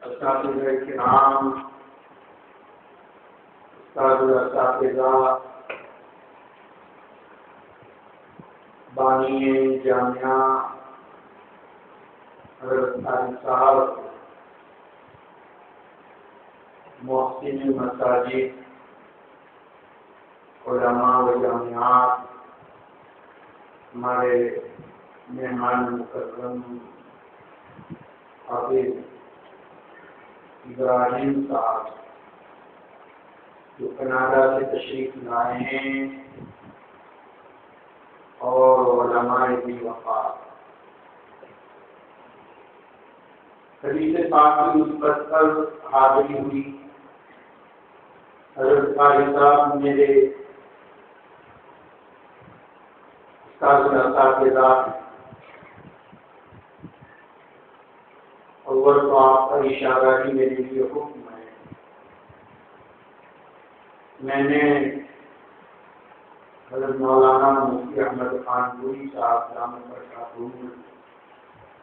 اساتذہ کرام، استاد و اساتذہ، بانی جامعہ حضرت قاری صاحب، محسن مساجد، علماء و جامعات، ہمارے مہمان مکرم حافظ ابراہیم صاحب جو کینیڈا سے تشریف لائے ہیں، اور علماء بھی وفات، حدیث پاک کی نسبت پر حاضری ہوئی۔ حضرت قاری صاحب میرے استاد و اساتذہ، اور تو آپ کا اشارہ ہی میرے لیے حکم ہے۔ میں نے حضرت مولانا مفتی احمد خان پوری صاحب دامت برکاتہ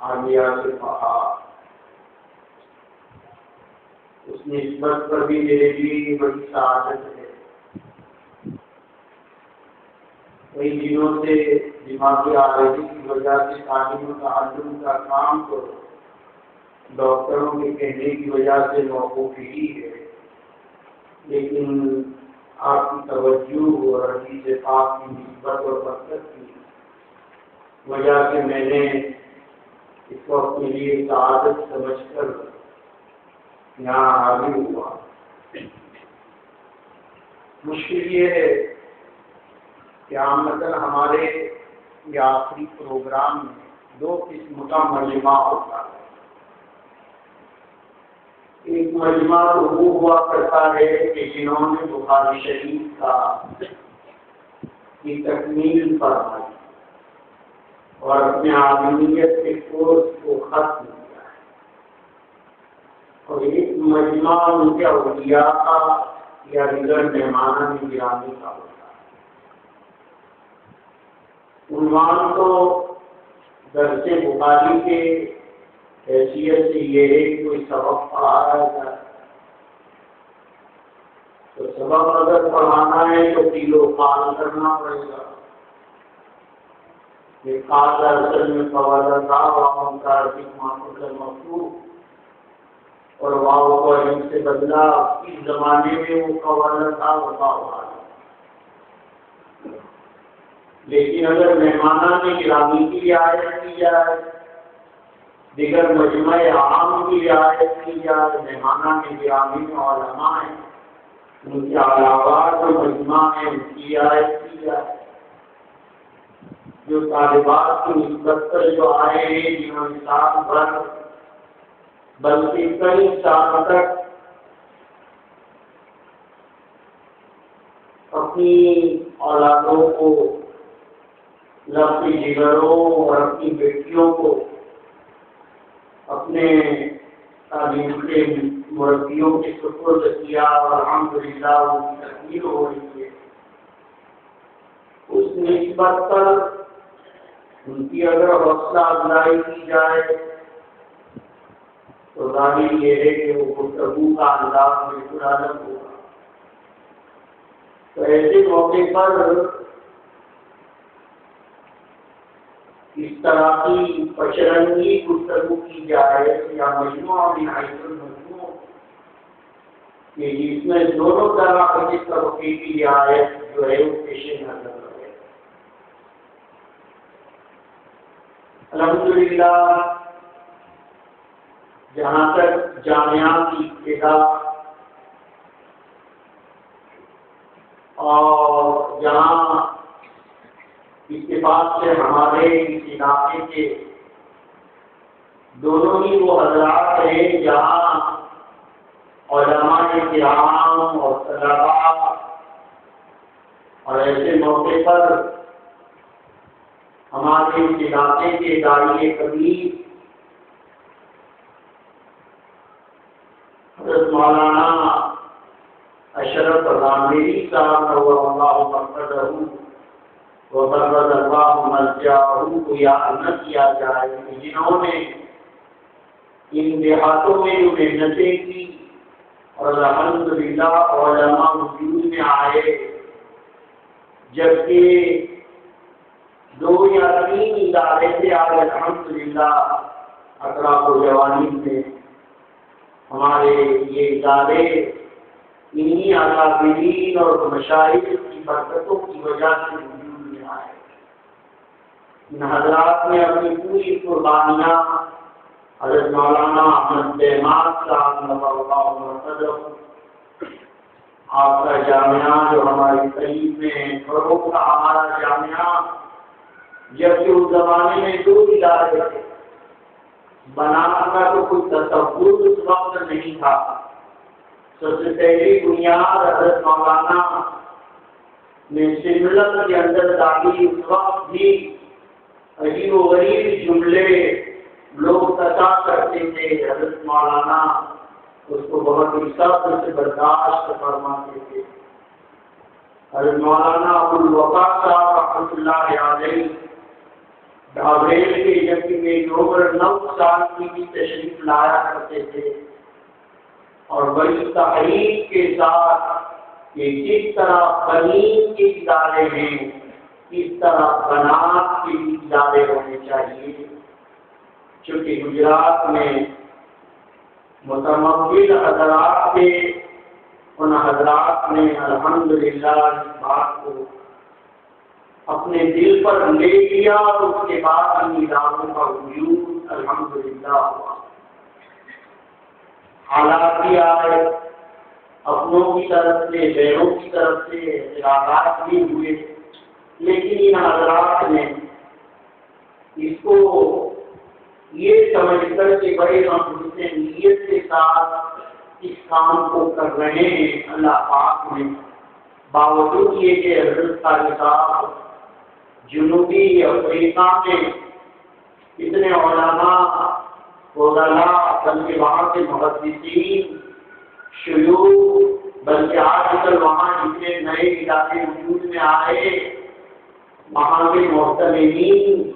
عالیہ سے کہا، اس نسبت پر بھی میرے لیے بڑی سعادت ہے۔ کئی دنوں سے دماغی آلودگی کی وجہ سے تعلیم و تعلم کا کام تو ڈاکٹروں کے کہنے کی وجہ سے موقوف ہی ہے، لیکن آپ کی توجہ اور حدیث پاک کی نسبت اور برکت کی وجہ سے میں نے اس کو اپنے لیے سعادت سمجھ کر یہاں حاضر ہوا۔ مشکل یہ ہے کہ عامةً ہمارے یہ آخری پروگرام میں دو قسم کا مجمع ہوتا ہے۔ ایک مجمع وہ ہوا کرتا ہے کہ جنہوں نے بخاری شریف کی تکمیل فرمائی اور اپنے عالمیت کے کورس کو ختم کیا ہے، اور ایک مجمع ان کے اولیاء کا یا دیگر مہمانان گرامی کا ہوتا ہے۔ عنوان تو درس بخاری کے حیثیت سے یہ ہے کہ کوئی سبق پڑھایا جائے، تو سبق اگر پڑھانا ہے تو کلو کال کرنا پڑے گا۔ یہ کال اصل میں قواعد تھا، واؤ کا مفعول اور واؤ کو علم سے بدلا۔ اس زمانے میں وہ قواعد تھا، وہ لیکن اگر مہمانان گرامی کی رعایت کی جائے، دیگر مجمع عام کی رعایت کی جائے، مہمانان گرامی میں علماء ہیں، ان کے علاوہ جو مجمع ہے ان کی رعایت کی جائے۔ جو طالبات کی نسبت پر جو آئے ہیں، جنہوں نے سال بھر بلکہ کئی سال تک اپنی اولادوں کو، اپنی جگروں اور اپنی بیٹیوں کو اپنے تعلیم کے مربیوں کے سپرد کیا اور الحمدللہ ان کی تکمیل ہو رہی ہے، اس نسبت پر ان کی اگر حوصلہ افزائی کی جائے تو ظاہر یہ ہے کہ وہ گفتگو کا انداز بالکل الگ ہوگا۔ تو ایسے موقع پر اس طرح کی پچرنگی گفتگو کی جائے یا مجموعہ نہایت المجموع کہ جس میں دونوں طرح کی طبقے کی رعایت جو ہے وہ پیش نظر رہے۔ الحمدللہ جہاں تک جامعہ کی ابتدا اور جہاں اتفاق سے ہمارے اس علاقے کے دونوں ہی وہ حضرات ہیں جہاں علماء کرام اور طلباء، اور ایسے موقع پر ہمارے اس علاقے کے داعی کبیر حضرت مولانا اشرف غامدی صاحب نور اللہ مرقدہ وبرد اللہ مرجعہ کو یاد نہ کیا جائے، جنہوں نے ان دیہاتوں میں جو محنتیں کی اور الحمدللہ علماء وجود میں آئے، جبکہ 2 یا 3 ادارے تھے، آج الحمدللہ اطراف و جوانی میں ہمارے یہ ادارے انہی اکابرین اور مشائخ کی برکتوں کی وجہ سے وجود میں آئے۔ ان حضرات نے اپنی پوری قربانیاں حضرت مولانا احمد بہماد صاحب نور اللہ مرتضی، آپ کا جامعہ جو ہماری قریب میں ہے، فروغ کا ہمارا جامعہ، جبکہ اس زمانے میں 2 ادارے تھے، بنانا کا تو کوئی تصور اس وقت نہیں تھا۔ سب سے پہلی بنیاد حضرت مولانا نے سملت کے اندر ڈالی۔ اس وقت بھی عجیب و غریب جملے لوگ قطع کرتے تھے، حضرت مولانا اس کو بہت ہی صبر سے برداشت فرماتے تھے۔ حضرت مولانا ابو الوفا صاحب رحمۃ اللہ علیہ ڈھابریل کے جبکہ میری عمر 9 سال کی بھی تشریف لایا کرتے تھے، اور بڑی تحریک کے ساتھ کہ جس طرح بنین کے ادارے ہیں اس طرح بنات کے ادارے ہونے چاہیے۔ چونکہ گجرات میں متمول حضرات تھے، ان حضرات نے الحمدللہ اس بات کو اپنے دل پر لے لیا، اور اس کے بعد ان اداروں کا وجود الحمدللہ ہوا۔ حالات بھی آئے، اپنوں کی طرف سے غیروں کی طرف سے اعتراضات بھی ہوئے، لیکن ان حضرات نے اس کو یہ سمجھ کر کہ بڑے ہم حسن نیت کے ساتھ اس کام کو کر رہے ہیں، اللہ پاک نے باوجود یہ کہ حضرت صاحب جنوبی افریقہ میں اتنے علماء فضلاء، بلکہ وہاں کے محدثین شیوخ، بلکہ آج کل وہاں جتنے نئے ادارے وجود میں آئے، وہاں کے محتمین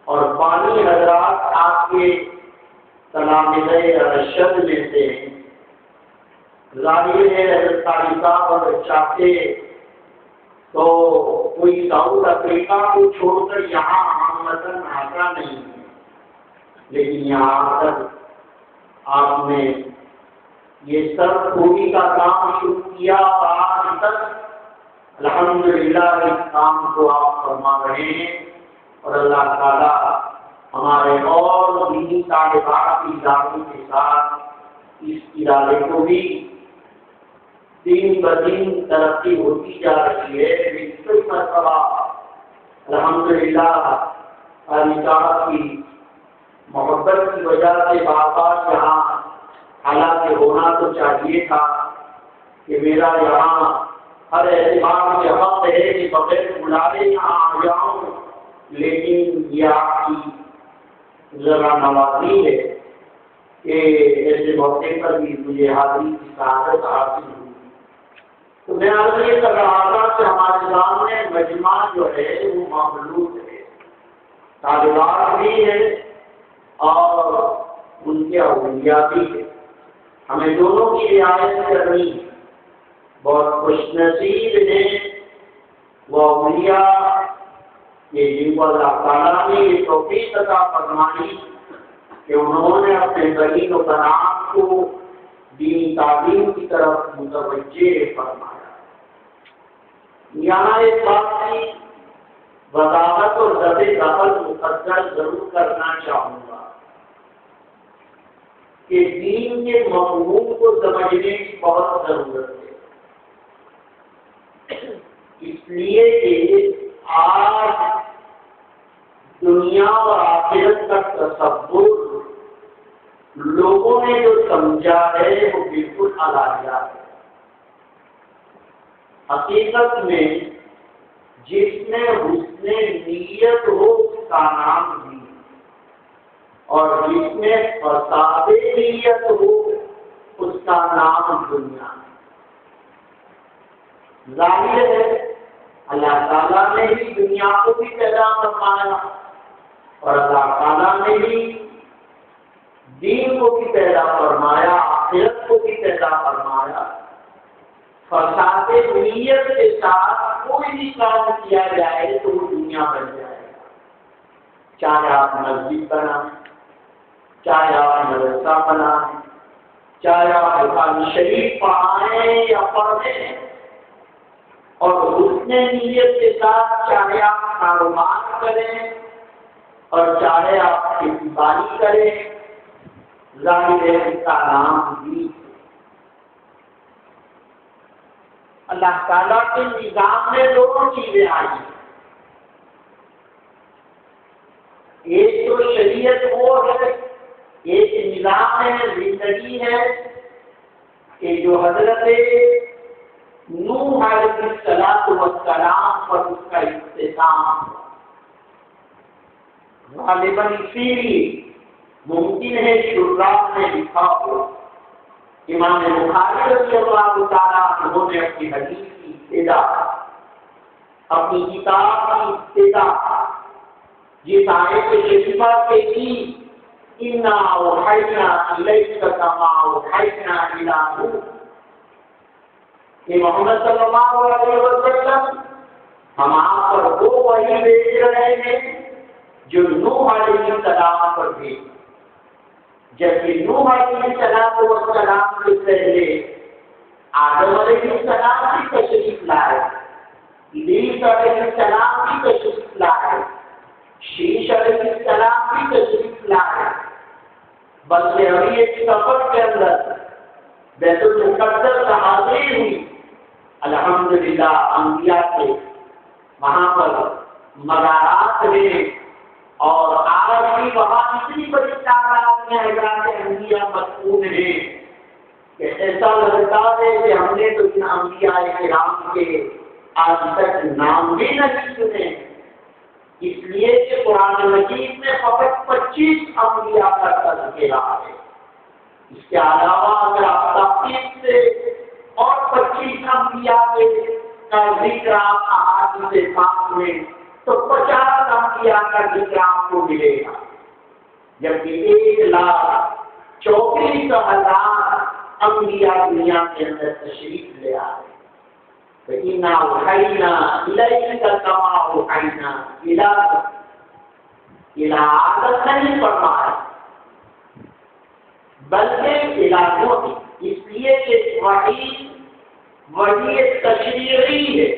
اور بانی حضرات آپ کے تلامذہ ارشد میں سے ہیں۔ ظاہر ہے حضرت قاری صاحب اور چاہتے تو کوئی ساؤتھ افریقہ کو چھوڑ کر یہاں عامةً آتا نہیں ہے، لیکن یہاں آ کر آپ نے یہ سر خوبی کا کام شروع کیا، اور آج تک الحمدللہ اس کام کو آپ فرما رہے ہیں، اور اللہ تعالیٰ ہمارے اور دینی طالبات کی اداروں کے ساتھ اس ادارے کو بھی دن بدن ترقی ہوتی جا رہی ہے۔ کئی مرتبہ الحمدللہ نکاح کی محبت کی وجہ سے بات یہاں حالانکہ ہونا تو چاہیے تھا کہ میرا یہاں ہر اعتبار سے حق ہے کہ بغیر بلائے یہاں آ جاؤں، لیکن یہ آپ کی ذرا نوازی ہے کہ ایسے موقع پر بھی مجھے حاضری کی سعادت حاصل ہوئی۔ تو میں عرض یہ کر رہا تھا کہ ہمارے سامنے مجمع جو ہے وہ مخلوط ہے، طالبات بھی ہے اور ان کے اولیاء بھی ہے، ہمیں دونوں کی رعایت کرنی ہے۔ بہت خوش نصیب ہیں وہ اولیاء کہ جن کو اللہ تعالیٰ نے یہ توفیق عطا فرمائی کہ انہوں نے اپنے بنین و بنات کو دینی تعلیم کی طرف متوجہ فرمایا۔ یہاں ایک بات کی وضاحت اور ضبط دخل مقدر ضرور کرنا چاہوں گا کہ دین کے مفہوم کو سمجھنے کی بہت ضرورت ہے، اس لیے کہ آج دنیا اور آخرت کا تصور لوگوں نے جو سمجھا ہے وہ بالکل علاحدہ ہے۔ حقیقت میں جس میں حسن نیت ہو اس کا نام دین، اور جس میں فساد نیت ہو اس کا نام دنیا ہے۔ ظاہر ہے اللہ تعالیٰ نے ہی دنیا کو بھی پیدا فرمایا، اور اللہ تعالیٰ نے ہی دین کو بھی پیدا فرمایا، آخرت کو بھی پیدا فرمایا۔ فساد نیت کے ساتھ کوئی بھی کام کیا جائے تو وہ دنیا بن جائے گا، چاہے آپ مسجد بنائیں، چاہے آپ مدرسہ بنائیں، چاہے آپ قرآن شریف پڑھائیں یا پڑھیں، اور حسن نیت کے ساتھ چاہے آپ کاروبار کریں اور چاہے آپ کھیتی باڑی کریں، ظاہر ہے اس کا نام بھی اللہ تعالیٰ کے نظام میں دونوں چیزیں آئی۔ ایک تو شریعت وہ ہے، ایک نظام ہے، زندگی ہے کہ جو حضرت نوح علیہ السلام پر اس کا اختتام غالباً اسی لیے ممکن ہے شراح نے لکھا ہو، امام بخاری رضی اللہ تعالیٰ عنہ نے اپنی حدیث کی ابتدا، اپنی کتاب کی ابتدا جس آیت شریفہ کے کی اِنَّا أَوْحَيْنَا إِلَيْكَ كَمَا أَوْحَيْنَا إِلَىٰ نُوحٍ، کہ محمد صلی اللہ علیہ وسلم ہم آپ پر وہ وحی بھیج رہے ہیں جو نوح علیہ السلام پر بھیجی، جبکہ نوح علیہ السلام سے پہلے آدم علیہ السلام کی تشریف لائے، ادریس علیہ السلام کی تشریف لائے، شیش علیہ السلام کی تشریف لائے، بلکہ ابھی ایک سفر کے اندر بیت المقدس سے حاضری ہوئی، الحمدللہ انبیاء کے وہاں پر مزارات میں، اور آج بھی وہاں اتنی بڑی تعداد میں حضرات انبیاء مدفون ہیں کہ ایسا لگتا ہے کہ ہم نے تو ان انبیاء کرام کے آج تک نام بھی نہیں سنے، اس لیے کہ قرآن مجید میں فقط 25 انبیاء کا تذکرہ ہے۔ اس کے علاوہ اگر آپ تحقیق سے اور 25 انبیاء کا ذکر آپ احادیث پاک میں تو 50 انبیاء کا ذکر آپ کو ملے گا، جبکہ 1,34,000 انبیاء دنیا کے اندر تشریف لے آئے۔ فَإِنَّا أَوْحَيْنَا إِلَيْكَ كَمَا أَوْحَيْنَا إِلَىٰ آدم نہیں فرمایا بلکہ إِلَىٰ نوح، اس لیے کہ وحی ایک تشریعی ہے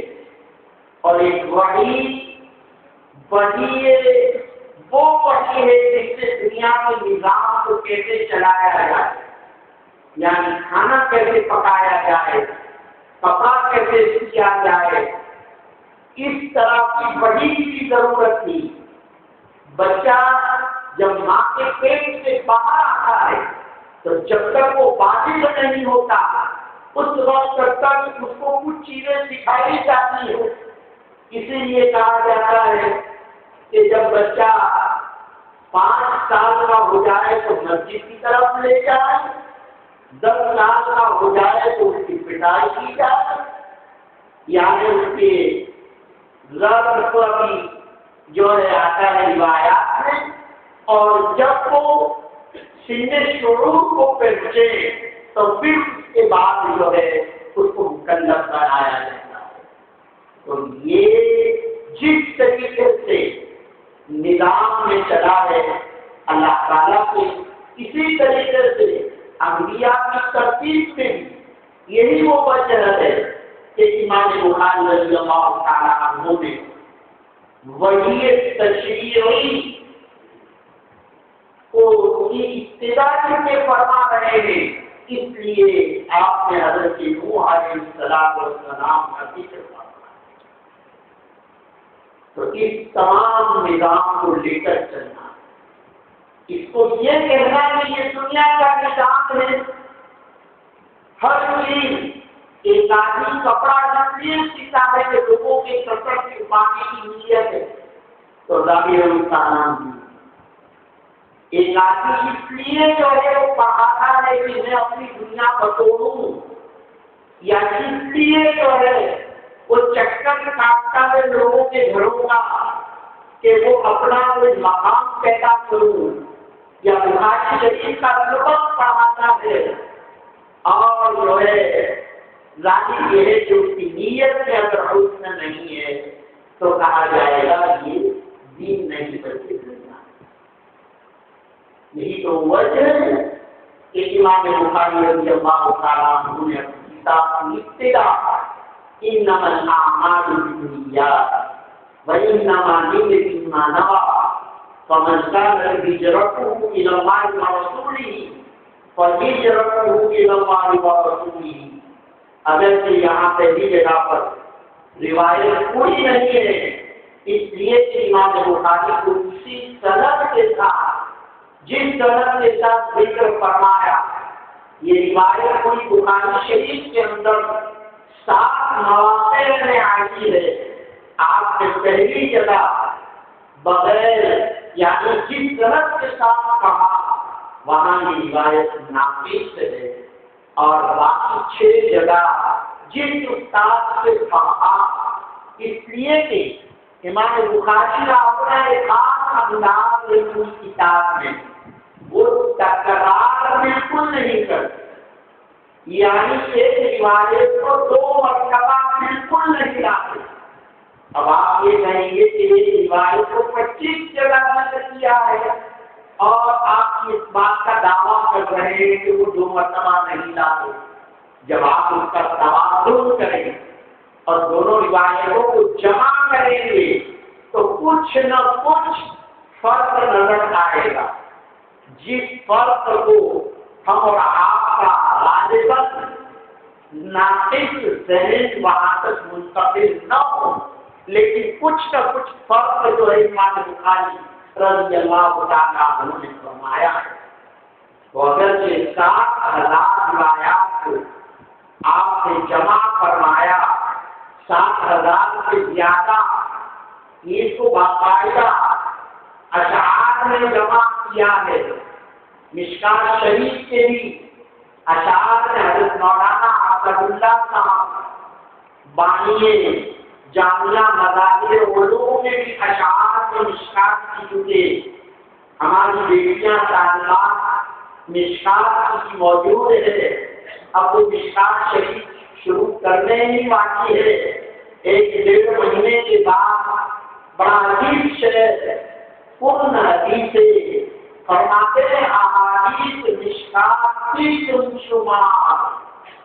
اور ایک وحی وہ وحی ہے جس سے دنیا کے نظام کو کیسے چلایا جائے، یعنی کھانا کیسے پکایا جائے، کپڑا کیسے کیا جائے، اس طرح کی وحی کی ضرورت تھی۔ بچہ جب ماں کے پیٹ سے باہر آتا ہے تو جب تک وہ بالغ نہیں ہوتا اس وقت تک اس کو کچھ چیزیں سکھائی جاتی ہیں، اسی لیے کہا جاتا ہے کہ جب بچہ 5 سال کا ہو جائے تو مسجد کی طرف لے جائے، 10 سال کا ہو جائے تو اس کی پٹائی کی جائے، یعنی اس کے ضرب کو ابھی جو ہے آتا ہے روایات میں، اور جب وہ سن شعور کو پہنچے تو پھر اس کے بعد جو ہے اس کو مکلف بنایا جاتا ہے۔ تو یہ جس طریقے سے نظام میں چلا ہے اللہ تعالیٰ کے، اسی طریقے سے انبیاء کی ترتیب میں بھی یہی وہ وجہ ہے کہ امام بخاری رضی اللہ تعالیٰ عنہ نے وحی تشریعی کو ابتدا کے فرما رہے ہیں، اس لیے آپ نے حضرت نوح علیہ السلام کا ذکر فرمایا۔ تو اس تمام نظام کو لے کر چلنا، اس کو یہ کہنا کہ یہ دنیا کا نظام ہے، ہر چیز ایک آدمی کپڑا نسلی سیتا ہے کہ لوگوں کے کپڑے چھپانے کی نیت ہے تو ظاہر اس کا نام بھی ایک آدمی اس لیے جو ہے وہ پڑھاتا ہے کہ میں اپنی دنیا بتوڑوں، یا اس لیے جو ہے وہ چکر کاٹتا ہے لوگوں کے گھروں کا کہ وہ اپنا کوئی مقام پیدا کروں، یا بخاری شریف کا سبق پڑھاتا ہے اور جو ہے ظاہر یہ ہے کہ اس کی نیت میں اگر حسن نہیں ہے تو کہا جائے گا یہ دین نہیں بلکہ دنیا. یہی تو وجہ ہے کہ امام بخاری رضی اللہ تعالیٰ عنہ نے اپنی کتاب کی ابتدا انما الاعمال بالنیات وانما لامرئ ما نوى فمن كانت هجرته الى الله ورسوله فهجرته الى الله ورسوله. اگرچہ یہاں پہلی جگہ پر روایت پوری نہیں ہے اس لیے کہ امام بخاری کو اسی سند کے ساتھ جس سند کے ساتھ ذکر فرمایا یہ روایت پوری بخاری شریف کے اندر 7 مواقع میں آئی ہے. آپ نے پہلی جگہ بغیر یعنی جس سند کے ساتھ کہا وہاں یہ روایت ناقص ہے اور باقی 6 جگہ جس استاد سے پڑھا اس لیے کہ امام بخاری کا اپنا ایک خاص انداز ہے اس کتاب میں وہ تکرار بالکل نہیں کرتے یعنی ایک روایت کو 2 مرتبہ بالکل نہیں لاتے. اب آپ یہ کہیں گے کہ یہ روایت کو 25 جگہ نقل کیا ہے اور آپ اس بات کا دعویٰ کر رہے ہیں کہ وہ 2 مرتبہ نہیں لاتے. جب آپ اس کا توازن کریں اور دونوں روایتوں کو جمع کریں گے تو کچھ نہ کچھ فرق نظر آئے گا. جس فرق کو ہم اور آپ کا غالباً ناقص ذہن وہاں تک منتقل نہ ہو لیکن کچھ نہ کچھ فرق جو ہے امام بخاری رضی اللہ تعالیٰ عنہ نے فرمایا ہے. تو اگر یہ 7,000 روایات کو آپ نے جمع فرمایا 7,000 سے زیادہ اس کو باقاعدہ اشعار میں جمع کیا ہے. مشکات شریف کے بھی اشعار میں حضرت مولانا عبد اللہ صاحب بانی جامعہ مذاہب علوم میں بھی اشعار میں مشکات کی چکے. ہماری بیٹیاں طالبات مشکات کی موجود ہے. اب وہ مشکات شریف شروع کرنے ہی باقی ہے. 1-1.5 مہینے کے بعد بڑا عجیب شعر پورن حدیث فرماتے ہیں احادیث مشکات کی تم شمار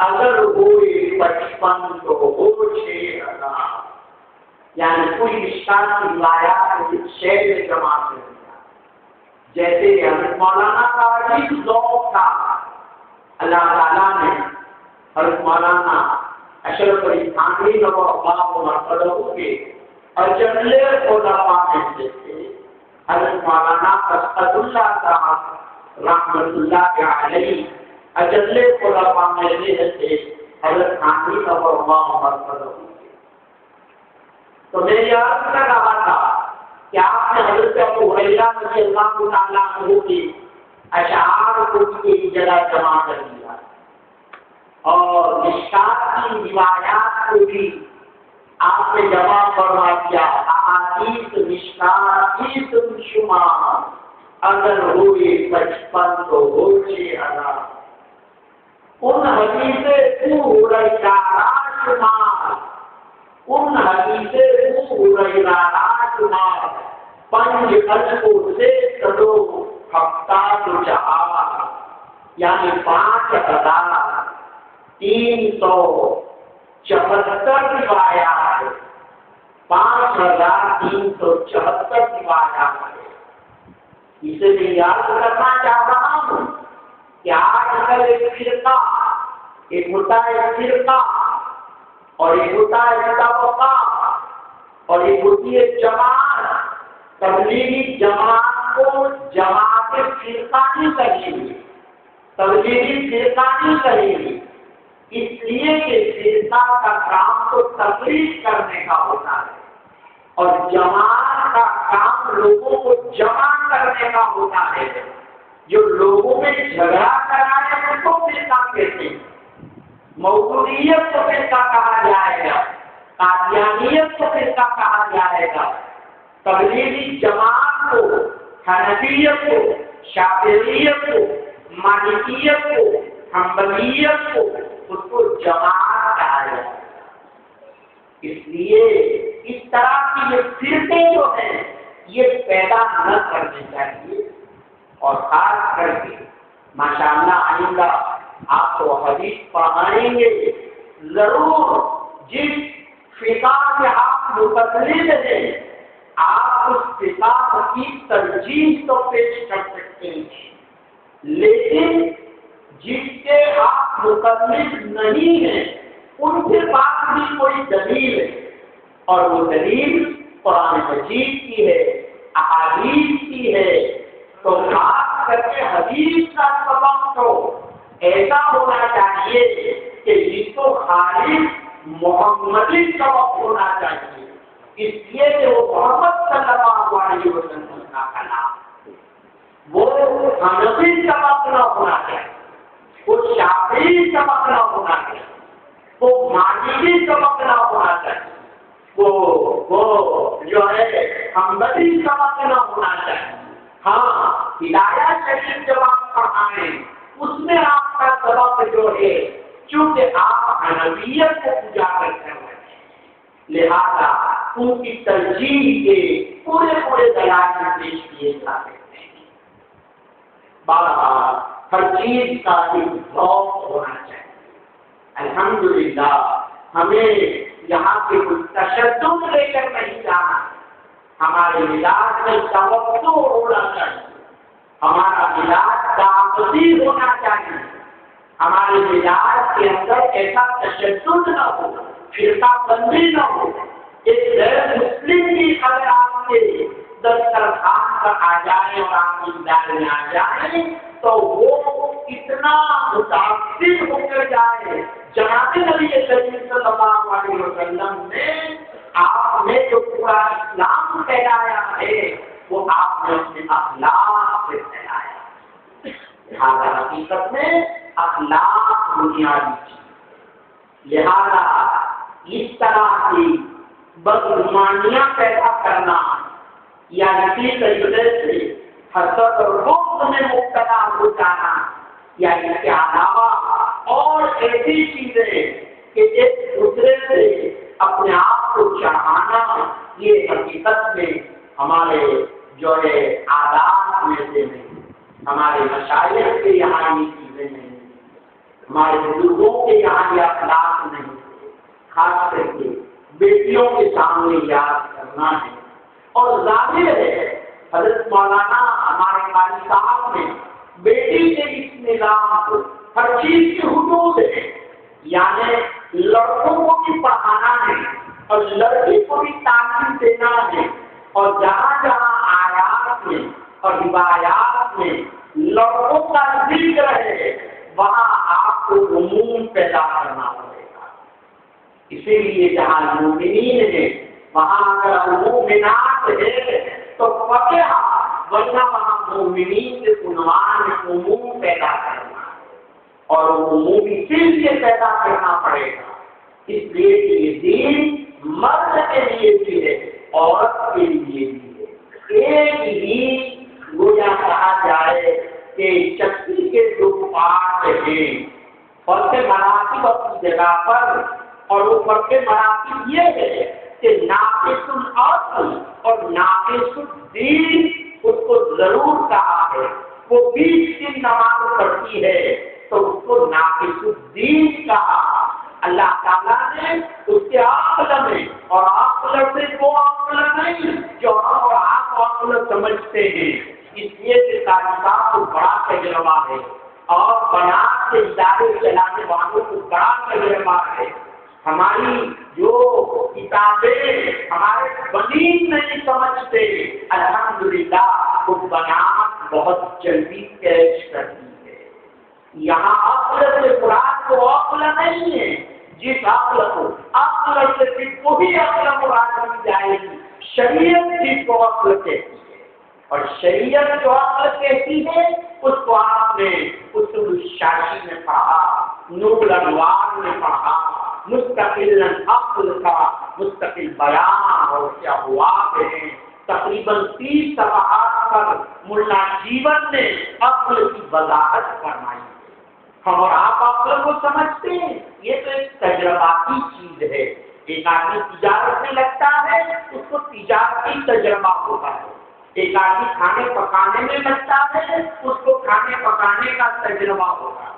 اگر ہوئے 55 تو ہو 6,000. یعنی کوئی مشکات کی روایات شعر میں جمع کر دیا. جیسے حضرت مولانا کا عجیب ذوق تھا. اللہ تعالیٰ نے حضرت مولانا اشرف علی تھانوی نور اللہ مرقدہ کے اجلے علماء میں سے تھے. حضرت مولانا اسعد اللہ صاحب رحمۃ اللہ علیہ اجلے علماء میں سے تھے. حضرت تھانوی نور اللہ مرقدہ. تو میں یاد کر رہا تھا کہ آپ نے حضرت ابو ہریرہ رضی اللہ تعالیٰ عنہ کی اشعار کو ایک جگہ جمع کر دیا اور مشکات کی روایات کو بھی آپ نے جمع فرما دیا. احادیث مشکات کی تم شمار اگر ہوئے 55 تو ہو 6,000. ان حدیث پورا شمار ان حدیث پورا شمار 5 اشکوں سے کرو ہفتہ تو جہاں یعنی 5,374 روایات 5,374 روایات. اسے میں یاد کرنا چاہ رہا ہوں کہ آج کل ایک فرقہ ایک ہوتا ہے فرقہ اور ایک ہوتا ہے طبقہ اور ایک ہوتی ہے جماعت. تبلیغی جماعت کو جماعت فرقہ نہیں کریں گے تبلیغی فرقہ نہیں کریں گے اس لیے کہ فرقہ کا کام تو تبلیغ کرنے کا ہوتا ہے اور جماعت کا کام لوگوں کو جمع کرنے کا ہوتا ہے. جو لوگوں میں جھگڑا کرائے ان کو فرقہ کہتے ہیں. مودودیت کو فرقہ کہا جائے گا قادیانیت کو فرقہ کہا جائے گا. تبلیغی جماعت کو حنفیت کو شافعیت کو، مالکیت کو، حنبلیت کو، اس کو جماعت کہا جاتا ہے۔ اس لیے اس طرح کی یہ فرقے جو ہیں یہ پیدا نہ کرنے چاہیے، اور خاص کر کے ماشاءاللہ آئندہ آپ کو حدیث پڑھائیں گے ضرور، جس فقہ میں آپ متقلد ہیں آپ اس فقہ کی ترجیح تو پیش کر سکتے ہیں، لیکن جس کے آپ متقلد نہیں ہیں ان کے پاس بھی کوئی دلیل ہے، اور وہ دلیل قرآن مجید کی ہے، احادیث کی ہے، تو خاص کر کے حدیث کا سبق تو ایسا ہونا چاہیے کہ جس کو خالص محمدی سبق ہونا چاہیے، اس لیے کہ وہ محمد صلی اللہ علیہ وسلم کا کلام، وہ حنفی سبق نہ ہونا چاہیے، وہ شافعی سبق نہ ہونا چاہیے، وہ مالکی سبق نہ ہونا چاہیے، وہ جو ہے حنبلی سبق نہ ہونا چاہیے۔ ہاں، ہدایت شریف جب آپ پڑھائیں اس میں آپ کا سبق جو ہے، چونکہ آپ حنفیت کو اجاگر کر رہے ہیں لہذا ان کی ترجیح کے پورے دلائل پیش کیے جا سکتے ہیں۔ بہرحال ہر چیز کا ایک ذوق ہونا چاہیے۔ الحمدللہ ہمیں یہاں کے کوئی تشدد لے کر نہیں جانا، ہمارے مزاج میں توقع ہونا چاہیے، ہمارا مزاج دعوتی ہونا چاہیے، ہمارے مزاج کے اندر ایسا تشدد نہ ہو، فرقہ بندی نہ ہو۔ ایک غیر مسلم بھی اگر آپ کے دسترخوان پر آ جائے اور آپ کی دار میں آ جائے تو وہ اتنا متاثر ہو کر جائے۔ جناب نبی کریم صلی اللہ علیہ وسلم نے آپ نے جو پورا اسلام پھیلایا ہے وہ آپ نے اپنے اخلاق سے پھیلایا۔ لہٰذا حقیقت میں اخلاق بنیادی چیز، لہٰذا اس طرح کی بدگمانیاں پیدا کرنا یا اسی طریقے سے حسد اور بغض میں مبتلا ہو جانا یا اس کے علاوہ اور ایسی چیزیں کہ ایک دوسرے سے اپنے آپ کو چڑھانا، یہ حقیقت میں ہمارے جو ہے عادات میں سے نہیں، ہمارے مشائخ کے یہاں یہ چیزیں نہیں، ہمارے بزرگوں کے یہاں یہ اخلاق نہیں۔ خاص کر کے بیٹیوں کے سامنے یاد کرنا ہے، اور ظاہر ہے حضرت مولانا ہمارے قاری صاحب نے بیٹی کے اس نظام کو ہر چیز کی حدود ہے، یعنی لڑکوں کو بھی پڑھانا ہے اور لڑکی کو بھی تعلیم دینا ہے، اور جہاں جہاں آیات میں اور روایات میں لڑکوں کا ذکر ہے وہاں آپ کو عموم پیدا کرنا پڑے گا۔ اسی لیے جہاں مومنین ہے وہاں اگر مومنات ہے تو فتح، ورنہ وہاں مومنین سے عنوان عموم پیدا کرنا اور عموم اسی لیے پیدا کرنا پڑے گا، اس لیے کہ یہ دین مرد کے لیے بھی ہے عورت کے لیے بھی ہے۔ ایک ہی گویا کہا جائے کہ چکی کے دو پارٹ ہیں، فرق مراتب اپنی جگہ پر، اور وہ فرق مراتب یہ ہے کہ ناقص الاصل اور ناقص الدین اس کو ضرور کہا ہے، وہ 20 دن نماز پڑھتی ہے تو اس کو ناقص الدین کہا۔ اللہ تعالیٰ نے اس کے عقل میں، اور عقل سے وہ عقل نہیں جو ہم اور آپ عقل سمجھتے ہیں، اس لیے کہ تعلیمات کو بڑا تجربہ ہے اور بنات کے ادارے چلانے والوں کو بڑا تجربہ ہے۔ ہماری جو کتابیں ہمارے بنی نہیں سمجھتے، الحمدللہ وہ بنات بہت جلدی کیچ کرتی ہے۔ یہاں عقل سے مراد وہ عقل نہیں ہے جس عقل کو عقل سے صرف وہی عقل مراد کی جائے گی شریعت جس کو عقل کہتی ہے، اور شریعت جو عقل کہتی ہے اس کو آپ نے اصول الشاشی میں پڑھا، نور الانوار میں پڑھا، مستقل عقل کا مستقل بیان اور کیا ہوا ہیں، تقریباً 30 صفحات پر ملا جیون نے عقل کی وضاحت فرمائی ہے۔ ہم اور آپ عقل کو سمجھتے ہیں، یہ تو ایک تجرباتی چیز ہے۔ ایک آدمی تجارت میں لگتا ہے، اس کو تجارتی تجربہ ہوتا ہے۔ ایک آدمی کھانے پکانے میں لگتا ہے، اس کو کھانے پکانے کا تجربہ ہوتا ہے۔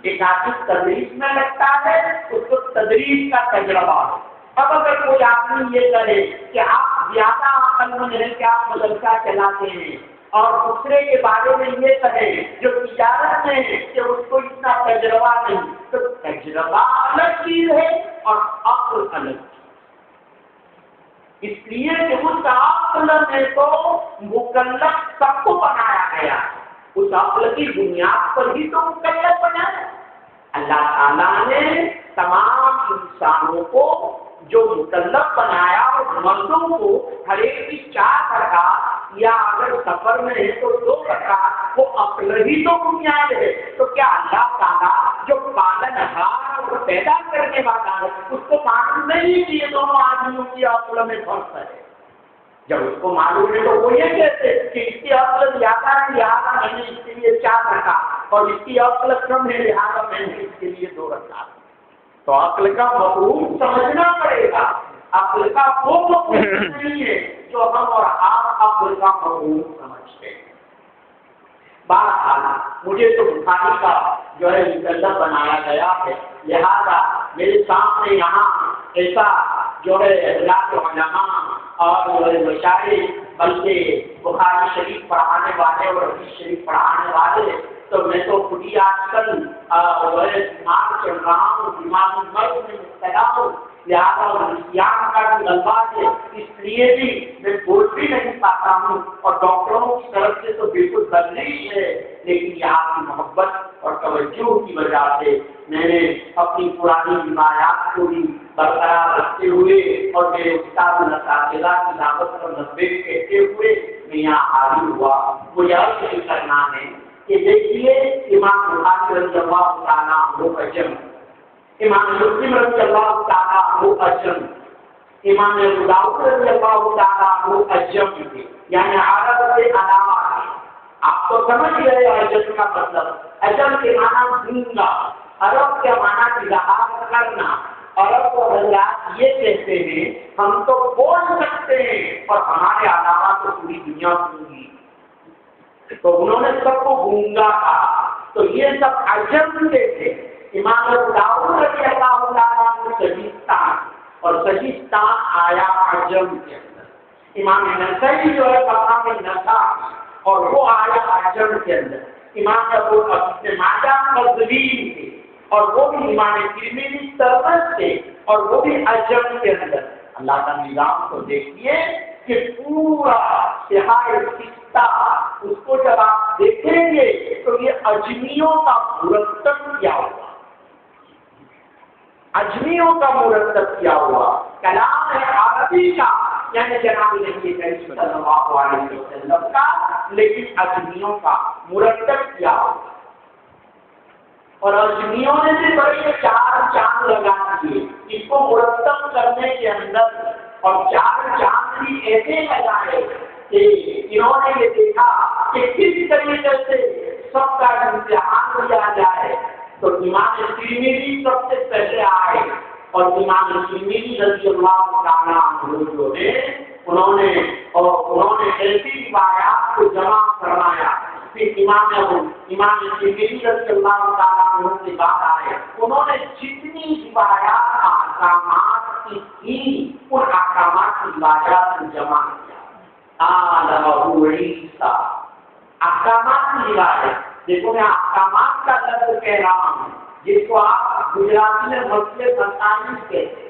ایک آدمی تدریس میں لگتا ہے، اس کو تدریس کا تجربہ ہے۔ اب اگر کوئی آدمی یہ کرے کہ آپ زیادہ عقل مند ہیں کہ آپ مدرسہ چلاتے ہیں، اور دوسرے کے بارے میں یہ کہے جو تجارت میں ہے کہ اس کو اتنا تجربہ نہیں، تو تجربہ الگ چیز ہے اور عقل الگ چیز۔ اس لیے کہ اس عقل میں تو مکلف سب کو بنایا گیا، اس عقل کی بنیاد پر ہی تو مکلف بنایا۔ اللہ تعالیٰ نے تمام انسانوں کو جو مکلف بنایا اور مردوں کو ہر ایک کی 4 رکعت یا اگر سفر میں ہے تو 2 رکعت، وہ عقل ہی تو بنیاد ہے۔ تو کیا اللہ تعالیٰ جو پالن ہار اور پیدا کرنے والا ہے اس کو معلوم نہیں کہ یہ دونوں آدمیوں کی عقل میں فرق ہے؟ جب اس کو معلوم ہے تو وہ یہ کہتے کہ اس کی عقل زیادہ ہے لہٰذا میں نے اس کے لیے 4 رکعت، اور اس کی عقل کم ہے لہٰذا میں نے اس کے لیے 2 رکعت۔ تو عقل کا مفہوم سمجھنا پڑے گا۔ عقل کا وہ مفہوم نہیں ہے جو ہم اور آپ عقل کا مفہوم سمجھتے ہیں۔ بہرحال مجھے تو بخاری کا جو ہے مکلف بنایا گیا ہے، لہذا میرے سامنے یہاں ایسا جو ہے حضرات علماء اور جو ہے مشاہیر، بلکہ بخاری شریف پڑھانے والے اور حدیث شریف پڑھانے والے، تو میں تو خود ہی آج کل جو ہے دماغ چل رہا ہوں، دماغی مرض میں مبتلا ہوں، لہٰذا نسیان کا جو غلبہ ہے اس لیے بھی میں بول بھی نہیں پاتا ہوں، اور ڈاکٹروں کی طرف سے تو بالکل بدلیش ہے، لیکن یہاں کی محبت اور توجہ کی وجہ سے میں نے اپنی پرانی روایات کو بھی برقرار رکھتے ہوئے اور میرے استاد الاساتذہ کی دعوت پر لبیک کہتے ہوئے میں یہاں حاضر ہوا۔ مجھے عرض کرنا ہے کہ دیکھیے امام بخاری رضی اللہ تعالیٰ عنہ اجم، امام مسلم رضی اللہ تعالیٰ عنہ اجم، امام ابو داؤد رضی اللہ تعالیٰ عنہ اجم تھے، یعنی عرب سے علاوہ تھے۔ آپ تو سمجھ گئے اجم کا مطلب، اجم کے معنی گونگا، عرب کے معنی اظہار کرنا۔ عرب کو حضرات یہ کہتے ہیں ہم تو بول سکتے ہیں اور ہمارے علاوہ تو پوری دنیا گونگی، تو انہوں نے سب کو گونگا کہا، تو یہ سب عجم کے تھے۔ امام ابو داؤد رضی اللہ تعالیٰ عنہ سجستان، اور سجستان آیا عجم کے اندر۔ امام نسائی جو ہے مقام نسائی، اور وہ آیا عجم کے اندر۔ امام ابو ماجہ قزوین تھے، اور وہ بھی امام ترمذی سرمد تھے، اور وہ بھی عجم کے اندر۔ اللہ کا نظام کو دیکھیے کہ پورا سہائے سکتا اس کو جب آپ دیکھیں گے تو یہ اجمیوں کا مرتب کیا ہوا، اجمیوں کا مرتب کیا ہوا کلام ہے عربی کا، یعنی جناب نبی کریم صلی اللہ علیہ وسلم کا، لیکن اجمیوں کا مرتب کیا ہوا۔ اور اجمیوں نے بھی بڑے 4 چاند لگا دیے اس کو مرتب کرنے کے اندر، اور 4 چاند بھی ایسے لگائے کہ انہوں نے یہ دیکھا کہ کس طریقے سے سب کا امتحان لیا جائے، تو امام ترمذی سب سے پہلے آئے، اور امام ترمذی رضی اللہ تعالیٰ عنہ جو ہے انہوں نے ایسی روایات کو جمع کروایا۔ پھر امام ترمذی رضی اللہ تعالیٰ عنہ کے بعد آئے، انہوں نے جتنی روایات احکامات کی تھی ان احکامات کی روایات کو جمع کیا۔ احکامات کی روایت، دیکھو میں احکامات کا لفظ کہہ رہا ہوں جس کو آپ گجراتی میں مسئلے مسائل کہتے ہیں۔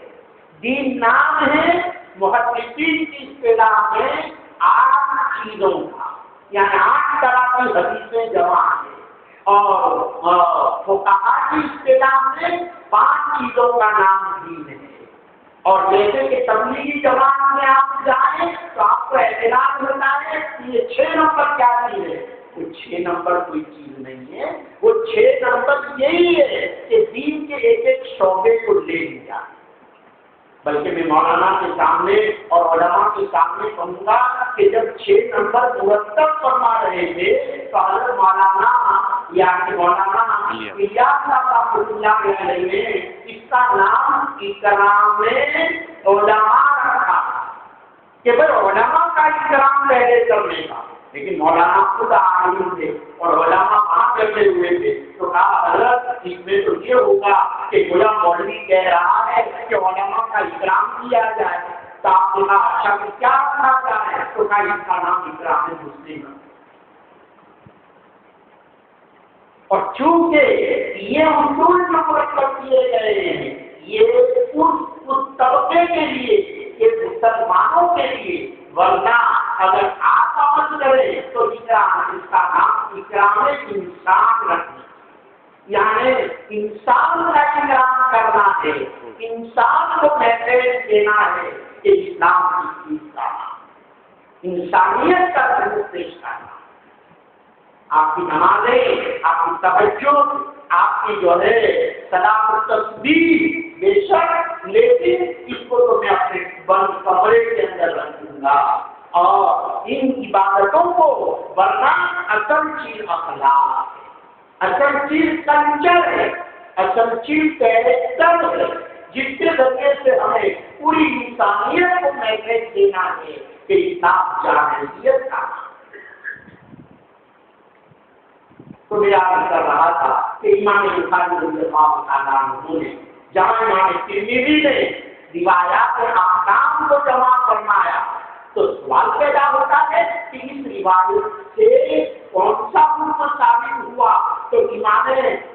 دین نام ہے محدثین کی اصطلاح میں 8 چیزوں کا، یعنی 8 طرح کی حدیثیں جمع ہیں، اور فقہاء کی اصطلاح میں 5 چیزوں کا نام دین ہے۔ اور جیسے کہ تبلیغی جماعت میں آپ جائیں تو آپ کو اعتراض ہوتا ہے کہ یہ 6 نمبر کیا چیز ہے؟ وہ 6 نمبر کوئی چیز نہیں ہے، وہ 6 نمبر یہی ہے کہ دین کے ایک ایک شعبے کو لے لیا، بلکہ میں مولانا کے سامنے اور علماء کے سامنے کہوں گا کہ جب 6 نمبر مرتب فرما رہے تھے تو حضرت مولانا یعنی مولانا الیاس صاحب رحمۃ اللہ علیہ نے اس کا نام اکرام علماء رکھا کہ بھائی علماء کا اکرام پہلے کرنے کا، لیکن مولانا خود عالم تھے اور علماء وہاں بیٹھے ہوئے تھے، تو کہا حضرت اس میں تو یہ ہوگا کہ غلام مولوی کہہ رہا ہے کہ علماء کا اکرام کیا جائے، تو آپ نے کہا اچھا کہ کیا رکھا جائے؟ تو کہا اس کا نام اکرام مسلم ہے۔ اور چونکہ یہ اصول جو مرتب کیے گئے ہیں یہ اس طبقے کے لیے، یہ مسلمانوں کے لیے، ورنہ اگر آپ عمل کریں تو اکرام، اس کا نام اکرام انسان رکھنا، یعنی انسان کا اکرام کرنا ہے، انسان کو میسج دینا ہے کہ اسلام کی چیز کا نام انسانیت کا ثبوت پیش کرنا۔ آپ کی نمازیں، آپ کی توجہ، آپ کی جو ہے صلاۃ و تسبیح بے شک، لیکن اس کو تو میں اپنے بند کمرے کے اندر رکھوں گا، اور ان عبادتوں کو، ورنہ اصل چیز اخلاق ہے، اصل چیز کلچر ہے، اصل چیز کیریکٹر ہے، جس کے ذریعے سے ہمیں پوری انسانیت کو میسج دینا ہے کہ اسلام جامعیت کا۔ تو میں یاد کر رہا تھا کہ امام بخاری رضی اللہ تعالیٰ عنہ نے جہاں امام ترمذی نے روایات احکام کو جمع فرمایا تو سوال پیدا ہوتا ہے کہ اس روایت سے کون سا حکم ثابت ہوا؟ تو امام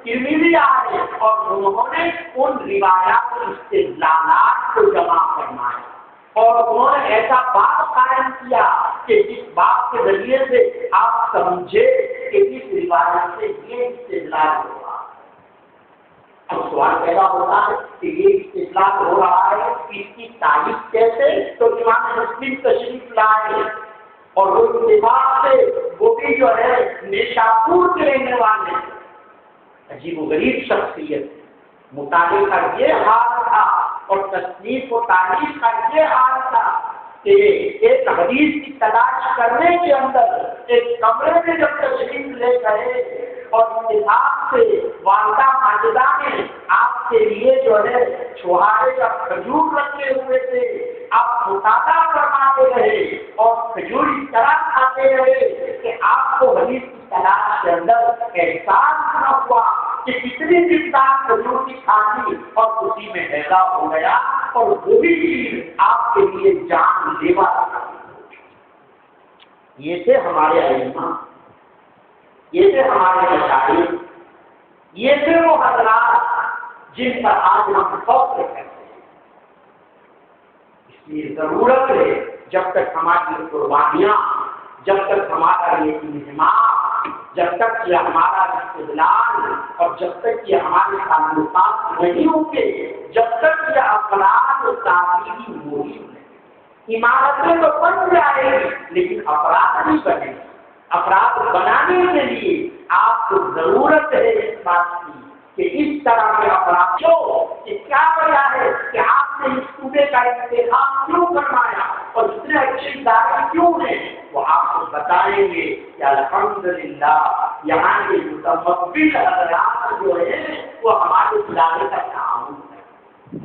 ترمذی آئے اور انہوں نے ان روایات کے استدلالات کو جمع فرمایا، اور انہوں نے ایسا باب قائم کیا کہ جس باب کے ذریعے سے آپ سمجھے کہ اس روایت سے یہ استدلال ہوا۔ اب سوال پیدا ہوتا ہے کہ یہ استدلال ہو رہا ہے، اس کی تائید کیسے؟ تو امام مسلم تشریف لائے اور وہ اتفاق سے وہ بھی جو ہے نیشاپور کے رہنے والے، عجیب و غریب شخصیت، مطالعے کا یہ حال تھا اور تصنیف و تعریف کا یہ حال تھا کہ ایک حدیث کی تلاش کرنے کے اندر ایک کمرے میں جب تشریف لے گئے اور اتفاق سے والدہ ماجدہ نے آپ کے لیے جو ہے چھوہارے کا کھجور رکھے ہوئے تھے، آپ مطالعہ فرماتے رہے اور کھجور اس طرح کھاتے رہے کہ آپ کو حدیث کی تلاش کے اندر احساس نہ ہوا کہ کتنی مقدار کھجور کی کھاتی اور اسی میں پیدا ہو گیا، اور وہی چیز آپ کے لیے جان لیوا تھا۔ یہ تھے ہمارے ائمہ، یہ تھے ہمارے مشاہیر، یہ تھے وہ حضرات جن پر آج ہم فخر کرتے ہیں۔ اس لیے ضرورت ہے جب تک ہماری قربانیاں، جب تک ہمارا یہ انہمام، جب تک یہ ہمارا استدلال اور جب تک یہ ہمارے تعلقات نہیں ہوں گے، جب تک یہ افراد تعلیمی مہم ہے، عمارتیں تو بن جائیں گی لیکن افراد نہیں بنے گی۔ افراد بنانے کے لیے آپ کو ضرورت ہے اس بات کی کہ اس طرح کے افراد کہ کیا وجہ ہے کہ آپ نے اس صوبے کا انتخاب کیوں کروایا اور اتنے اچھے ادارے کیوں ہیں، وہ آپ کو بتائیں گے کہ الحمدللہ یہاں کے متمول حضرات جو ہیں وہ ہمارے ادارے کا تعاون ہے۔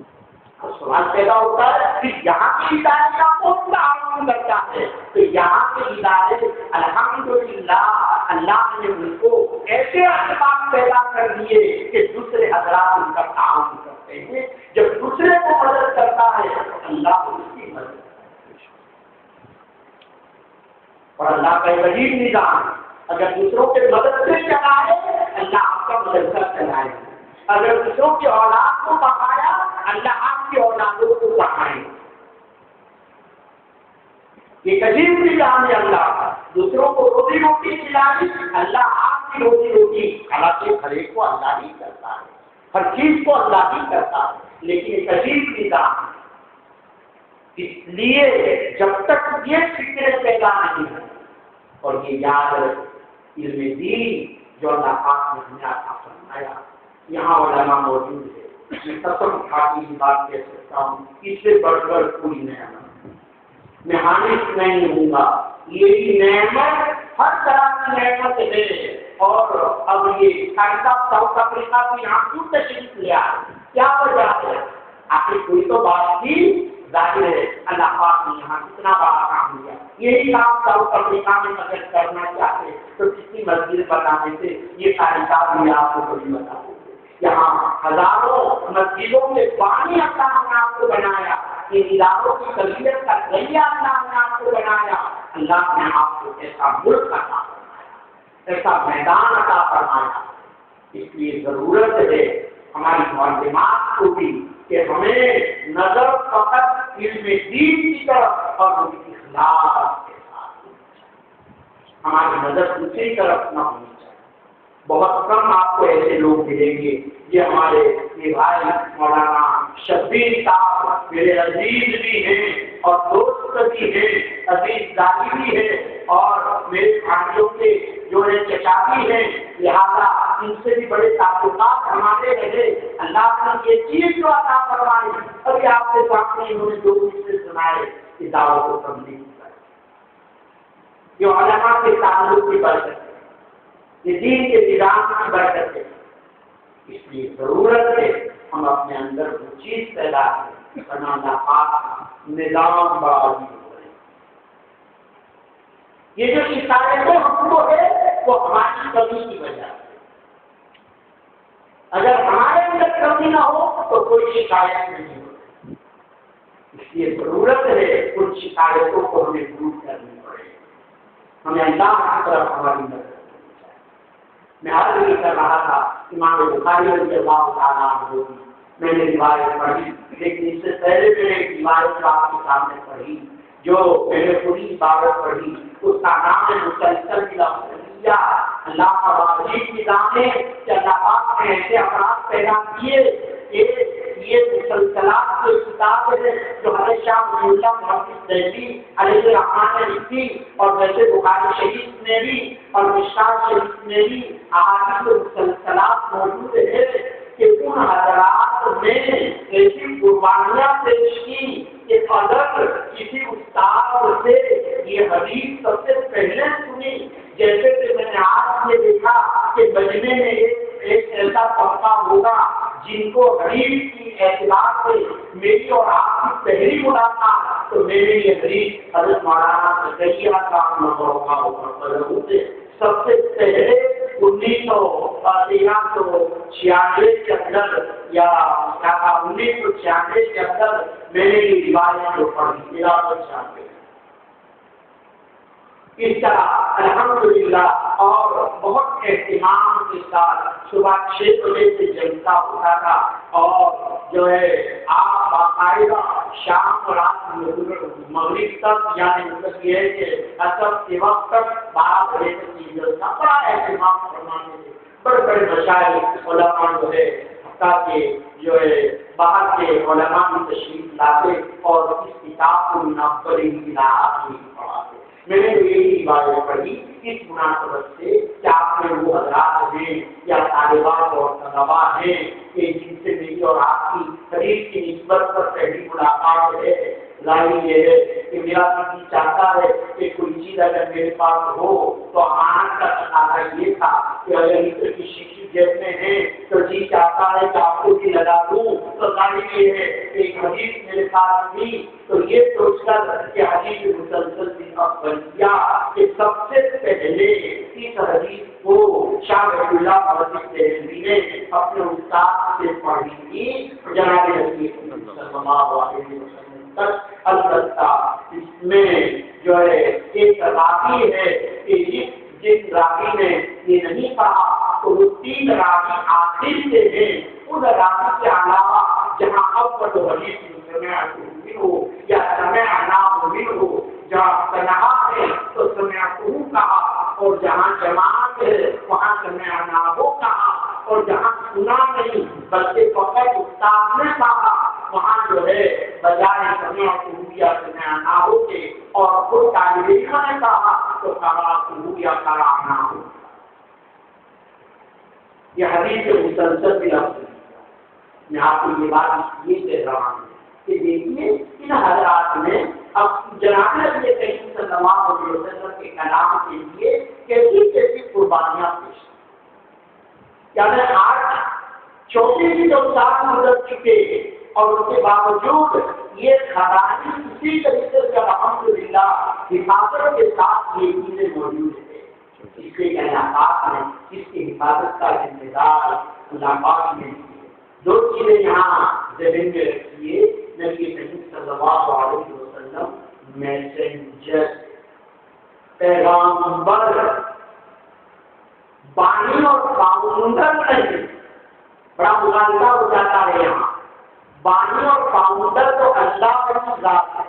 سوال پیدا ہوتا ہے کہ یہاں کے ادارے کا کون تعاون کرتا ہے؟ تو یہاں کے ادارے الحمدللہ اللہ نے ان کو ایسے اسباب پیدا کر دیے کہ دوسرے حضرات ان کا تعاون کرتے ہیں۔ جب دوسرے کو مدد کرتا ہے اللہ اس کی مدد کرتا ہے، اور اللہ کا ایک عجیب نظام، اگر دوسروں کے مدد سے چلائے اللہ آپ کا مدرسہ چلائے، اگر دوسروں کی اولاد کو بڑھایا اللہ آپ کی اولادوں کو بڑھائے۔ ایک عجیب نظام ہے اللہ کا، دوسروں کو روزی روٹی کھلائی، اللہ آپ کی روزی روٹی، حالانکہ ہر ایک کو اللہ ہی کرتا ہے، ہر چیز کو اللہ ہی کرتا ہے، لیکن ایک عجیب نظام۔ اس لیے جب تک یہ فکر پیدا نہیں ہے اور یہ یاد علم دین جو اللہ پاک نے ہمیں عطا فرمایا، یہاں علماء موجود ہے، میں قسم کھا کے یہ بات کہہ سکتا ہوں، اس سے بڑھ کر کوئی نعمت میں حامل نہیں ہوں گا۔ یہی نعمت ہر طرح کی نعمت ہے۔ اور اب یہ صاحب ساؤتھ افریقہ کی یہاں کیوں تشریف لیا؟ کیا وجہ ہے؟ آخر کوئی تو بات تھی، ظاہر ہے اللہ پاک نے یہاں کتنا بڑا کام کیا۔ یہی کام ساؤتھ افریقہ میں اگر کرنا چاہتے تو کتنی مسجد بنانے سے یہ ساری بات بھی آپ کو کبھی بتا دیں۔ یہاں ہزاروں مسجدوں میں پانی اللہ نے آپ کو بنایا، ان اداروں کی تربیت کا ذریعہ اللہ نے آپ کو بنایا۔ اللہ نے آپ کو ایسا ملک عطا فرمایا، ایسا میدان عطا فرمایا۔ اس لیے ضرورت ہے ہماری معلومات کو بھی کہ ہمیں نظر فقط علم دین کی طرف اور ان کی اخلاص کے ساتھ ہماری نظر دوسری طرف نہ ہونی چاہیے۔ بہت کم آپ کو ایسے لوگ ملیں گے، یہ ہمارے یہ بھائی مولانا شبیر صاحب میرے عزیز بھی ہیں اور دوست بھی ہیں، عزیز دادی بھی ہیں اور میرے بھائیوں کے جو ہے چچا بھی ہیں، لہٰذا ان سے بھی بڑے تعلقات ہمارے رہے۔ اللہ نے یہ چیز جو عطا فرمائی، ابھی آپ کے سامنے انہوں نے 2 قصے سنائے کہ دعوت و تبلیغ کریں، جو علماء کے تعلق کی برکت ہے، یہ دین کے نظام کی برکت ہے۔ اس لیے ضرورت ہے ہم اپنے اندر وہ چیز پیدا کریں، بنانا پاک نظام بڑا عظیم ہو رہے۔ یہ جو شکایتیں ہم کو ہے وہ ہماری کمی کی وجہ سے، اگر ہمارے اندر کمی نہ ہو تو کوئی شکایت نہیں ہوتی۔ اس لیے ضرورت ہے ان شکایتوں کو ہمیں دور کرنی پڑے، ہمیں اللہ کی طرف ہماری مدد کرنی چاہیے۔ میں عرض یہ کر رہا تھا امام بخاری رضی اللہ تعالیٰ عنہ کی میں نے روایت پڑھی، لیکن اس سے پہلے میں نے ایک روایت آپ کے سامنے پڑھی جو میں نے پوری عبارت پڑھی، اس کا نام ہے مسلسل بلا اللہ کا واجب نظام ہے کہ اللہ پاک نے ایسے افراد پیدا کیے کہ یہ مسلسلات کی کتاب ہے جو حضرت شاہ ولی اللہ محمد دہلوی علیہ الرحمٰن نے لکھی، اور ویسے بخاری شریف میں بھی اور مشکوٰۃ شریف میں بھی احادیث مسلسلات موجود ہے کہ ان حضرات نے ایسی قربانیاں پیش کی کہ اگر کسی استاد سے یہ حدیث سب سے پہلے سنی، جیسے کہ میں نے آج یہ دیکھا کہ مجمع میں ایک ایسا طبقہ ہوگا جن کو حدیث کی اعتبار سے میری اور آپ کی پہلی ملاقات تو میرے لیے حدیث حضرت مولانا زکریا صاحب نظر سے سب سے پہلے 1996 کے اندر یا 1996 کے اندر میں نے یہ روایت جو پڑھی 1396 اس طرح الحمدللہ اور بہت اہتمام کے ساتھ صبح 6 بجے سے جلسہ ہوتا تھا، اور جو ہے آپ باقاعدہ شام اور رات مغرب تک، یعنی مطلب یہ ہے کہ اثر کے وقت تک 12 بجے تک یہ جلسہ بڑا اہتمام فرماتے تھے۔ بڑے بڑے مشائخ علماء جو ہے تاکہ جو ہے باہر کے علماء کی تشریف لاتے اور اس کتاب کو منافر اطلاعات میں پڑھاتے۔ میں نے یہی روایت پڑھی اس مناسبت سے کہ آپ میں وہ حضرات ہیں یا طالبات اور طلبا ہیں کہ جن سے میری اور آپ کی حدیث کی نسبت پر پہلی ملاقات ہے، ظاہر یہ ہے کہ میرا دل چاہتا ہے کہ کوئی چیز اگر میرے پاس ہو تو آنکھ کا تقاضا یہ تھا کہ اگر عطر کی شیشی جیب میں ہے تو جی چاہتا ہے کہ آپ کو بھی لگا دوں، تو ظاہر یہ ہے کہ ایک حدیث میرے پاس تھی تو یہ سوچ کر کہ حدیث مسلسل بھی افضل کیا کہ سب سے پہلے اس حدیث کو شاہ ولی اللہ محمد دہلوی نے اپنے استاد سے پڑھی تھی جناب نبی صلی اللہ علیہ وسلم تک۔ البتہ اس میں جو ہے ایک راوی ہے کہ جس راوی نے یہ نہیں کہا تو وہ 3 راوی آخر سے ہیں، ان راوی کے علاوہ جہاں اول حدیث سمعت منہ یا سمعنا منہ، جہاں تنہا ہے تو سمعتہ کہا، اور جہاں جماعت ہے وہاں سمعنا ہو کہا، اور جہاں سنا نہیں بلکہ فقط استاد نے کہا وہاں جو ہے بجائے سمعتہ یا سمعنا ہو کے اور خود طالب علم نے کہا تو قرأتہ یا قرأنا ہو۔ یہ حدیث مسلسل بھی لفظ میں آپ کو یہ بات یہ کہہ رہا ہوں کہ دیکھیے ان حضرات نے اب جناب نبی کریم صلی اللہ علیہ وسلم کے کلام کے لیے کیسی کیسی قربانیاں پیش کی، یعنی آج چھوٹی سی جو سال گزر چکے اور اس کے باوجود یہ خزانے اسی طریقے سے الحمدللہ حفاظت کے ساتھ یہ چیزیں موجود ہیں۔ اس لیے اللہ پاک نے اس کی حفاظت کا انتظار اللہ پاک نے دو چیزیں یہاں ذہن میں رکھیے، نبی کریم صلی اللہ علیہ وسلم میسنجر، پیغامبر، بانی اور فاؤنڈر نہیں، بڑا مغالطہ ہو جاتا ہے یہاں۔ بانی اور فاؤنڈر تو اللہ کی ذات ہے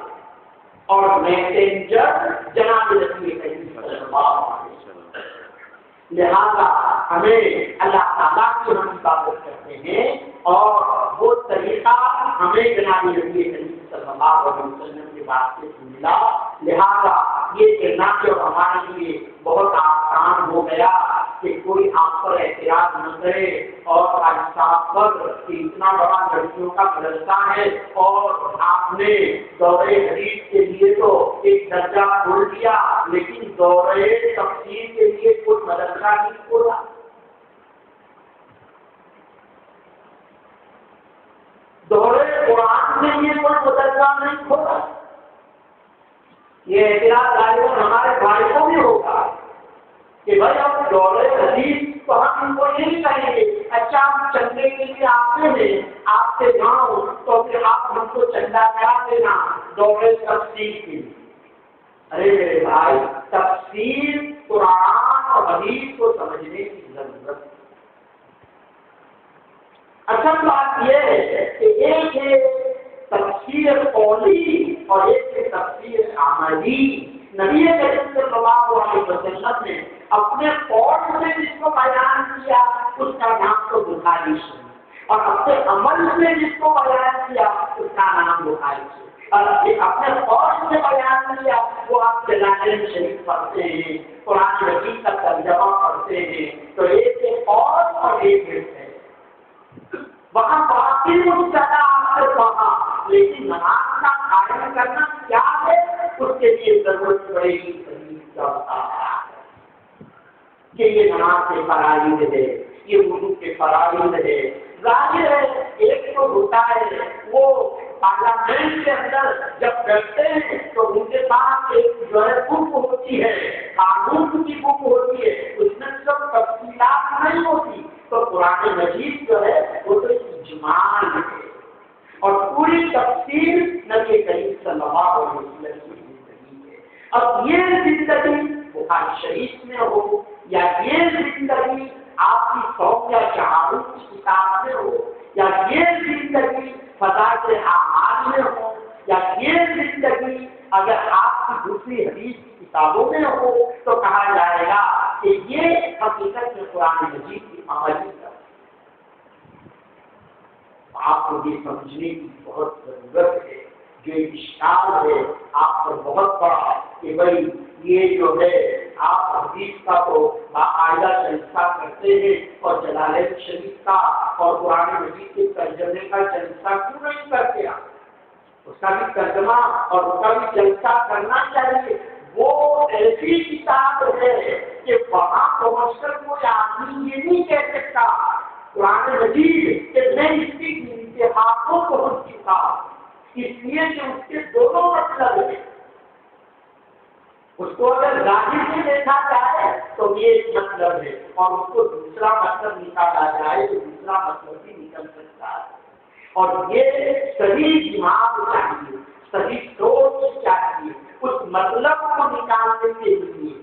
اور میسنجر جناب نبی کریم صلی اللہ علیہ وسلم۔ لہذا ہمیں اللہ تعالیٰ کی ہم عبادت کرتے ہیں اور وہ طریقہ ہمیں جناب نبی کریم صلی اللہ علیہ وسلم کے واسطے سے ملا، لہذا یہ کہنا کہ ہمارے لیے بہت آسان ہو گیا کہ کوئی آپ پر اعتراض نہ کرے اور آج صاحب پر کہ اتنا بڑا لڑکیوں کا مدرسہ ہے اور آپ نے دورہ حدیث کے لیے تو ایک درجہ کھول دیا لیکن دورہ تفسیر کے لیے کوئی مدرسہ نہیں کھولا۔ دورہ قرآن کے لیے کوئی مدرسہ نہیں کھولا۔ یہ اعتراض غالباً ہمارے بھائی کو بھی ہوگا کہ بھائی اب دورہ حدیث تو ہم ان کو نہیں کہیں گے، اچھا ہم چندے کے لیے آتے ہیں آپ سے جاؤ تو پھر آپ ہم کو چندہ کرا دینا دورہ تفسیر کے لیے۔ ارے میرے بھائی، تفسیر قرآن اور حدیث کو سمجھنے کی ضرورت ہے۔ اصل بات یہ ہے کہ ایک ہے تفسیر قولی اور ایک ہے تفسیر عملی۔ نبی کریم صلی اللہ علیہ وسلم نے اپنے قول سے جس کو بیان کیا اس کا نام تو بخاری شریف، اور اپنے عمل سے جس کو بیان کیا اس کا نام بخاری شریف، اور اپنے قول سے بیان کیا وہ آپ جلالین شریف پڑھتے ہیں، قرآن مجید کا ترجمہ پڑھتے ہیں، تو ایک ہے قول اور ایک ہے وہاں باقی مستقا آپ سے پڑھا، لیکن نماز کا قائم کرنا کیا ہے اس کے لیے ضرورت پڑے گی کہ یہ نماز کے فرائض ہے، یہ وضو کے فرائض ہے۔ ظاہر ہے ایک تو ہوتا ہے وہ پارلیمنٹ کے اندر جب بیٹھتے ہیں تو ان کے پاس ایک جو ہے بک ہوتی ہے، قانون کی بک ہوتی ہے، اس میں سب تفصیلات نہیں ہوتی، تو قرآن مجید جو ہے وہ تو اجمال ہے اور پوری تفسیر نبی کریم صلی اللہ علیہ وسلم کی زندگی ہے۔ اب یہ زندگی بخاری شریف میں ہو یا یہ زندگی آپ کی شوق یا شہادت کی کتاب میں ہو یا یہ زندگی فضائل اعمال میں ہو یا یہ زندگی اگر آپ کی دوسری حدیث کی کتابوں میں ہو تو کہا جائے گا کہ یہ حقیقت میں قرآن مجید کی عملی ہے۔ آپ کو یہ سمجھنے کی بہت ضرورت ہے، جو اشکال ہے آپ پر بہت بڑا کہ بھائی یہ جو ہے آپ حدیث کا تو باقاعدہ جلسہ کرتے ہیں اور جلالین شریف کا اور قرآن مجید کے ترجمے کا جلسہ کیوں نہیں کرتے آپ؟ اس کا بھی ترجمہ اور اس کا بھی جلسہ کرنا چاہیے۔ وہ ایسی کتاب ہے کہ وہاں پہنچ کر کوئی آدمی یہ نہیں کہہ سکتا قرآن مجید کہ میں اس کی انتہا کو پہنچ چکا، اس لیے کہ اس کے دونوں مطلب ہیں۔ اس کو اگر ظاہر سے دیکھا جائے تو یہ ایک مطلب ہے اور اس کو دوسرا مطلب نکالا جائے تو دوسرا مطلب بھی نکل سکتا ہے، اور یہ صحیح دماغ چاہیے، صحیح سوچ چاہیے اس مطلب کو نکالنے کے لیے۔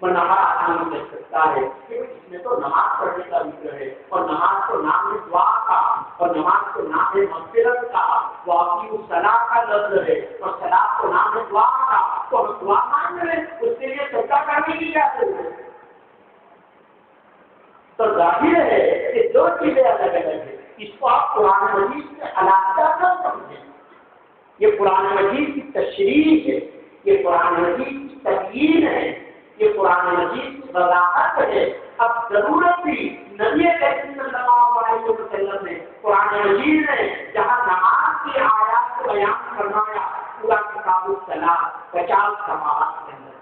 وہ نماز آسانی کر سکتا ہے کہ اس میں تو نماز پڑھنے کا ذکر ہے اور نماز کو نام ہے دعا کا اور نماز کو نام ہے مغفرت کا، وہ آپ کی صلاح کا لفظ ہے اور صلاح کو نام ہے دعا کا، تو ہم دعا مانگ رہے ہیں اس کے لیے سجدہ کرنے کی کیا ضرورت ہے؟ تو ظاہر ہے کہ دو چیزیں الگ الگ ہیں، اس کو آپ قرآن مجید سے علاقہ نہ سمجھیں۔ یہ قرآن مجید کی تشریح ہے، یہ قرآن مجید کی تبیین ہے، یہ قرآن مجید کی وضاحت ہے۔ اب ضرورت بھی نبی کریم صلی اللہ علیہ وسلم نے قرآن مجید نے جہاں نماز کی آیات کو بیان فرمایا پورا کتاب الصلاۃ 50 صفحات کے اندر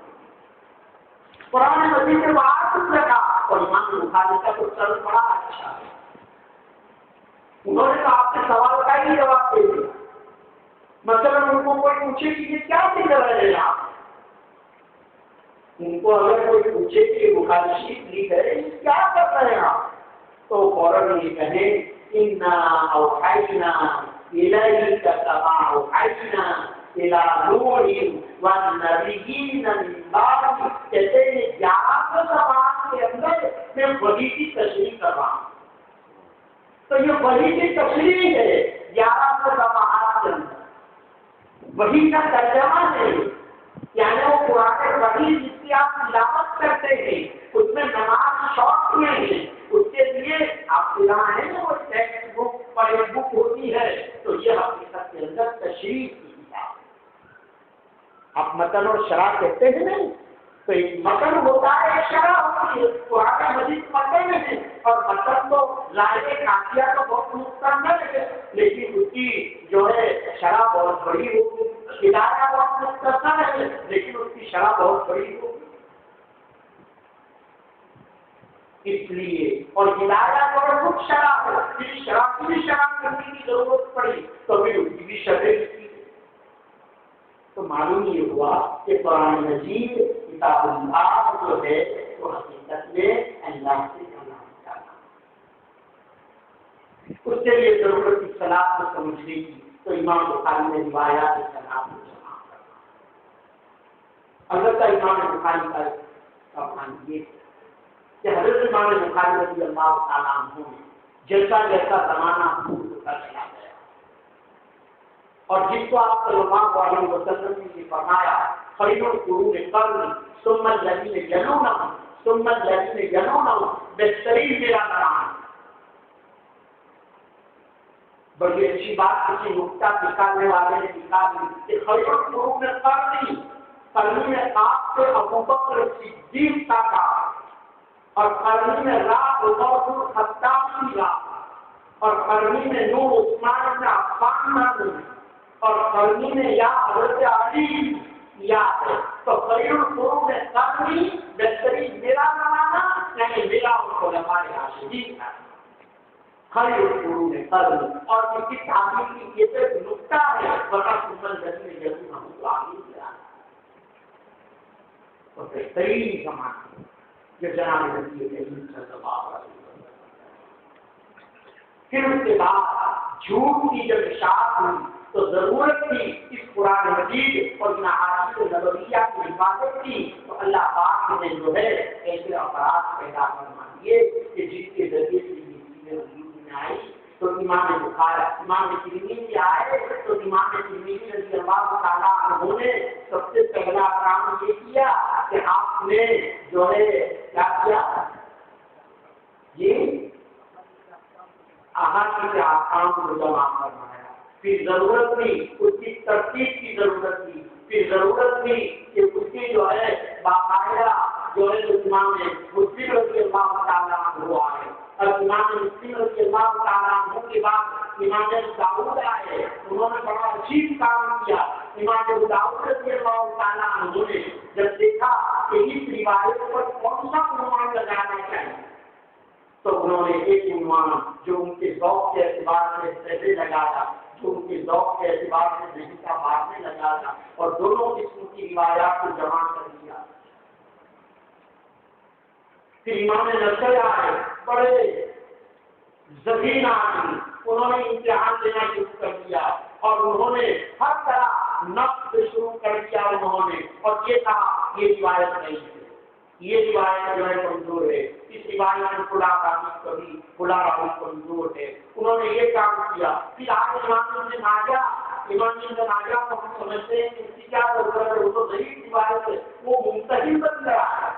قرآن مجید سے بات لگا اور امام بخاری کا تو چل بڑا اچھا ہے. انہوں نے تو آپ کے سوال کا ہی جواب دے دیا. مثلاً ان کو کوئی پوچھے کہ یہ کیا ذکر رہے ہیں آپ، ان کو اگر کوئی پوچھے کہ بخاری شریف لکھ رہے ہیں کیا کر رہے ہیں آپ، تو فوراً یہ کہیں انا اوحینا الیک کما اوحینا الی نوح والنبیین من بعد. کہتے ہیں 11 صفحات کے اندر میں وحی کی تشریح کر رہا ہوں. تو یہ وحی کی تشریح ہے 11 صفحات کے اندر. وحی کا ترجمہ ہے، یعنی وہ قرآن وحی جس کی آپ تلاوت کرتے ہیں اس میں نماز شوق میں ہے، اس کے لیے آپ قرآن ہے نا وہ ٹیکسٹ بک پر ایک بک ہوتی ہے، تو یہ حقیقت کے اندر تشریح کی کتاب. آپ متن اور شرح کہتے ہیں نہیں، تو ایک متن ہوتا ہے ایک شرح ہوتی ہے. قرآن مجید متن ہے اور متن تو ظاہر کافیہ تو بہت مستقل ہے، لیکن اس کی جو ہے شرح بہت بڑی ہوگی. ہدایہ بہت مختصر ہے لیکن اس کی شرح بہت بڑی ہوگی. اس لیے اور ہدایہ بہت کچھ شرح ہے، جس شرح کی بھی شرح کرنے کی ضرورت پڑی تو پھر اس کی بھی شرح کی. تو معلوم یہ ہوا کہ قرآن مجید کتاب اللہ جو ہے وہ حقیقت میں اللہ سے کلام کرنا. اس کے لیے ضرورت اصطلاح کو سمجھنے کی، تو امام بخاری نے روایات اصطلاح کو جمع کرنا. البتہ امام بخاری کا افغان یہ کہ حضرت امام بخاری رضی اللہ تعالیٰ عنہ نے جیسا جیسا زمانہ ہوتا چلا گیا اور جس کو آپ صلی اللہ علیہ وسلم نے یہ فرمایا خیر القرون قرنی ثم الذین یلونہم ثم الذین یلونہم، بہترین میرا نام. بڑی اچھی بات کسی نکتہ نکالنے والے نے نکالی کہ خیر القرون قرنی، قرنی میں آپ سے ابوبکر صدیق کا کام، اور قرنی میں راہ عمر الخطاب کی راہ، اور قرنی میں نور عثمان بن عفان نہ، اور قرنی میں یا حضرت علی یا ہے. تو خیر القرون قرنی بہترین میرا زمانہ، یعنی میرا علماء راشدین کا خیر القرون قرنی. اور اس کی تعبیر کی یہ ایک نکتہ ہے بڑا سمجھ جیسے جیسے ہم کو آگے دیا تو بہترین زمانہ جو جناب نبی کریم صلی اللہ علیہ وسلم. پھر اس کے بعد جھوٹ کی جب اشاعت ہوئی تو ضرورت تھی اس قرآن مجید اور ان احادیث نبویہ کی حفاظت کی. تو اللہ پاک نے جو ہے ایسے افراد پیدا فرما دیے کہ جس کے ذریعے سے یہ چیزیں وجود میں آئی. تو امام بخاری امام ترمذی آئے تو امام ترمذی رضی اللہ تعالیٰ عنہ نے سب سے پہلا کام یہ کیا کہ آپ نے جو ہے کیا کیا یہ احادیث احکام کو جمع کروایا. پھر ضرورت تھی اس کی ترتیب کی ضرورت تھی، پھر ضرورت تھی کہ اس کی جو ہے باقاعدہ جو ہے امام مسلم رضی اللہ تعالیٰ عنہ آئے، اور امام مسلم رضی اللہ تعالیٰ عنہ کے بعد امام داؤد آئے، انہوں نے بڑا عجیب کام کیا. امام داؤد رضی اللہ تعالیٰ عنہ نے جب دیکھا کہ اس روایت پر کون سا عنوان لگانا چاہیے تو انہوں نے ایک عنوان جو ان کے ذوق کے اعتبار سے پہلے لگایا، جو ان کے ذوق کے اعتبار سے نہیں کا بعد میں لگایا، اور دونوں قسم کی روایات کو جمع کر دیا. پھر امام نصر آئے، بڑے ذہین آدمی، انہوں نے امتحان دینا شروع کر دیا اور انہوں نے ہر طرح نقد شروع کر دیا انہوں نے، اور یہ کہا یہ روایت نہیں ہے، یہ روایت جو ہے کمزور ہے، اس روایت میں فلاں راوی کبھی فلاں راوی کمزور ہے. انہوں نے یہ کام کیا. پھر آج امام ابن ماجہ کو ہم سمجھتے ہیں کہ اس کی کیا ضرورت ہے، وہ تو ضعیف روایت ہے، وہ منتہی بن گیا ہے.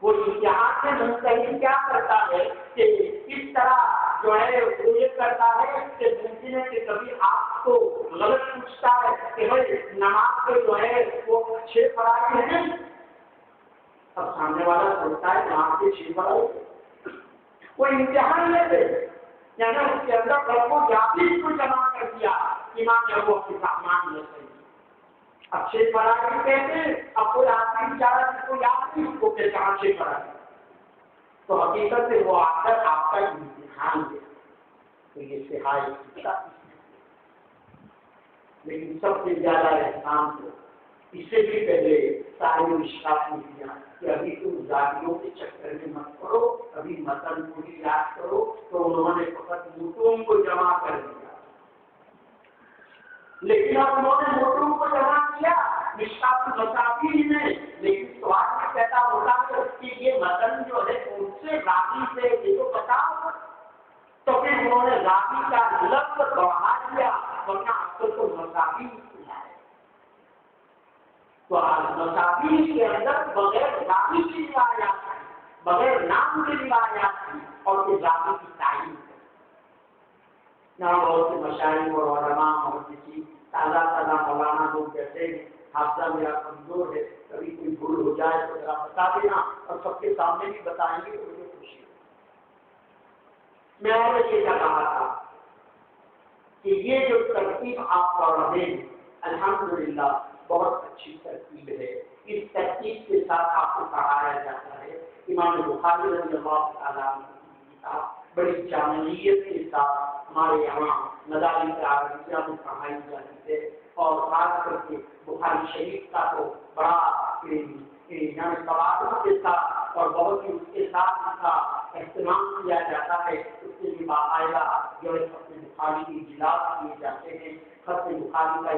وہ امتحان میں منتہی کیا کرتا ہے کہ اس طرح جو ہے وہ یہ کرتا ہے کہ ممکن ہے کہ کبھی آپ کو غلط پوچھتا ہے کہ بھائی نماز کے جو ہے وہ 6 فرائض ہیں، اب سامنے والا سوچتا ہے نماز کے 6 فرائض، کوئی امتحان لے دے، یعنی اس کے اندر رب و یابیس کو جمع کر دیا، ایمان ابو کے سامان میں سے اچھے پڑھائی کہتے ہیں۔ اب کوئی آدمی بیچارہ جس کو یاد نہیں، اس کو کہتے ہیں اچھے پڑھائی، تو حقیقت سے وہ آ کر آپ کا امتحان دے، تو یہ سہائی، لیکن سب سے زیادہ احسان تو اس سے بھی پہلے سارے اشراف نے کیا کہ ابھی تم زادیوں کے چکر میں مت کرو، ابھی متن کو بھی یاد کرو، تو انہوں نے فقط متون کو جمع کر دیا، لیکن اب انہوں نے متون کو جمع کیا مشکات المصابیح میں، لیکن سوال میں پیدا ہوتا ہے کہ یہ متن جو ہے ان سے راوی سے یہ تو بتاؤ، تو پھر انہوں نے راوی کا لفظ بڑھا دیا، ورنہ اصل تو مصابیح کیا ہے، تو مصابیح کے اندر بغیر راوی کی روایات ہے، بغیر نام کی روایات ہے، اور پھر راوی کی تعین ہے۔ یہاں بہت سے مشاہیر اور علماء اور کسی تازہ مولانا لوگ کہتے ہیں حافظہ میرا کمزور ہے، کبھی کوئی بھول ہو جائے تو ذرا بتا دینا، اور سب کے سامنے بھی بتائیں گے تو مجھے خوشی ہے۔ میں اور یہ کہا تھا کہ یہ جو ترتیب آپ پڑھ رہے ہیں الحمدللہ بہت اچھی ترتیب ہے، اس ترتیب کے ساتھ آپ کو پڑھایا جاتا ہے۔ امام بخاری رضی اللہ تعالیٰ عنہ کی کتاب بڑی جامعیت کے ساتھ ہمارے یہاں مدارس عربیہ میں پڑھائی جاتی ہے، اور خاص کر کے بخاری شریف کا تو بڑا یعنی قواعد کے ساتھ اور بہت ہی اس کے ساتھ اس کا اہتمام کیا جاتا ہے، اس کے لیے باقاعدہ جو ہے خط بخاری کی اجلاس کیے جاتے ہیں، خط بخاری کا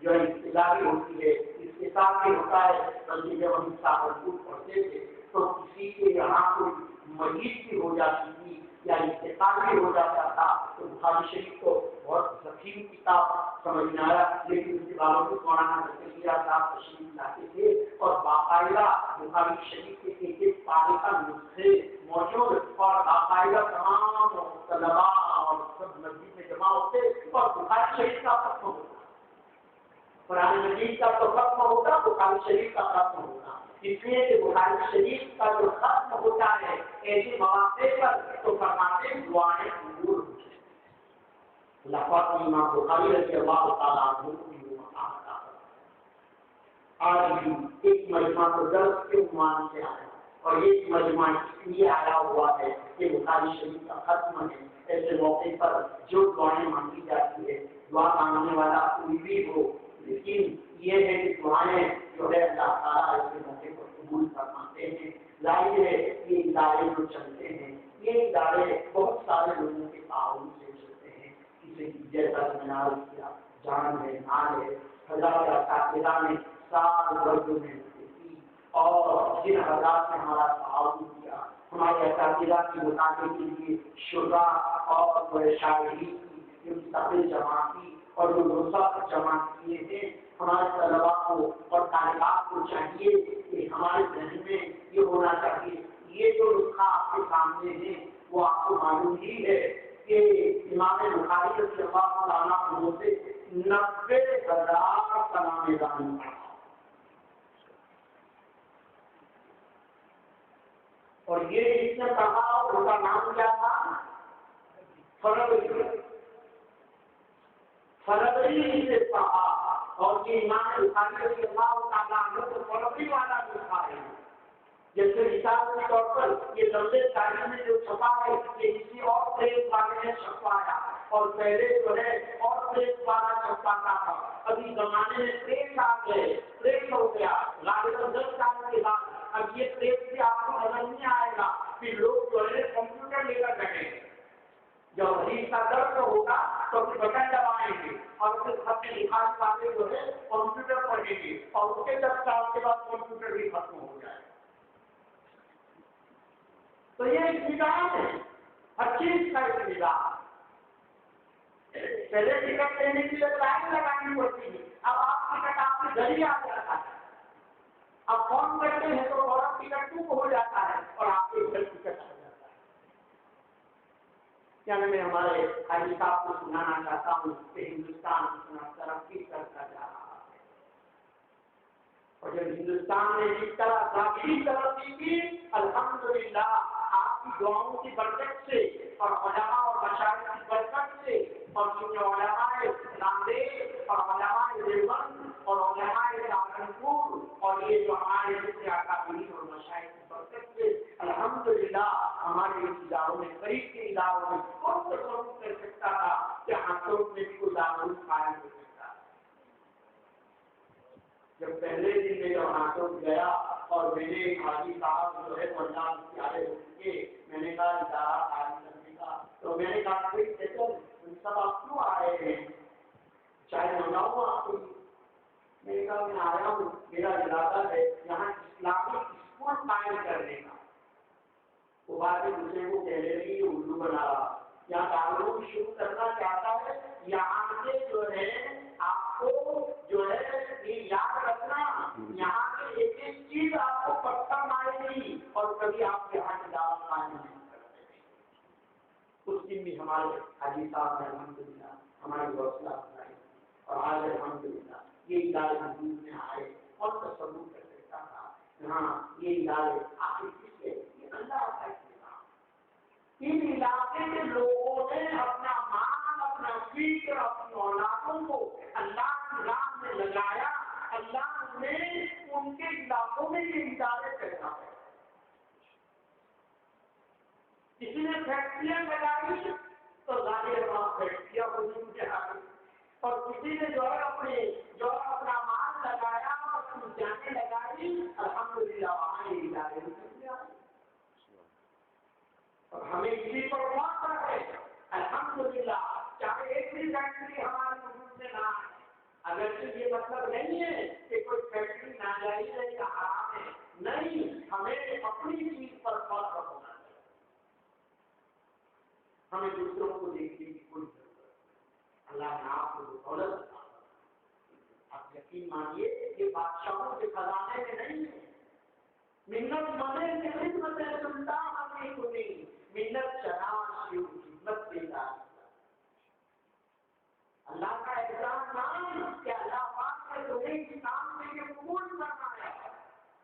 جو ہے اصطلاحی ہوتی ہے، اس کے ساتھ یہ ہوتا ہے بلکہ جب ہم سابقہ پڑھتے تھے تو کسی کے یہاں کوئی مریض بھی ہو جاتی تھی یا انتقال بھی ہو جاتا تھا تو بخاری شریف کو بہت ذخیرہ کتاب سمجھ میں آیا، لیکن اس کے باوجود مولانا زکریا صاحب تشریف لاتے تھے اور باقاعدہ بخاری شریف کے ایک ایک پارے کا نسخے موجود، اور باقاعدہ تمام طلبا اور سب مسجد میں جمع ہوتے اور بخاری شریف کا ختم ہوتا، قرآن مجید کا تو ختم ہوتا، بخاری شریف کا ختم ہوتا، اس لیے کہ بخاری شریف کا جو ختم ہوتا ہے ایسے مواقع پر تو فرماتے دعائیں قبول ہوتی ہیں۔ اللہ پاک امام بخاری رضی اللہ تعالیٰ عنہ کو یہ مقام عطا فرمائے۔ آج بھی ایک مجمع کو درس کے عنوان سے آیا، اور یہ مجمع اس لیے آیا ہوا ہے کہ بخاری شریف کا ختم ہے، ایسے موقع پر جو دعائیں مانگی جاتی ہے، دعا مانگنے والا کوئی بھی ہو، لیکن یہ ہے کہ دعائیں جو ہے اللہ تعالیٰ ایسے موقع پر قبول فرماتے ہیں۔ ظاہر ہے یہ ادارے جو چلتے ہیں، یہ ادارے بہت سارے لوگوں کے تعاون سے چلتے ہیں، کسی کی جیسا مینار کیا جان ہے، مال ہے، ہزار اساتذہ نے سال بھر جو محنت کی، اور جن حضرات نے ہمارا تعاون کیا، ہمارے اساتذہ کی مطالعے کے لیے شعرا اور شاعری کی مستقل جمع کی، اور جو نسخ جمع کیے ہیں، ہمارے طلباء کو اور طالبات کو چاہیے کہ ہمارے ذہن میں یہ ہونا چاہیے، یہ جو نسخہ آپ کے سامنے ہے وہ آپ کو معلوم ہی ہے کہ امام بخاری رضی اللہ تعالیٰ عنہ سے 90,000 کلام دانی پڑھا، اور یہ جس نے پڑھا ان کا نام کیا تھا؟ فربری سے پڑھا، اور یہ امام بخاری رضی اللہ تعالیٰ عنہ کو فربری والا لکھا ہے، جیسے مثال کے طور پر یہ لمبے تاریخ میں جو چھپا ہے یہ کسی اور پریس والے نے چھپوایا، اور پہلے جو ہے اور پریس والا چھپاتا تھا، ابھی زمانے میں پریس آ گئے، پریس ہو گیا، غالباً 10 سال کے بعد اب یہ پریس بھی آپ کو نظر نہیں آئے گا، پھر لوگ جو ہے کمپیوٹر لے کر بیٹھیں گے، جب حدیث کا درد ہوگا تو پھر بٹن دبائیں گے اور پھر خط لکھائی والے جو ہے کمپیوٹر پڑھیں گے، اور اس کے 10 سال کے بعد کمپیوٹر بھی ختم ہو جائے گا۔ تو یہ ایک نظام ہے، ہر چیز کا ایک نظام۔ پہلے ٹکٹ لینے کے لیے لائن لگانی پڑتی ہے، اب آپ ٹکٹ آپ کے گھر ہی آ جاتا ہے، اب فون کرتے ہیں تو فوراً ٹکٹ بک ہو جاتا ہے اور آپ کے گھر ٹکٹ آ جاتا ہے۔ کیا میں ہمارے حاجی صاحب کو سنانا چاہتا ہوں کہ ہندوستان اتنا ترقی کرتا جا رہا ہے، اور جب ہندوستان نے جس طرح ظاہری ترقی کی الحمدللہ آپ کی دعاؤں کی برکت سے اور علماء اور مشائخ کی برکت سے اور جو علماء ناندیڑ اور علماء دیوبند اور علماء سہارنپور اور یہ جو ہمارے اکابرین اور مشائخ کی برکت سے الحمدللہ ہمارے اداروں میں قریب کے اداروں میں کون تصور کر سکتا تھا کہ ہاتھوں میں بھی کوئی دارال قائم ہو سکتا ہے. جب پہلے دن میں جب ہاتھوں گیا اور میں نے حاجی صاحب جو ہے اللہ پیارے ہو چکے, میں نے کہا ادارہ قائم کرنے کا, تو میں نے کہا بھائی دیکھو سب آپ کیوں آ رہے ہیں, چاہے منگاؤں آپ کو. میں نے کہا میں آیا ہوں, میرا ارادہ ہے یہاں اسلامی اسکول قائم کرنے کا. وہ بات دوسرے کو کہہ رہے ہیں اردو بنا رہا, یہاں دارالعلوم شروع کرنا چاہتا ہے. یہاں سے جو ہے آپ کو جو ہے یہ یاد رکھنا, یہاں سے ایک ایک چیز آپ کو پکا مارے گی اور کبھی آپ یہاں کی دعوت قائم نہیں کر سکتے. اس دن بھی ہمارے حاجی صاحب نے الحمدللہ ہماری حوصلہ افزائی اور آج الحمدللہ یہ ادارے حدود میں آئے اور تصور کر سکتا تھا. ہاں یہ ادارے آخر کس کے, یہ اللہ کا انتظام. ان علاقے کے لوگوں نے اپنا مال, اپنا فکر, اپنی اولادوں کو اللہ کی راہ میں لگایا. اللہ نے ان کے علاقوں میں یہ ادارے پیدا کر. کسی نے فیکٹریاں لگائی تو ظاہر وہاں فیکٹریاں وجود میں آ گئی, اور کسی نے جو ہے اپنا مال لگایا اور اپنی جانیں لگائی, الحمدللہ وہاں یہ ادارے وجود میں آ گئے. اور ہمیں اسی پر واقع ہے الحمدللہ, چاہے ایک بھی فیکٹری ہمارے وجود میں نہ آئے. اگرچہ یہ مطلب نہیں ہے کہ کوئی فیکٹری ناجائز ہے یا حرام ہے, نہیں, ہمیں اپنی چیز پر فخر ہونا چاہیے. ہمیں دوسروں کو دیکھنے کی کوئی ضرورت نہیں. اللہ نے آپ کو دولت عطا کی. آپ یقین مانیے یہ بادشاہوں کے خزانے میں نہیں ہے. منت منے کی خدمت سلطان کی کنی, منت شناس کی خدمت دیتا. اللہ کا احسان مان کہ اللہ پاک نے تمہیں کی کام کے لیے قبول کرنا ہے,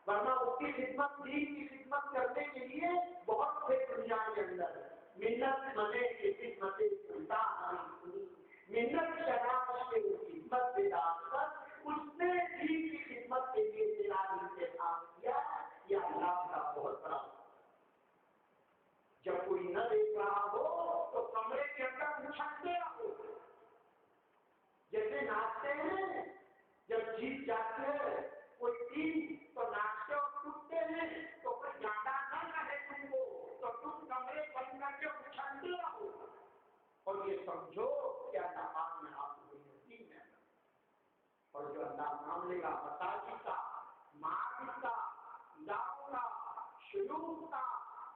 ورنہ اس کی خدمت, دین کی خدمت کرنے کے لیے بہت سے دنیا کے اندر منت منے کی خدمت سلطان کی کنی, منت شناس کی خدمت دیتا. اس نے دین کی خدمت کے لیے دلا انتخاب کیا. یہ اللہ کا بہت بڑا. جب کوئی نہ دیکھ رہا ہو تو کمرے کے اندر اچھلتے رہو, جیسے ناچتے ہیں, جب جیت جاتے ہیں کوئی ٹیم تو ناچتے اور ٹوٹتے ہیں, تو کوئی جانا نہ کہے تم کو تو تم کمرے بند کر کے اچھلتے رہو, اور یہ سمجھو کہ اللہ پاک نے آپ کو یقین ہے. اور جو اللہ معاملے کا مساجد کا, معابد کا, اداروں کا, شیوخ کا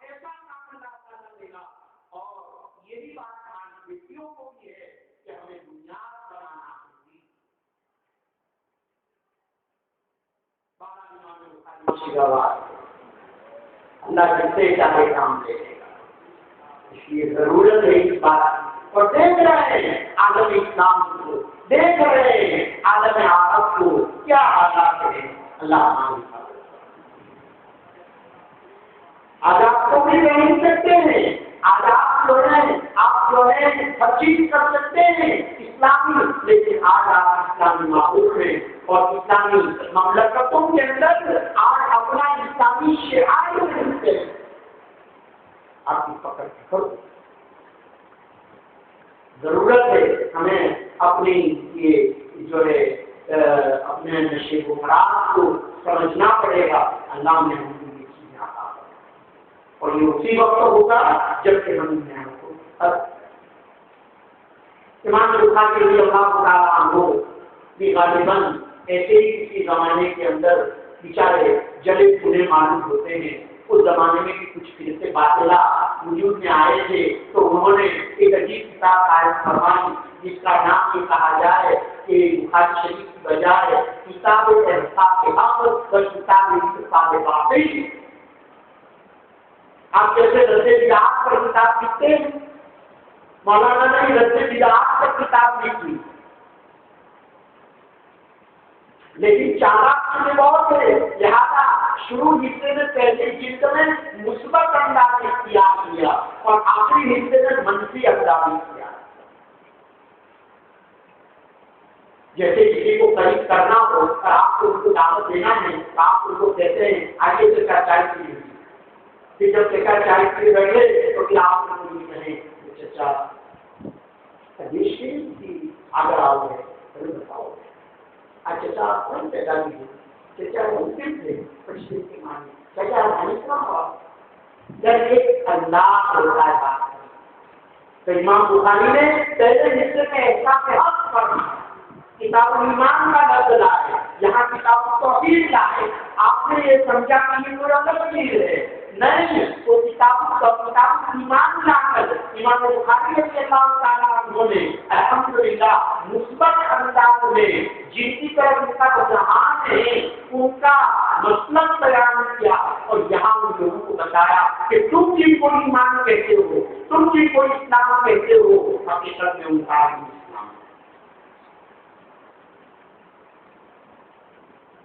ایسا کام اللہ تعالیٰ دے گا. اور یہی بات ہماری بیٹیوں کو بھی ہے کہ ہمیں بنیاد بنانا ہوگی. اللہ جتنے چاہے کام دے گا, اس لیے ضرورت ہے اس بات کی. اور دیکھ رہے ہیں عالم اسلام کو, دیکھ رہے ہیں عالم عرب کو, کیا حالات ہیں. اللہ آج آپ کو بھی نہیں سکتے ہیں, آج آپ جو ہے آپ جو ہے ہر چیز کر سکتے ہیں اسلامی, لیکن آج آپ اسلامی ماحول میں اور اسلامی مملکتوں کے اندر آج اپنا اسلامی شعائر نہیں ہیں. آپ کی پکڑ کرو. ضرورت ہے ہمیں اپنی یہ جو ہے اپنے نشے و فراق کو سمجھنا پڑے گا. اللہ نے ہم کو یہ چیزیں عطا کی, اور یہ اسی وقت ہوگا جب کہ ہم نعمت کو امام بخاری رضی اللہ تعالیٰ عنہ بھی غالباً ایسے ہی کسی زمانے کے اندر بیچارے جلے بھنے معلوم ہوتے ہیں. اس زمانے میں بھی کچھ فرقے باطلہ وجود میں آئے تھے, تو انہوں نے ایک عجیب کتاب قائم فرمائی جس کا نام یہ کہا جائے کہ بخاری شریف کی بجائے کتاب احساس حق و کتاب احساس باطل. آپ جیسے رد بدعات پر کتاب لکھتے ہیں, مولانا نے رد بدعات پر کتاب لکھی, لیکن چالاک چیزیں بہت ہے, لہٰذا شروع حصے میں پہلے جلد میں مثبت انداز اختیار کیا اور آخری حصے میں منفی انداز کیا. جیسے کسی کو قریب کرنا ہو اور آپ کو ان کو دعوت دینا ہے تو آپ ان کو کہتے ہیں آگے سے کیا چائے پی لیجیے. پھر جب سے کیا چائے پی بیٹھے تو پھر آپ ان کو کہیں چچا اگر آؤ گے ضرور بتاؤ گے. اچھا آپ کون پیدا کیجیے چچا مسلم تھے پچھلے کی مانی چچا کہاں ہوا. جب ایک اللہ ہوتا ہے بات تو امام بخاری نے پہلے حصے میں ایسا حق کرنا کتاب ایمان کا لفظ لائے یہاں کتاب توحید لائے. آپ نے یہ سمجھا کہ یہ کوئی الگ چیز ہے نہیں. وہ کتاب ایمان لا کر امام بخاری رضی اللہ تعالیٰ عنہ نے الحمدللہ مثبت انداز میں جن کی طرف ان کا رجحان ہے ان کا مسلک بیان کیا اور یہاں ان لوگوں کو بتایا کہ تم جن کو ایمان کہتے ہو تم جن کو اسلام کہتے ہو حقیقت میں ان کا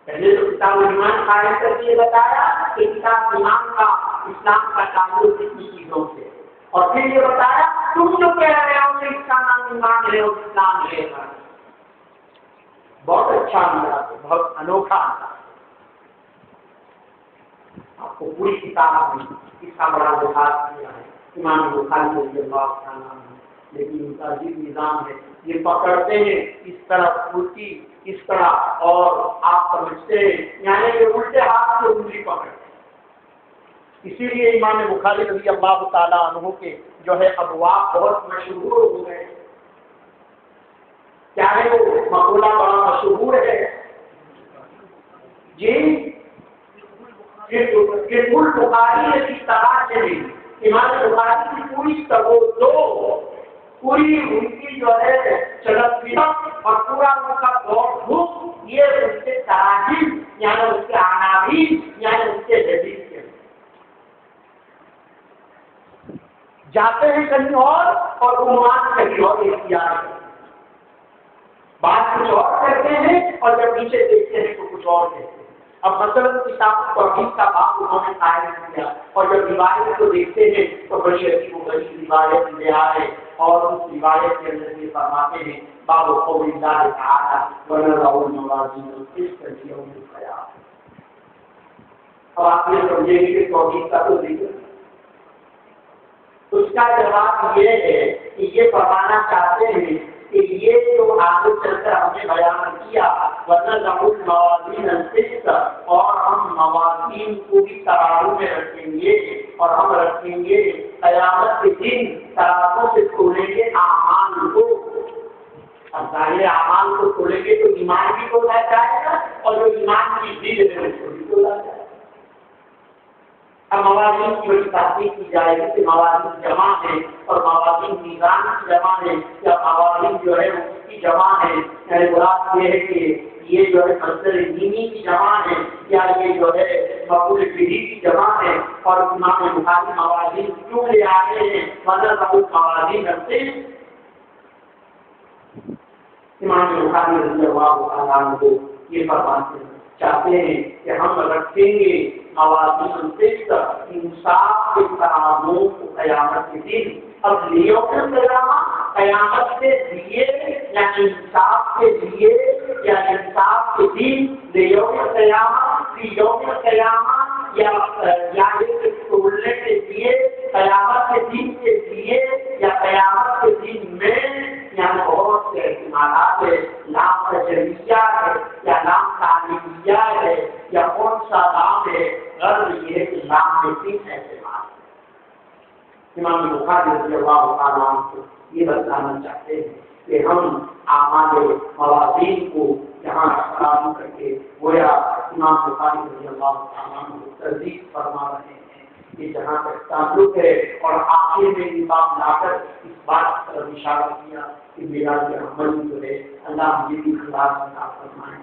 پہلے تو کتاب ایمان قائم کر کے بتایا کہ کتاب ایمان کا اسلام کا تعلق کتنی چیزوں سے اور پھر یہ بتایا تم جو کہہ رہے ہو کہ اس کا نام ایمان ہے اور اسلام ہے. بہت اچھا انداز ہے بہت انوکھا انداز. آپ کو پوری کتاب میں اس کا بڑا وضاحت کیا ہے امام بخاری رضی اللہ تعالیٰ عنہ. لیکن ان کا عجیب نظام ہے یہ پکڑتے ہیں اس طرح الٹی اس طرح اور آپ سمجھتے ہیں یعنی یہ الٹے ہاتھ سے انگلی پکڑتے ہیں. اسی لیے امام بخاری رضی اللہ تعالیٰ عنہ کے جو ہے ابواب بہت مشہور ہو گئے. کیا ہے وہ مقولہ بڑا مشہور ہے جی کہ کل بخاری کی طرح چلی امام بخاری کی پوری دو پوری ان کی جو ہے چلت فلک اور پورا ان کا دور بھوک یہ ان کے تراجم یعنی اس کے عناوین یعنی اس کے جدید کے جاتے ہیں کہیں اور عنوان کہیں اور اختیار کرتے ہیں. بات کچھ اور کرتے ہیں اور جب نیچے دیکھتے ہیں تو کچھ اور کہتے ہیں. اب مثلاً کتاب توحید کا باب انہوں نے قائم کیا اور جب روایت کو دیکھتے ہیں تو بڑی عجیب و غریب روایت لے آئے اور اس روایت کے اندر یہ فرماتے ہیں باب قول اللہ تعالی ونضع الموازین القسط لیوم القیامہ. اب آپ یہ سمجھیں گے کہ توحید کا تو ذکر اس کا جواب یہ ہے کہ یہ فرمانا چاہتے ہیں کہ یہ جو آگے چل کر ہم نے بیان کیا ونضع الموازین القسط اور ہم موازین کو بھی ترازو میں رکھیں گے اور ہم رکھیں گے قیامت کے دن ترازو سے تولیں گے اعمال کو. اب ظاہر اعمال کو تولیں گے تو ایمان بھی تولا جائے گا اور جو ایمان کی دل ہے اس کو بھی تولا جائے گا. اب موازین کی بڑی تحقیق کی جائے گی کہ موازین جمع ہے اور موازین میزان کی جمع ہے یا موازین جو ہے اس کی جمع ہے. یعنی مراد یہ ہے کہ یہ جو ہے مصدر دینی کی جمع ہے یا یہ جو ہے مقبول فری کی جمع ہے. اور امام بخاری موازین کیوں لے آتے ہیں ونضع الموازین القسط. امام بخاری رضی اللہ تعالیٰ عنہ یہ فرماتے چاہتے ہیں کہ ہم رکھیں گے موازین القسط انصاف کے ترازو کو قیامت کے دن. اب لیوم القیامہ قیامت کے لیے یا انصاف کے لیے یا انصاف کے دن لیوم القیامہ یا تولنے کے لیے قیامت کے دن کے لیے یا قیامت کے دن میں یعنی بہت سے احتمالات ہے. لام تجریہ ہے یا لام تعلیمیہ ہے یا کون سا لام ہے. غرض یہ ہے کہ لام میں 3 احتمال. امام بخاری رضی اللہ تعالیٰ عنہ کو یہ بتانا چاہتے ہیں کہ ہم اعمال موازین کو یہاں ترازو کر کے گویا امام بخاری رضی اللہ تعالیٰ عنہ کو ترغیب فرما رہے ہیں کہ جہاں تک تعلق ہے. اور آخر میں یہ بات لا کر اس بات پر اشارہ کیا کہ میرا یہ عمل جو ہے اللہ مجھے بھی اخلاص عطا فرمائے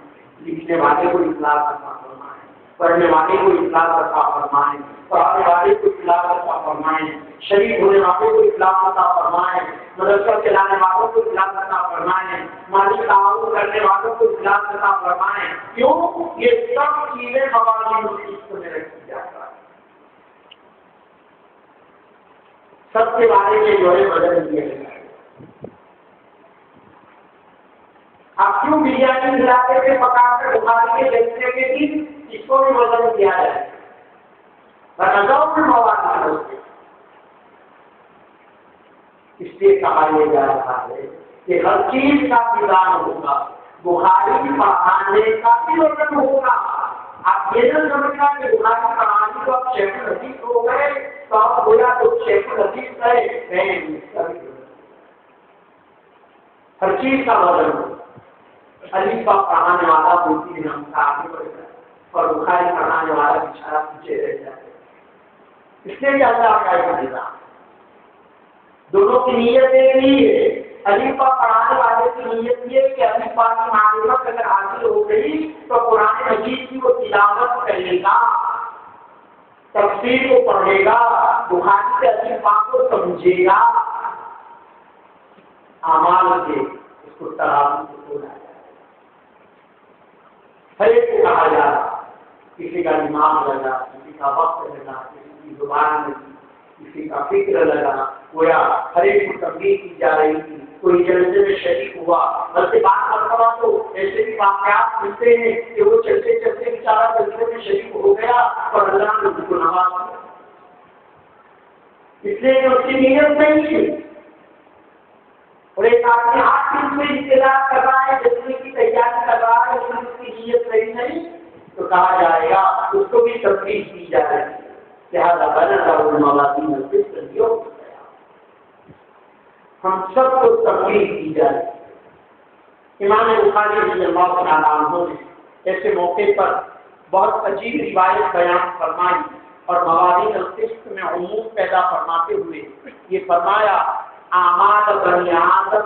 لکھنے والے کو اخلاص عطا فرمائے پڑھنے والے کو اخلاص عطا فرمائیں، پڑھانے والے کو اخلاص عطا فرمائیں، شریک ہونے والے کو اخلاص عطا فرمائیں، مدرسہ چلانے والوں کو اخلاص عطا فرمائیں، مالی تعاون کرنے والوں کو اخلاص عطا فرمائیں۔ کیوں؟ یہ سب چیزیں موازین القسط میں رکھی جاتا ہے، سب کے بارے میں جو ہے بدل دیا گیا ہے۔ آپ کیوں بریانی کھلاتے تھے پکا کر بخاری کے لگتے کے دن اس کو بھی بدل دیا جائے، اس لیے کہا جا رہا ہے کہ ہر چیز کا میزان ہوگا، بخاری پڑھانے کا بھی وزن ہوگا۔ آپ یہ نہ سمجھنا کہ بخاری پڑھانے کو آپ شیخ الحدیث ہو گئے تو آپ گویا تو شیخ الحدیث ہے، ہر چیز کا وزن ہوگا۔ علی کا پڑھانے والا بولتی ہے ہم کا آگے بڑھ جائے اور بخاری پڑھانے والا بیچارہ پیچھے رہ جاتے، اس لیے کہ اللہ کا ایک نظام، دونوں کی نیت ایک نہیں ہے۔ علی کا پڑھانے والے کی نیت یہ ہے کہ علی پاک کی معرفت اگر حاصل ہو گئی تو قرآن مجید کی وہ تلاوت کرے گا، تفسیر کو پڑھے گا، بخاری سے علی پاک کو سمجھے گا، اعمال سے اس کو تراویح کو بولا جائے۔ ہر ایک کو کہا جا رہا، کسی کا دماغ لگا، کسی کا وقت لگا، کسی کی زبان لگی، کسی کا فکر لگا، گویا ہر ایک کو تبلیغ کی جا رہی تھی، کوئی جلسے میں شریک ہوا، بلکہ بعض مرتبہ تو ایسے بھی واقعات ملتے ہیں کہ وہ چلتے چلتے بیچارہ جلسے میں شریک ہو گیا اور اللہ نے اس کو نواز دیا، اس لیے کہ اس کی نیت نہیں تھی۔ اور ایک آدمی 8 دن سے انتظار کر رہا ہے، جلسے کی تیاری کر رہا ہے، لیکن اس کی نیت صحیح نہیں تو کہا جائے گا اس کو بھی تفریح دی جا رہی ہے، لہٰذا موازین القسط ہو گیا، ہم سب کو تفریح دی جا رہی ہے۔ امام بخاری رضی اللہ تعالیٰ عنہ نے ایسے موقع پر بہت عجیب روایت بیان فرمائی اور موازین القسط میں عموم پیدا فرماتے ہوئے یہ فرمایا، اعمال بنی آدم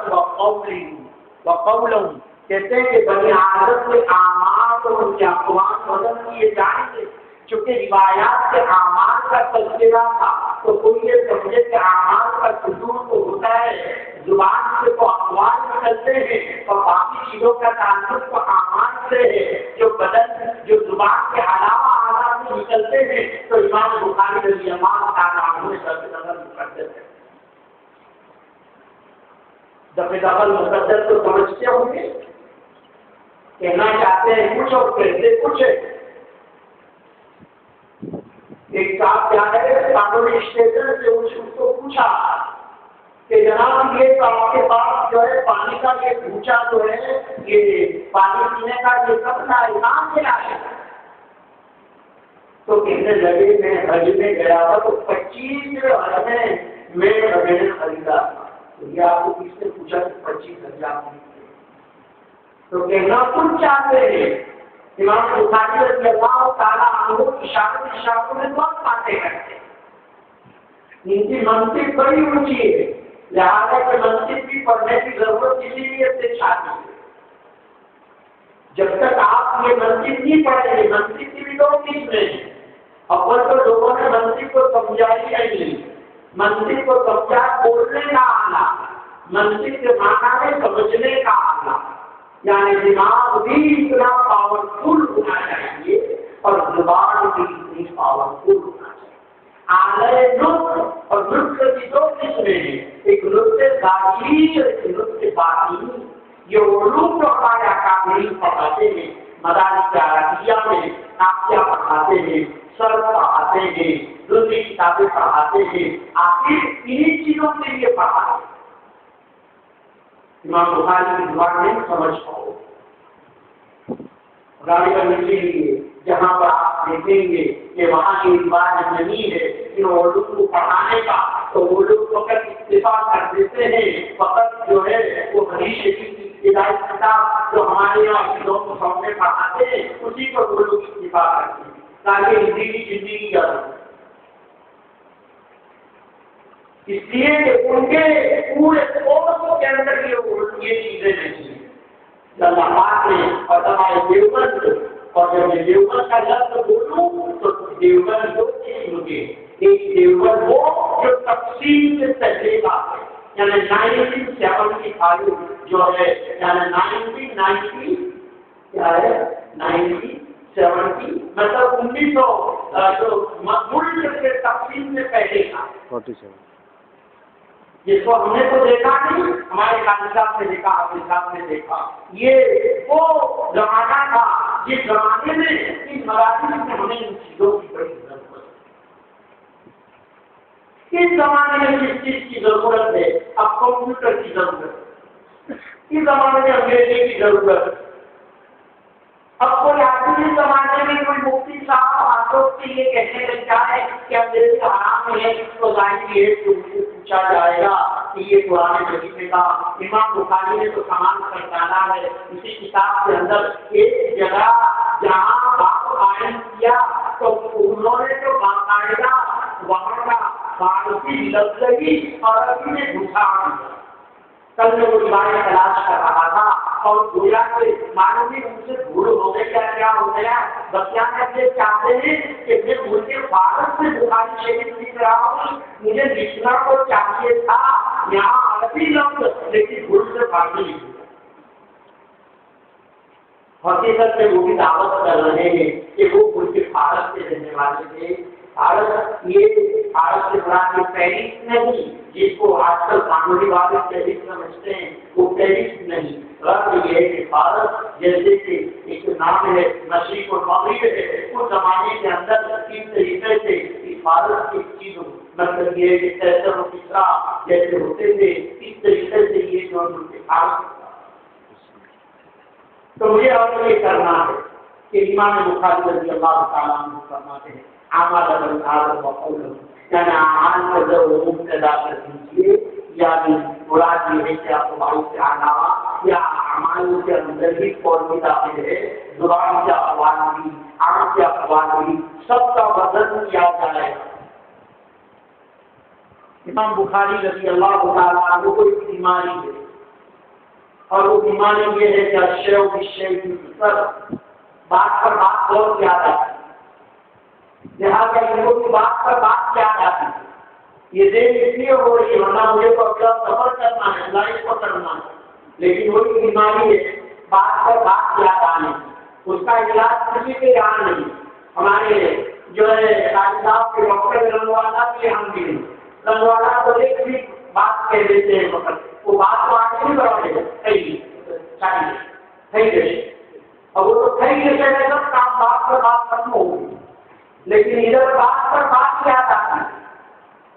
وقولهم، کہتے ہیں کہ بنی آدم کے اعمال اور ان کے اقوال وزن کیے جائیں گے۔ چونکہ روایات کے اعمال کا تذکرہ تھا تو کوئی یہ سمجھے کہ اعمال کا صدور تو ہوتا ہے، زبان سے تو اقوال نکلتے ہیں اور باقی چیزوں کا تعلق تو اعمال سے ہے، جو بدن جو زبان کے علاوہ اعضاء سے نکلتے ہیں، تو امام بخاری رضی اللہ تعالیٰ عنہ نے دفع مقدس ہے، دفع مقدس تو سمجھتے ہوں گے، کہنا چاہتے ہیں کچھ اور کہتے کچھ ہے۔ ایک صاحب کیا ہے قانونی اسٹیشن سے اس کو پوچھا کہ جناب یہ تو آپ کے پاس جو ہے پانی کا یہ ڈھونچا جو ہے یہ پانی پینے کا یہ سب کا امام کیا ہے؟ تو کہنے لگے میں حج میں گیا تھا تو 25 میں نے خریدا تھا، تو یہ آپ کو کس نے پوچھا کہ 25,000 تو کہنا تم چاہتے ہیں؟ امام بخاری رضی اللہ تعالیٰ عنہ اشاروں میں بہت باتیں کرتے ہیں، ان کی منصب بڑی اونچی ہے، لہٰذا کہ منصب بھی پڑھنے کی ضرورت اسی لیے سے چاہتی ہے۔ جب تک آپ یہ منصب نہیں پڑھیں گے، منصب کی بھی 2 قسمیں ہیں، اول تو لوگوں نے منصب کو سمجھا ہی نہیں، منصب کو سمجھا بولنے کا آلہ، منصب کے معنی میں سمجھنے کا آلہ، یعنی دماغ بھی اتنا پاورفل ہونا چاہیے اور زبان بھی اتنی پاورفل ہونا چاہیے۔ آلے نطق اور نطق کی 2 قسمیں ہیں، ایک نطق ظاہری اور ایک نطق باطنی۔ یہ علوم جو ہمارے اکابرین پڑھاتے ہیں، مدارس عربیہ میں نافیہ پڑھاتے ہیں، سر پڑھاتے ہیں، دوسری کتابیں پڑھاتے ہیں، آخر انہی چیزوں کے لیے پڑھاتے ہیں۔ امام بخاری کی زبان نہیں سمجھ پاؤ، غالباً اسی لیے جہاں پر آپ دیکھیں گے کہ وہاں کی رواج نہیں ہے کہ اردو کو پڑھانے کا، تو وہ لوگ فقط اتفاق کر دیتے ہیں، فقط جو ہے وہ حدیث شریف کی ابتدائی کتاب جو ہمارے یہاں لوگ سامنے پڑھاتے ہیں اسی پر وہ لوگ اتفاق کرتے ہیں تاکہ ہندی کی زندگی یاد ہو۔ اس لیے کہ ان کے پورے کورس کے اندر یہ چیزیں نہیں ہیں۔ اللہ پاک نے اور تمام دیوبند اور جب میں دیوبند کا لفظ بولوں تو دیوبند دو چیز ہوگی، ایک دیوبند وہ جو تقسیم سے پہلے کا ہے، یعنی 1975 جو ہے، یعنی 1990 کیا ہے 1970 مطلب 1900 جو ملک کے تقسیم سے پہلے کا 47 جس کو ہم نے تو دیکھا نہیں، ہمارے قاضی صاحب نے دیکھا، حافظ صاحب نے دیکھا، یہ وہ زمانہ تھا جس زمانے میں ان مراحل میں ہمیں ان چیزوں کی بڑی ضرورت ہے۔ اس زمانے میں کس چیز کی ضرورت ہے؟ اب کمپیوٹر کی ضرورت ہے، اس زمانے میں انگریزی کی ضرورت ہے۔ اب کوئی آدمی اس زمانے میں کوئی مفتی صاحب آسوس سے یہ کہنے لگ جائے کہ انگریزی حرام ہے تو ظاہر یہ پوچھا جائے گا کہ یہ قرآن مجید میں کہا۔ امام بخاری نے تو سامان پہچانا ہے، اسی کتاب کے اندر ایک جگہ جہاں باب قائم کیا تو انہوں نے جو باقاعدہ وہاں کا فارسی لفظ ہی عربی میں گھسا دیا۔ کل میں وہ روایت تلاش کر رہا تھا اور گویا کہ معلوم نہیں مجھ سے بھول ہو گئے کیا ہو گیا، بتانا یہ چاہتے ہیں کہ میں مجھے فارس سے بخاری شریف لکھ رہا ہوں، مجھے لکھنا کو چاہیے تھا یہاں عربی لفظ، لیکن بھول سے فارسی لکھ دیا۔ حقیقت میں وہ بھی دعوت کر رہے ہیں کہ وہ بھول کے فارس سے رہنے والے تھے۔ بھارت یہ بھارت سے مراد پیرس نہیں جس کو آج کل قانونی والے پیرس سمجھتے ہیں، وہ پیرس نہیں، رد یہ ہے کہ بھارت جیسے کہ ایک نام ہے مشرق اور مغرب ہے، اس زمانے کے اندر اس طریقے سے اس بھارت کی چیزوں مطلب یہ ہے کہ کیسر و کسرا جیسے ہوتے تھے، اس طریقے سے یہ جو بھارت تو مجھے اور یہ کرنا ہے کہ امام بخاری رضی اللہ تعالیٰ عنہ فرماتے ہیں اعمال العالم وقول، یعنی اعمال کا جو مبتدا کر دیجیے، یعنی مراد یہ ہے کہ آپ کو بھائی سے علاوہ یا اعمال کے اندر بھی قول بھی داخل ہے، زبان کے اقوال بھی، آنکھ کے اقوال بھی، سب کا وزن کیا جائے۔ امام بخاری رضی اللہ تعالیٰ عنہ کو ایک بیماری ہے اور وہ بیماری یہ ہے کہ اشیاء بالشیء پر بات پر بات بہت زیادہ ہے، لہٰذا لوگوں کی بات پر بات کیا جاتی ہے۔ یہ دیر اس لیے ہو رہی ہے ورنہ مجھے تو اپنا سفر کرنا ہے، لائف کو کرنا ہے، لیکن وہی بیماری ہے بات پر بات کیا جانے کی، اس کا علاج کسی کے یہاں نہیں۔ ہمارے جو ہے قاضی صاحب کے ڈاکٹر رنگوالا بھی ہم بھی رنگوالا کو ایک بھی بات کہہ دیتے ہیں، وقت وہ بات تو آگے نہیں بڑھتے اور وہ تو جیسے سب کام بات پر بات ختم ہوگی، لیکن ادھر بات پر بات کیا جاتی ہے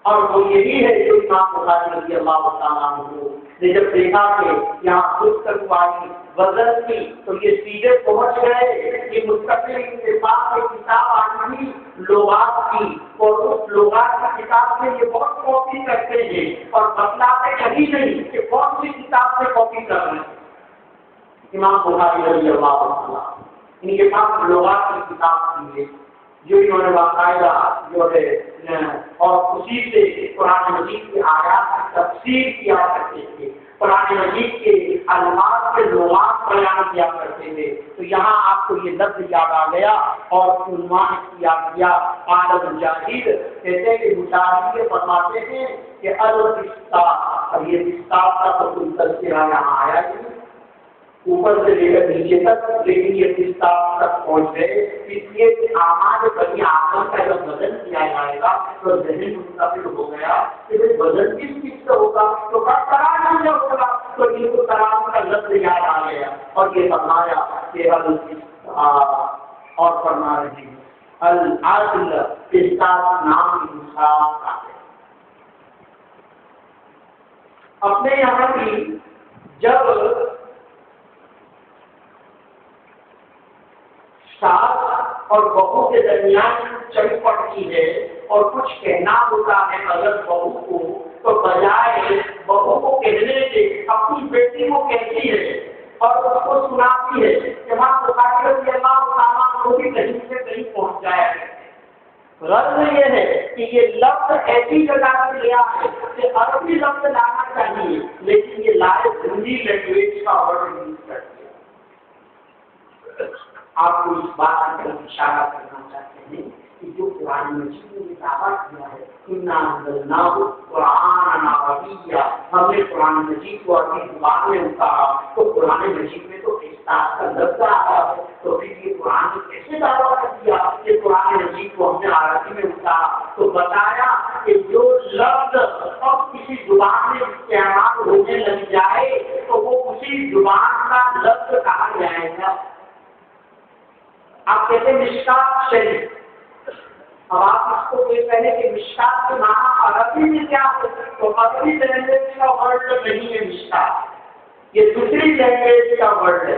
اور وہ یہی ہے جو امام بخاری رضی اللہ تعالیٰ عنہ نے جب دیکھا کہ یہاں گفتگو آئی وزن کی تو یہ سیدھے پہنچ گئے کہ مستقل اتفاق کی کتاب آئی تھی لغات کی، اور اس لغات کی کتاب سے یہ بہت کاپی کرتے ہیں اور بتلاتے کہیں نہیں کہ کون سی کتاب سے کاپی کر رہے ہیں۔ امام بخاری رضی اللہ تعالیٰ ان کے پاس لغات کی کتاب تھی جو انہوں نے باقاعدہ جو ہے اور اسی سے قرآن مجید کی آیات کی تفسیر کیا کرتے تھے، قرآن مجید کے الفاظ کے لغات بیان کیا کرتے تھے۔ تو یہاں آپ کو یہ لفظ یاد آ گیا اور عنوان کیا گیا قال مجاہد، کہتے ہیں کہ مجاہد یہ فرماتے ہیں کہ الفستا، اور یہ فستا کا تو کوئی تذکرہ یہاں آیا نہیں اوپر سے لے کر نیچے تک، لیکن یہ فستا تک پہنچ گئے، اس لیے اعمال بنی آدم کا جب وزن کیا جائے گا تو ذہن منتقل ہو گیا کہ وزن کس چیز سے ہوگا، تو ترازو جب ہوگا تو ان کو ترازو کا لفظ یاد آ گیا اور یہ فرمایا کہ اور فرما رہے ہیں العدل انصاف نام انصاف کا ہے۔ اپنے یہاں بھی جب ساس اور بہو کے درمیان چل پڑتی ہے اور کچھ کہنا ہوتا ہے اگر بہو کو، تو بجائے بہو کو کہنے کے اپنی بیٹی کو کہتی ہے اور اس کو سناتی ہے کہ ماں بخاری رضی اللہ تعالیٰ کو بھی کہیں سے کہیں پہنچ جائے۔ رد یہ ہے کہ یہ لفظ ایسی جگہ سے لیا ہے کہ عربی لفظ لانا چاہیے لیکن یہ لائے ہندی لینگویج کا ورڈ یوز کرتی ہے۔ آپ کو اس بات کی طرف اشارہ کرنا چاہتے ہیں کہ جو قرآن مجید نے دعویٰ کیا ہے اِنَّا أَنزَلْنَاهُ قُرْآنًا عَرَبِيًّا، ہم نے قرآن مجید کو اپنی زبان میں اتارا، تو قرآن مجید میں تو احساس کا لفظ آیا ہے، تو پھر یہ قرآن نے کیسے دعویٰ کر دیا کہ قرآن مجید کو ہم نے عربی میں اتارا؟ تو بتایا کہ جو لفظ اب کسی زبان میں استعمال ہونے لگ جائے تو وہ اسی زبان کا لفظ کہا جائے گا۔ آپ کہتے ہیں مشکات شریف، اب آپ اس کو یہ کہنے کہ مشکات کے معنی عربی میں کیا ہے، تو عربی لینگویج کا ورڈ نہیں ہے مشکات، یہ دوسری لینگویج کا ورڈ ہے،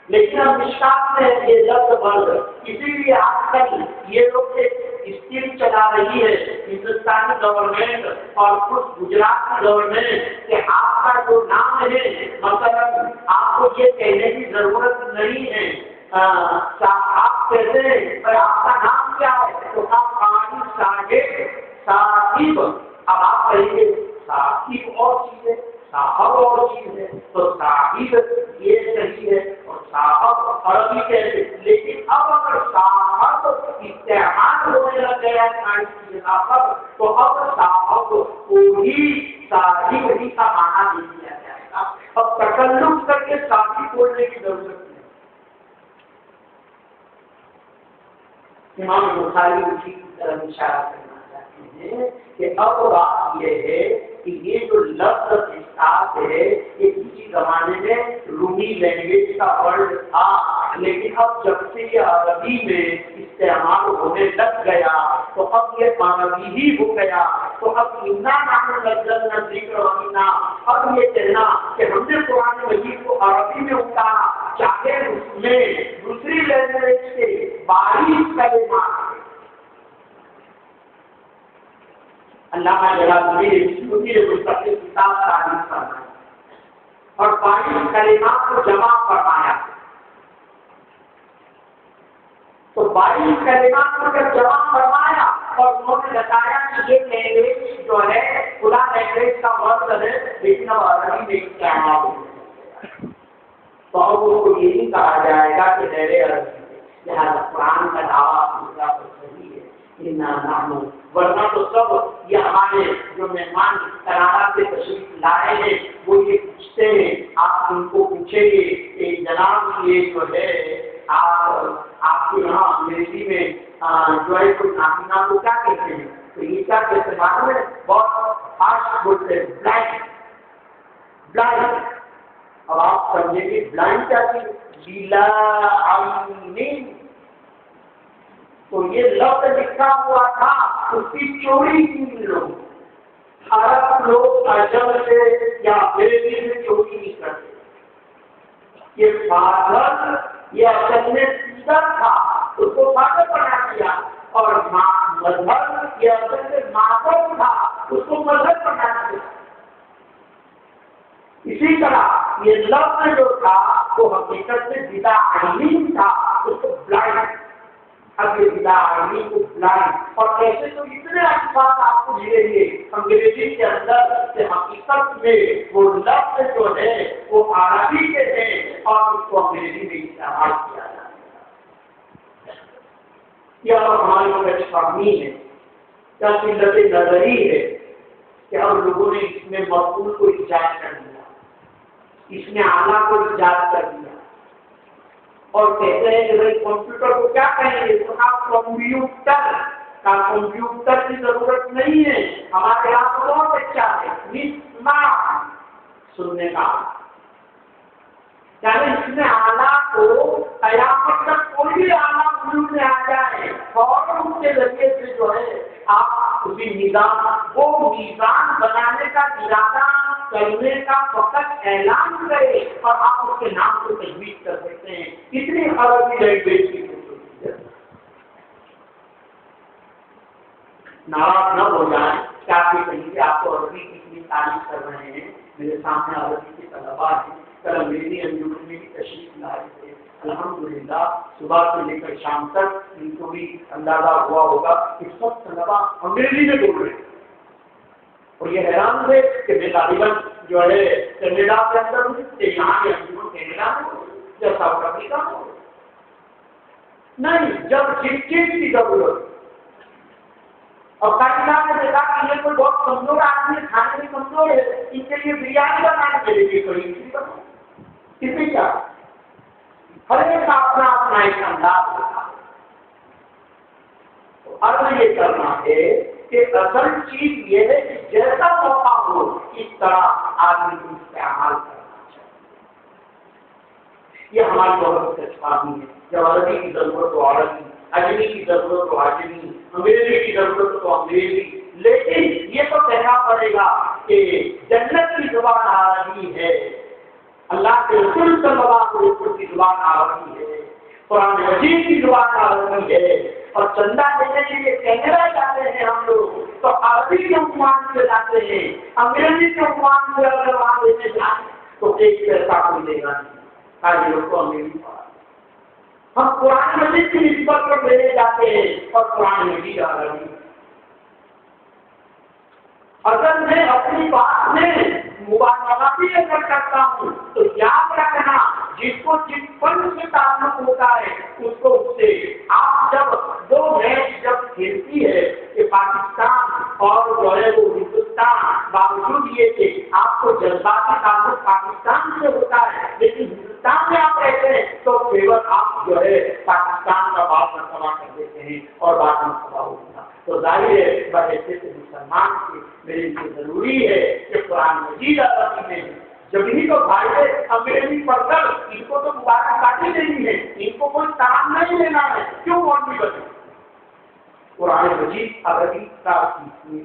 لیکن اب مشکات میں یہ لفظ ورڈ، اسی لیے آج کل یہ لوگ اسکیم چلا رہی ہے ہندوستانی گورنمنٹ اور کچھ گجرات کی گورنمنٹ کہ آپ کا جو نام ہے مثلا آپ کو یہ کہنے کی ضرورت نہیں ہے، آپ کہتے ہیں پر آپ کا نام کیا ہے تو آپ قاری صاحب، اب آپ کہیں گے صاحب اور چیز ہے، صاحب اور چیز ہے، تو صاحب یہ صحیح ہے اور صاحب عربی کہتے، لیکن اب اگر صاحب استعمال ہونے لگ گیا ہے کی جگہ پر تو اب صاحب کو ہی صاحب ہی کا معنی دے دیا جائے گا، اب تکلف کر کے صاحب بولنے کی ضرورت نہیں۔ امام بخاری اسی کی طرف اشارہ کرنا چاہتے ہیں کہ اب بات یہ ہے کہ یہ جو لفظ احساس ہے یہ کسی زمانے میں رومی لینگویج کا ورڈ تھا، لیکن اب جب سے یہ عربی میں استعمال ہونے لگ گیا تو اب یہ عربی ہی ہو گیا، تو اب اِنَّا نَحْنُ نَزَّلْنَا الذِّكْرَ وَإِنَّا، اب یہ کہنا کہ ہم نے قرآن مجید کو عربی میں اتارا، چاہے اس میں دوسری لینگویج کے 22 کلمات، علامہ جلالدین سیوطی نے مستقل کتاب تعریف فرمائی اور 22 کلمات کو جمع فرمایا، تو 22 کلمات کو جب جمع فرمایا اور انہوں نے بتایا کہ یہ لینگویج جو ہے خدا لینگویج کا مطلب ہے لیکن اب عربی میں استعمال ہوگا، تو اب اس کو یہ نہیں کہا جائے گا کہ غیر عربی ہے، لہٰذا قرآن کا دعویٰ دوسرا تو صحیح ہے، ورنہ تو سب یہ ہمارے جو مہمان کراچی سے تشریف لائے ہیں وہ یہ پوچھتے ہیں، آپ ان کو پوچھیں گے کہ جناب یہ جو ہے آپ کے یہاں انگریزی میں جو ہے کوئی نابینا کو کیا کہتے ہیں، تو یہ کیا کہتے ہیں معلوم ہے، بہت ہارش بولتے ہیں، بلائنڈ، اب آپ سمجھیں گے بلائنڈ کیا چیز، بلا عین، تو یہ لفظ لکھا ہوا تھا اس کی چوری کی لوگ، عرب لوگ عجم سے یا انگریزی سے چوری نہیں کرتے، یہ فاضل یہ اصل میں سیدھا تھا اس کو فاضل بنا دیا، اور مذہب یہ اصل میں معذب تھا اس کو مذہب بنا دیا، اسی طرح یہ لفظ جو تھا وہ حقیقت سے بدع عینی تھا، اس کو بلائنڈ، اب یہ بدع عینی کو بلائنڈ، اور ایسے تو اتنے الفاظ آپ کو ملیں گے انگریزی کے اندر کہ حقیقت میں وہ لفظ جو ہے وہ عربی کے ہیں اور اس کو انگریزی میں استعمال کیا جاتا ہے، یہ ہماری غلط فہمی ہے، کیا قلت نظری ہے کہ ہم لوگوں نے اس میں مفعول کو ایجاد کر دیا، اس میں اعلیٰ کو ایجاد کر دیا اور کہتے ہیں کہ بھائی کمپیوٹر کو کیا کہیں گے، تو آپ کمپیوٹر کا کمپیوٹر کی ضرورت نہیں ہے، ہمارے یہاں تو بہت اچھا ہے نسما سننے کا، یعنی اس میں اعلیٰ کو قیامت تک کوئی بھی اعلیٰ وجود میں آ جائے اور ان کے ذریعے سے جو ہے آپ اسی نظام وہ میزان بنانے کا ارادہ کرنے کا وقت اعلان کرے اور آپ اس کے نام کو تجویز کر سکتے ہیں، کتنی عربی لینگویج کی خوبصورتی ہے، ناراض نہ ہو جائیں کہ آپ یہ کہیں کہ آپ کو عربی کی اتنی تعریف کر رہے ہیں، میرے سامنے عربی کے طلباء ہیں، کل انگریزی انجمن میں بھی تشریف لائے تھے، الحمدللہ صبح سے لے کر شام تک ان کو بھی اندازہ ہوا ہوگا کہ سب طلباء انگریزی میں بول رہے ہیں، اور یہ حیران ہے کہ میں غالباً جو ہے کینیڈا کے اندر یہاں کے انجمن کینیڈا میں یا ساؤتھ افریقہ میں نہیں، جب جس چیز کی ضرورت. اور کئی صاحب نے دیکھا کہ یہ کوئی بہت کمزور آدمی ہے، کھانے میں کمزور ہے، اس کے لیے بریانی بنانے کے لیے کوئی کسی کیا ہر ایک کا اپنا اپنا ایک انداز ہوتا ہے. ارد یہ کرنا ہے کہ اصل چیز یہ ہے کہ جیسا موقع ہو اس طرح آدمی کو استعمال کرنا چاہیے. یہ ہماری بہت اچھائی ہے. جب عربی کی ضرورت ہو عربی، اجمی کی ضرورت ہو اجمی، انگریزی کی ضرورت ہو انگریزی. لیکن یہ تو کہنا پڑے گا کہ جنت کی زبان عربی ہے، اللہ کے رسول صلی اللہ علیہ وسلم کی زبان عربی ہے، قرآن مجید کی زبان عربی ہے. اور چندہ دینے کے لیے کینیڈا جاتے ہیں ہم لوگ تو عربی کے عنوان سے جاتے ہیں، انگریزی کے عنوان سے اگر وہاں دینے جائیں تو ایک پیسہ کوئی دے گا نہیں. آج لوگ کو انگریزی پڑھا، ہم قرآن مجید کی نسبت پر لینے جاتے ہیں اور قرآن مجید عربی. اگر میں اپنی بات میں مبالغہ بھی اگر کرتا ہوں تو یاد رکھنا جس کو جس فن سے تعلق ہوتا ہے اس کو اس سے. آپ جب دو میچ جب کھیلتی ہے کہ پاکستان اور جو ہے وہ ہندوستان، باوجود یہ کہ آپ کو جذباتی تعلق پاکستان سے ہوتا ہے لیکن ہندوستان میں آپ رہتے ہیں تو فیور آپ جو ہے پاکستان کا بات مرتبہ کر دیتے ہیں اور بات مرتبہ ہوتا ہے. تو ظاہر ہے بحیثیت سے مسلمان کی میرے لیے ضروری ہے کہ قرآن مجید عربی میں جب ہی تو بھائی انگریزی پڑھ کر ان کو تو مبارکبادی دینی ہے، ان کو کوئی کام نہیں لینا ہے. کیوں مولوی بنے؟ قرآن مجید عربی کا سیکھنے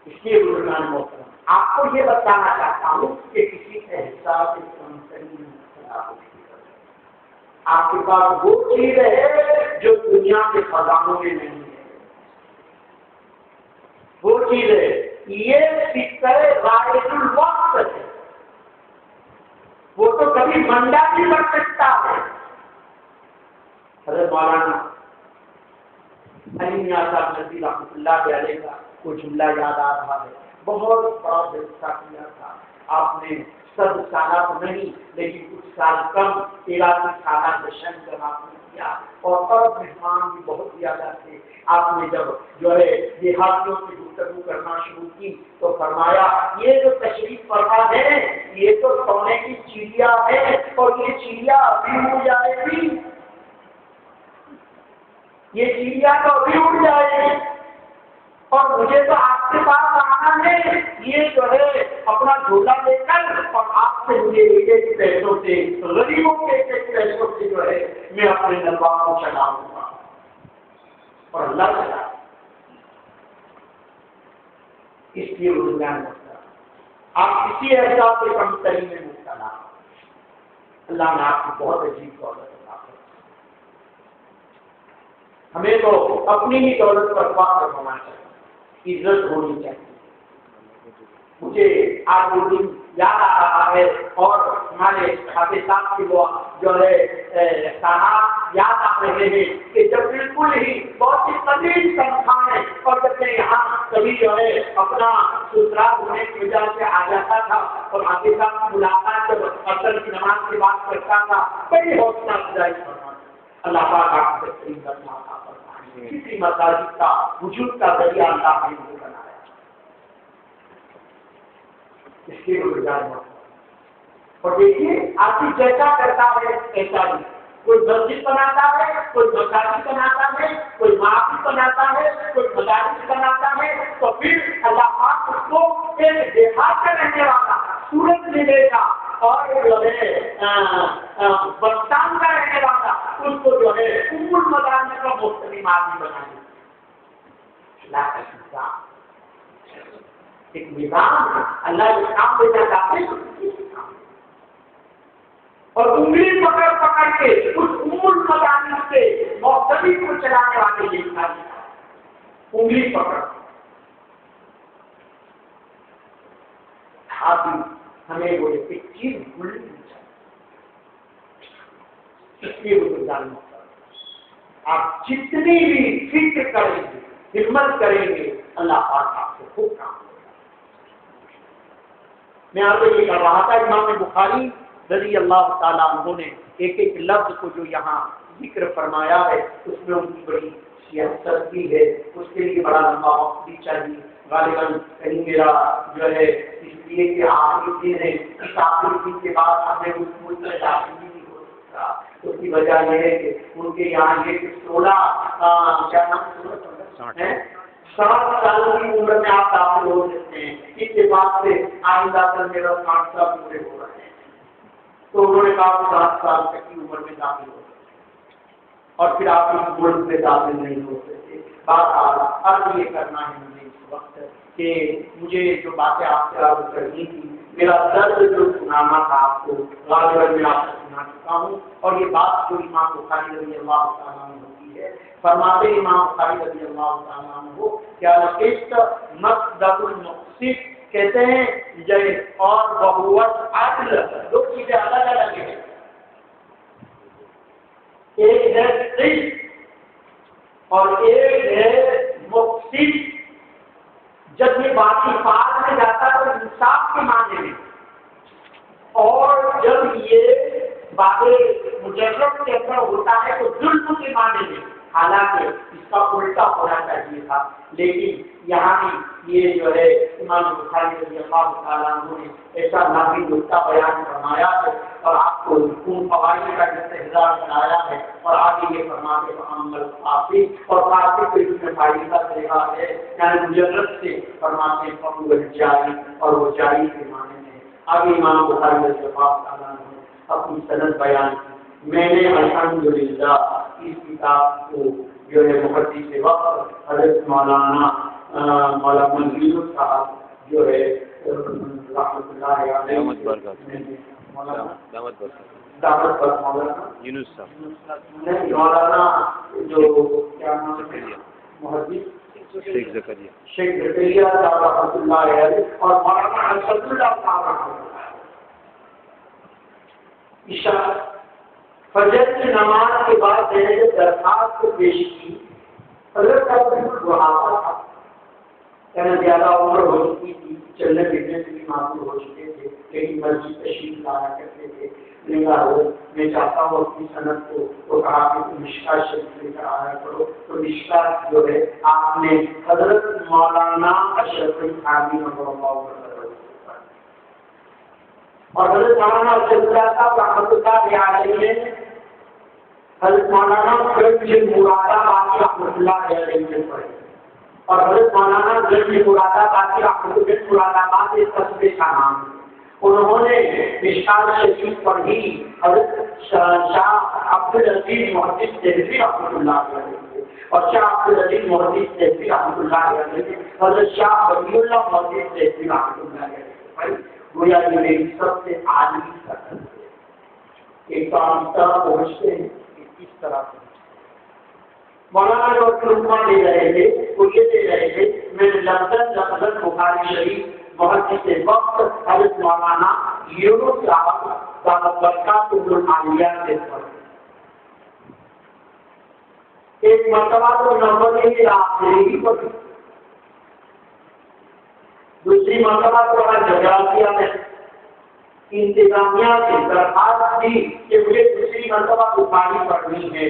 اس لیے بزرگان محترم آپ کو یہ بتانا چاہتا ہوں کہ کسی احساس آپ کے پاس وہ چیز ہے جو دنیا کے خزانوں میں نہیں ہے. وہ چیز ہے یہ سکہ رائج الوقت ہے، وہ تو کبھی منڈا بھی بن سکتا ہے. حضرت مولانا علی میاں صاحب نبی رحمۃ اللہ علیہ کا کوئی جملہ یاد آ رہا ہے. بہت بڑا جلسہ کیا تھا آپ نے، 100 سالہ تو نہیں لیکن کچھ سال کم 83 سالہ جشن جب آپ نے کیا اور مہمان بھی بہت زیادہ تھے. آپ نے جب جو ہے دیہاتیوں سے گفتگو کرنا شروع کی تو فرمایا یہ جو تشریف فرما ہے یہ تو سونے کی چڑیا ہے اور یہ چڑیا ابھی اڑ جائے گی، یہ چڑیا تو ابھی اڑ جائے گی اور مجھے تو آپ کے پاس آنا ہے یہ جو ہے اپنا جھولا لے کر اور آپ سے مجھے ایک ایک پیسوں سے غریبوں کے ایک ایک پیسوں سے جو ہے میں اپنے دربار کو چلاؤں گا اور اللہ چلا. اس لیے بزرگان آپ کسی احساس سے کم ترین میں مبتلا. اللہ نے آپ کو بہت عجیب دولت عطا کی. ہمیں تو اپنی ہی دولت پر فخر ہونا چاہیے، عزت ہونی چاہیے. مجھے آج وہ دن یاد آ رہا ہے اور ہمارے خاطر صاحب کی وہ جو ہے احسانات یاد آ رہے ہیں کہ جب بالکل ہی بہت ہی قلیل تنخواہیں اور جب میں یہاں کبھی جو ہے اپنا سسرال ہونے کی وجہ سے آ جاتا تھا اور خاطر صاحب کی ملاقات جب اثر کی نماز کی بات کرتا تھا بڑی حوصلہ افزائی فرمایا. اللہ پاک آپ سے بہترین درجہ عطا فرمائے. کسی مساجد کا وجود کا ذریعہ اللہ نے بنایا. اس کے روزگار اور دیکھیے آدمی جیسا کرتا ہے ایسا ہی. کوئی مسجد بناتا ہے، کوئی مساجد بناتا ہے، کوئی معافی بناتا ہے، کوئی مدارس بناتا ہے تو پھر اللہ پاک اس کو ایک دیہات میں رہنے والا سورج ملے گا اور جو ہے بستان کا رہنے والا اس کو جو ہے امور مدارس کا مختلف آدمی بنائے. اللہ کا نظام ایک نظام اللہ کے کام دینا چاہتے ہیں اور انگلی پکڑ پکڑ کے اس امور مدارس سے مختلف کو چلانے والے یہ انگلی پکڑ. ہمیں وہ ایک چیز بھولنی چاہیے. اس لیے وہ جاننا آپ جتنی بھی فکر کریں گے ہمت کریں گے اللہ پاک آپ سے خوب کام. میں آپ کو یہ کر رہا تھا امام بخاری رضی اللہ تعالیٰ عنہ نے ایک ایک لفظ کو جو یہاں ذکر فرمایا ہے اس میں ان کی بڑی سیاست بھی ہے، اس کے لیے بڑا لمبا وقت بھی چاہیے. غالباً کہیں میرا جو ہے اس لیے کہ آخری دن ہے، اس آخری دن کے بعد ہمیں اس ملک میں داخل نہیں ہو سکتا. اس کی وجہ یہ ہے کہ ان کے یہاں یہ 60 سال کی عمر میں آپ داخل ہو سکتے ہیں. اس کے بعد سے آئندہ تک میرا 60 سال پورے ہو رہے ہیں. تو انہوں نے کہا 60 سال تک کی عمر میں داخل ہو سکتے اور پھر آپ اس ملک میں داخل نہیں ہو سکتے. بات اب یہ کرنا ہے مجھے اس وقت کہ مجھے جو باتیں آپ سے عرض کرنی تھی، میرا درد جو سنانا تھا آپ کو غالباً میں آپ سے سنا چکا ہوں. اور یہ بات جو امام بخاری رضی اللہ تعالیٰ عنہ ہوتی ہے، فرماتے امام بخاری رضی اللہ تعالیٰ عنہ کیا لقیت مصدق المقصد کہتے ہیں جے اور بہوت عدل، دو چیزیں الگ الگ ہیں. ایک ہے صدق اور ایک ہے مقصد. جب یہ باقی بات میں جاتا ہے تو انصاف کے معنی میں، اور جب یہ باتیں مجرد کے اندر ہوتا ہے تو ظلم کے معنی میں. حالانکہ اس کا الٹا ہونا چاہیے تھا، لیکن یہاں بھی یہ جو ہے امام بخاری رضی اللہ تعالیٰ عنہ نے ایسا نافی نقطہ بیان فرمایا ہے اور آپ کو ان فوائد کا استحضار کرایا ہے. اور آگے یہ فرماتے عمل کافی اور کافی کو اس میں فائدہ طریقہ ہے، یعنی مجرد سے فرماتے ہیں جاری اور وہ جاری کے معنی میں. آگے امام بخاری رضی اللہ تعالیٰ عنہ نے اپنی سند بیان کی. میں نے الحمدللہ اس کتاب کو جو ہے محدث وقت حضرت مولانا منظور صاحب جو ہے رحمۃ اللہ علیہ دعوت پر مولانا یونس صاحب نہیں، مولانا جو کیا نام ہے محدث شیخ زکریا صاحب رحمۃ اللہ علیہ اور مولانا اسد اللہ صاحب رحمۃ اللہ عشاء فجر کی نماز کے بعد میں نے درخواست کو پیش کی. حضرت صاحب بالکل بڑھاپا تھا، کہنا زیادہ عمر ہو چکی تھی، چلنے پھرنے سے بھی معذور ہو چکے تھے، لیکن مسجد تشریف لایا کرتے تھے. میں چاہتا ہوں اپنی صنعت کو تو کہا کہ مشکا شریف لے کر آیا کرو. تو مشکا جو ہے آپ نے حضرت مولانا اشرف علی تھانوی رحمہ اللہ اور حضرت مولانا اشرف صاحب رحمۃ اللہ علیہ نے حضرت مولانا گنج مراد آبادی رحمۃ اللہ علیہ نے پڑھے اور حضرت مولانا گنج مراد آبادی رحمۃ مراد آباد اس قصبے کا نام ہے. انہوں نے مشکات شریف پڑھی. حضرت شاہ عبدالعزیز محدث دہلوی رحمۃ اللہ علیہ اور شاہ عبدالعزیز محدث دہلوی رحمۃ اللہ علیہ حضرت شاہ ولی اللہ محدث دہلوی رحمۃ اللہ علیہ گویا یہ میری سب سے عالی سطح ہے. ایک تو آپ اس طرح پہنچتے ہیں، اس طرح مولانا جو رکما دے رہے تھے وہ یہ دے رہے تھے میں لفظ بخاری شریف محدث وقت حضرت مولانا یونس صاحب دعوت برکات العالیہ سے پڑھے. ایک مرتبہ تو نمبر ہی پڑھی، دوسری مرتبہ تو جغرافیہ میں انتظامیہ سے درخواست دی کہ مجھے دوسری مرتبہ بخاری پڑھنی ہے،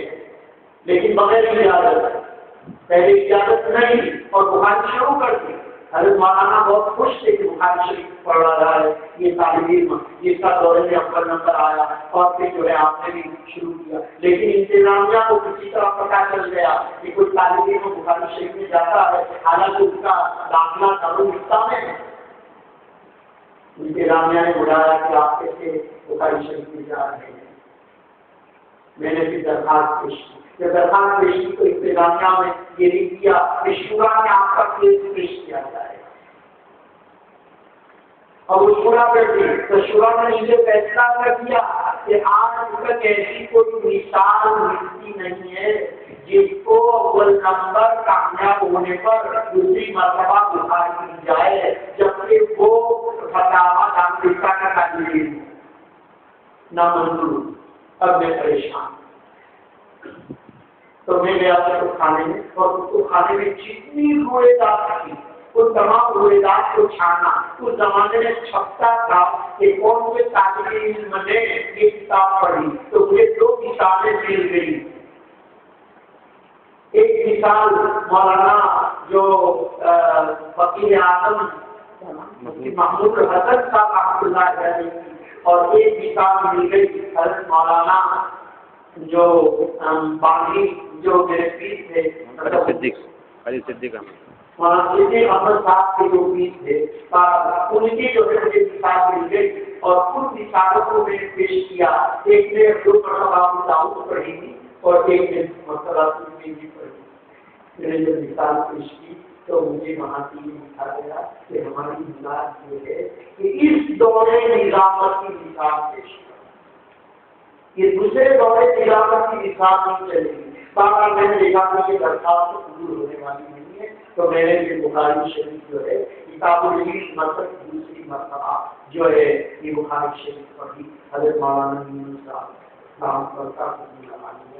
لیکن بغیر اجازت. پہلے اجازت نہیں اور بخاری شروع کر دی. حضرت مولانا بہت خوش تھے کہ بخاری شریف پڑھ رہا ہے یہ طالب علم، جس کا دورے میں اول نمبر آیا اور پھر جو ہے آپ نے بھی شروع کیا. لیکن انتظامیہ کو کسی طرح پتہ چل گیا کہ کوئی طالب علم بخاری شریف میں جاتا ہے، حالانکہ اس کا داخلہ دارالفتہ میں ہے. انتظامیہ نے بلایا کہ آپ کیسے بخاری شریف میں جا رہے ہیں. میں نے پھر درخواست پیش کی. جب درخواست پیش کی تو انتظامیہ میں یہ نہیں کیا کہ شورا میں آپ کا کیس پیش کیا جائے. اور وہ شورا پر دی تو شورا نے مجھے فیصلہ کر دیا کہ آج تک ایسی کوئی مثال ملتی نہیں ہے جس کو اول نمبر کامیاب ہونے پر دوسری مرتبہ بخاری کی جائے، جبکہ وہ فتاوی امریکہ کا تعلیم نامنظور. اب میں پریشان تو میں گیا کھانے میں اور اس کو کھانے میں جتنی روئے دار تھی ان تمام موردات کو چھانا. اس زمانے میں چھپتا تھا کہ کون سے طالب علم نے یہ کتاب پڑھی تو مجھے 2 کتابیں مل گئی. ایک مثال مولانا جو فقیر اعظم محمود الحسن صاحب رحمۃ اللہ علیہ کی، اور ایک مثال مل گئی حضرت مولانا جو باغی جو میرے پیر تھے مولانا صدیق احمد صاحب کے جو پیر تھے ان کی جو ہے مجھے مثال مل گئی، اور ان مثالوں کو میں نے پیش کیا. ایک نے 2 مرتبہ داؤد پڑھی تھی اور ایک نے مرتبہ بھی پڑھی. میں نے جب مثال پیش کی تو مجھے وہاں سے یہ لکھا گیا کہ ہماری ملاد یہ ہے کہ اس دور نظامت کی مثال پیش کرو، یہ دوسرے دور نظامت کی مثال نہیں چلے گی. باقی میں نے دیکھا کہ یہ درخواست قبول ہونے والی نہیں ہے، تو میں نے یہ بخاری شریف جو ہے کتاب العلم مطلب دوسری مرتبہ جو ہے یہ بخاری شریف پڑھی حضرت مولانا یونس صاحب رحمۃ اللہ علیہ.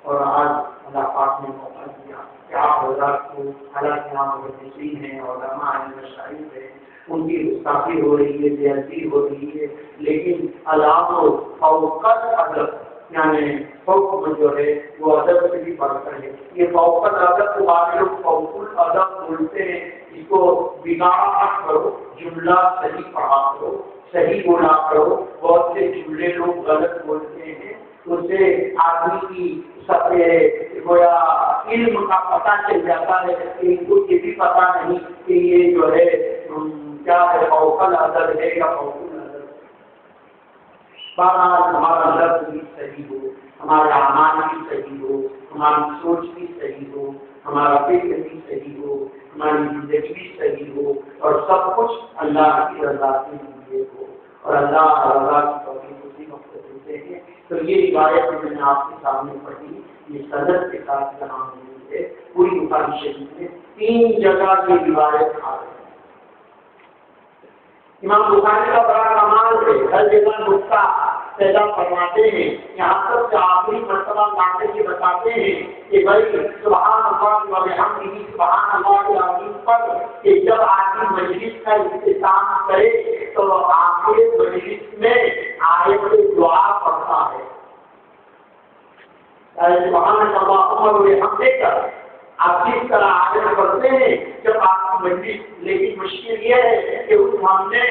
اور آج اللہ پاک نے موقع دیا کہ آپ حضرات کو حالانکہ یہاں محدثین ہیں، علماء ہیں، مشاہیر ہیں، ان کی گستاخی ہو رہی ہے، بے ادبی ہو رہی ہے، لیکن علام و فوق الادب یعنی فوق جو ہے وہ ادب سے بھی بڑھ کر ہے. یہ فوق الادب کو بعض لوگ فوق الادب بولتے ہیں، اس کو بگاڑ مت کرو، جملہ صحیح پڑھا کرو، صحیح بولا کرو. بہت سے جملے لوگ غلط بولتے ہیں، اس سے آدمی کی گویا علم کا پتہ چل جاتا ہے کہ ان کو یہ بھی پتہ نہیں کہ یہ جو ہے کیا ہے، فوق الادب ہے یا فوق الادب. بہرحال ہمارا لفظ بھی صحیح ہو، ہمارا اعمال بھی صحیح ہو، ہماری سوچ بھی صحیح ہو، ہمارا فکر بھی صحیح ہو، ہماری زندگی بھی صحیح ہو، اور سب کچھ اللہ کی رضا کے لیے ہو، اور اللہ رضا کی توفیق اسی وقت دیتے ہیں. تو یہ روایت میں نے آپ کے سامنے پڑھی، یہ صدر کے ساتھ یہاں موجود ہے. پوری بخاری شریف میں 3 جگہ یہ روایت آ رہی ہے. امام بخاری کا بڑا کمال ہے، ہر جگہ نقطہ پیدا فرماتے ہیں. یہاں تک کہ آخری مرتبہ لا کر یہ بتاتے ہیں کہ بھائی سبحان اللہ و بحمدہ سبحان اللہ العظیم پر کہ جب آخری مجلس کا اختتام کرے تو آخری مجلس میں آیت دعا پڑھتا ہے. سبحان اللہ و بحمدہ آپ کس طرح آگے بڑھتے ہیں جب آپ کی مجلس، لیکن مشکل یہ ہے کہ ہم نے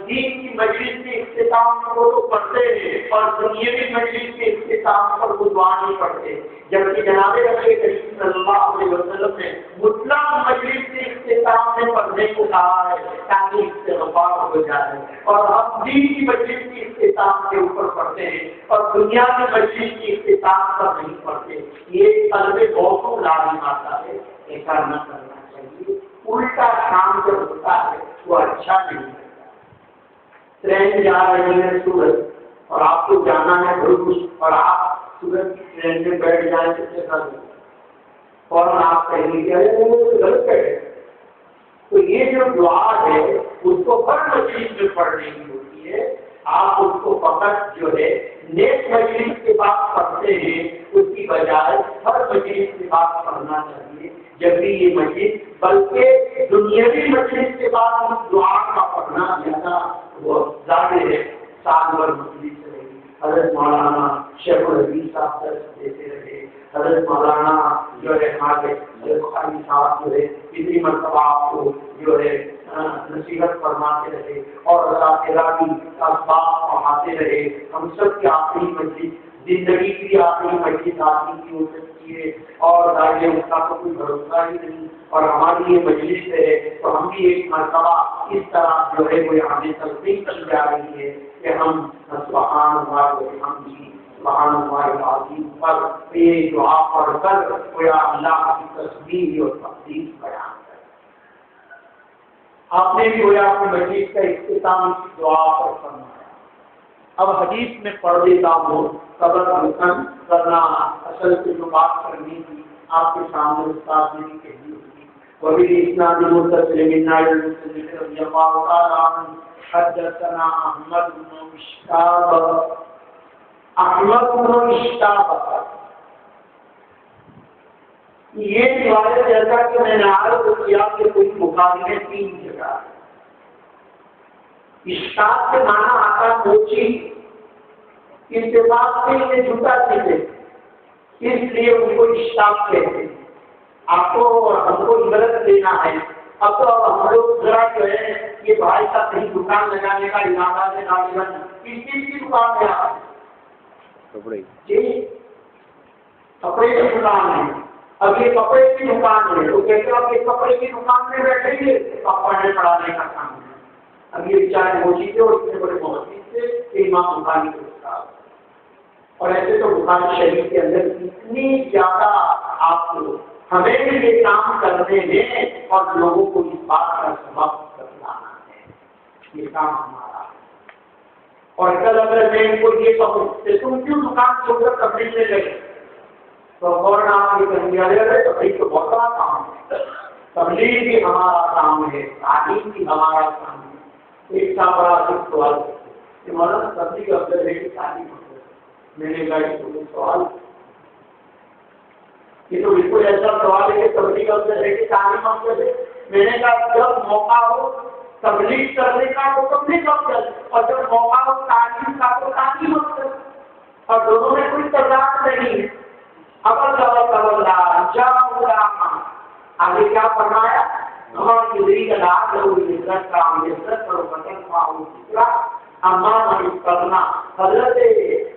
دین کی مجلس کے اختتام کو تو پڑھتے ہیں اور دنیاوی مجلس کے اختتام پر وہ دعا نہیں پڑھتے، جبکہ جناب رسول کریم صلی اللہ علیہ وسلم نے مطلق مجلس کے اختتام میں پڑھنے کو کہا ہے تاکہ استغفار ہو جائے. اور ہم دین کی مجلس کے اختتام کے اوپر پڑھتے ہیں اور دنیا کی مجلس کے اختتام پر نہیں پڑھتے. یہ قلب بہت لازم آتا ہے، ایسا نہ کرنا چاہیے. الٹا کام جو ہوتا ہے وہ اچھا نہیں ہوتا. ٹرین جا رہی ہے سورت اور آپ کو جانا ہے بھروچ اور آپ سورت کی ٹرین میں بیٹھ جائیں تو کیسا ہوگا، اور آپ کہیں گے غلط بیٹھے. تو یہ جو دعا ہے اس کو ہر مجلس میں پڑھنے کی ہوتی ہے. آپ اس کو فقط جو ہے نیک مجلس کے بعد پڑھتے ہیں، اس کی بجائے ہر مجلس کے بعد پڑھنا چاہیے. جب بھی یہ مجلس بلکہ دنیاوی مجلس کے بعد اس دعا کا پڑھنا زیادہ وہ ظاہر ہے. سال بھر مجلس رہی، حضرت مولانا شیخ الحدیث صاحب درس دیتے رہے، حضرت مولانا جو ہے ہمارے بخاری صاحب جو ہے کتنی مرتبہ آپ کو جو ہے نصیحت فرماتے رہے اور اساتذہ کی اسباب پڑھاتے رہے. ہم سب کی آخری مجلس، زندگی کی آخری مجلس آدمی کی ہو سکتی ہے اور ظاہر اس کا تو کوئی بھروسہ ہی نہیں. اور ہماری یہ مجلس ہے تو ہم بھی ایک مرتبہ اس طرح جو ہے وہ ہمیں تلقین کی جا رہی ہے کہ ہم سبحان اللہ و بحمدہ سبحان اللہ العظیم پر یہ دعا پڑھ کر گویا اللہ کی تسبیح اور تقدیس بیان کریں. آپ نے بھی گویا اپنی مجلس کا اختتام کی دعا پر فرمایا. اب حدیث میں پڑھ دیتا ہوں، قبر رکن کرنا اصل سے جو بات کرنی تھی آپ کے سامنے استاد نے بھی کہی ہوگی. وبه اسناد المتصل من نائل المسلم رضی اللہ تعالی عنہ حدثنا احمد بن مشتاق. احمد بن مشتاق یہ روایت جیسا کہ میں نے عرض کیا کہ کوئی بخاری میں 3 جگہ. اشتاق سے مانا آتا موچی، اتفاق سے انہیں جھوٹا چیزیں، اس لیے ان کو اشتاق کہتے ہیں. آپ کو اور ہم کو عبرت دینا ہے. اب تو ہم لوگ ذرا جو ہے یہ بھائی صاحب کہیں دکان لگانے کا ارادہ سے غالباً کس چیز کی دکان ہے آپ؟ کپڑے. جی کپڑے کی دکان ہے. اب یہ کپڑے کی دکان ہے تو کہتے ہو کہ کپڑے کی دکان میں بیٹھیں گے اب پڑھنے پڑھانے کا کام ہے. اب یہ چاہے وہ چیزیں اور اتنے بڑے محسوس سے امام بخاری کے استاد. اور ایسے تو بخاری شریف کے اندر اتنی زیادہ آپ کو ہمیں بھی یہ کام کرنے میں اور لوگوں کو اس بات کا سبب بتلانا ہے. یہ کام ہمارا ہے. اور کل اگر میں ان کو یہ کہوں کہ تم کیوں دکان چھوڑ کر تبلیغ میں گئے تو فوراً آپ یہ کہیں گے ارے تبلیغ تو بہت بڑا کام ہے. تبلیغ بھی ہمارا کام ہے، تعلیم بھی ہمارا کام ہے. ایک سا بڑا سوال کہ مولانا تبلیغ افضل ہے کہ تعلیم افضل ہے؟ میں نے کہا سوال یہ تو بالکل ایسا سوال ہے کہ تبلیغ افضل ہے کہ تعلیم افضل ہے. میں نے کہا جب موقع ہو تبلیغ کرنے کا تو تبلیغ افضل، اور جب موقع ہو تعلیم کا تو تعلیم افضل، اور دونوں میں کوئی تضاد نہیں ہے. آگے کیا فرمایا؟ حضرت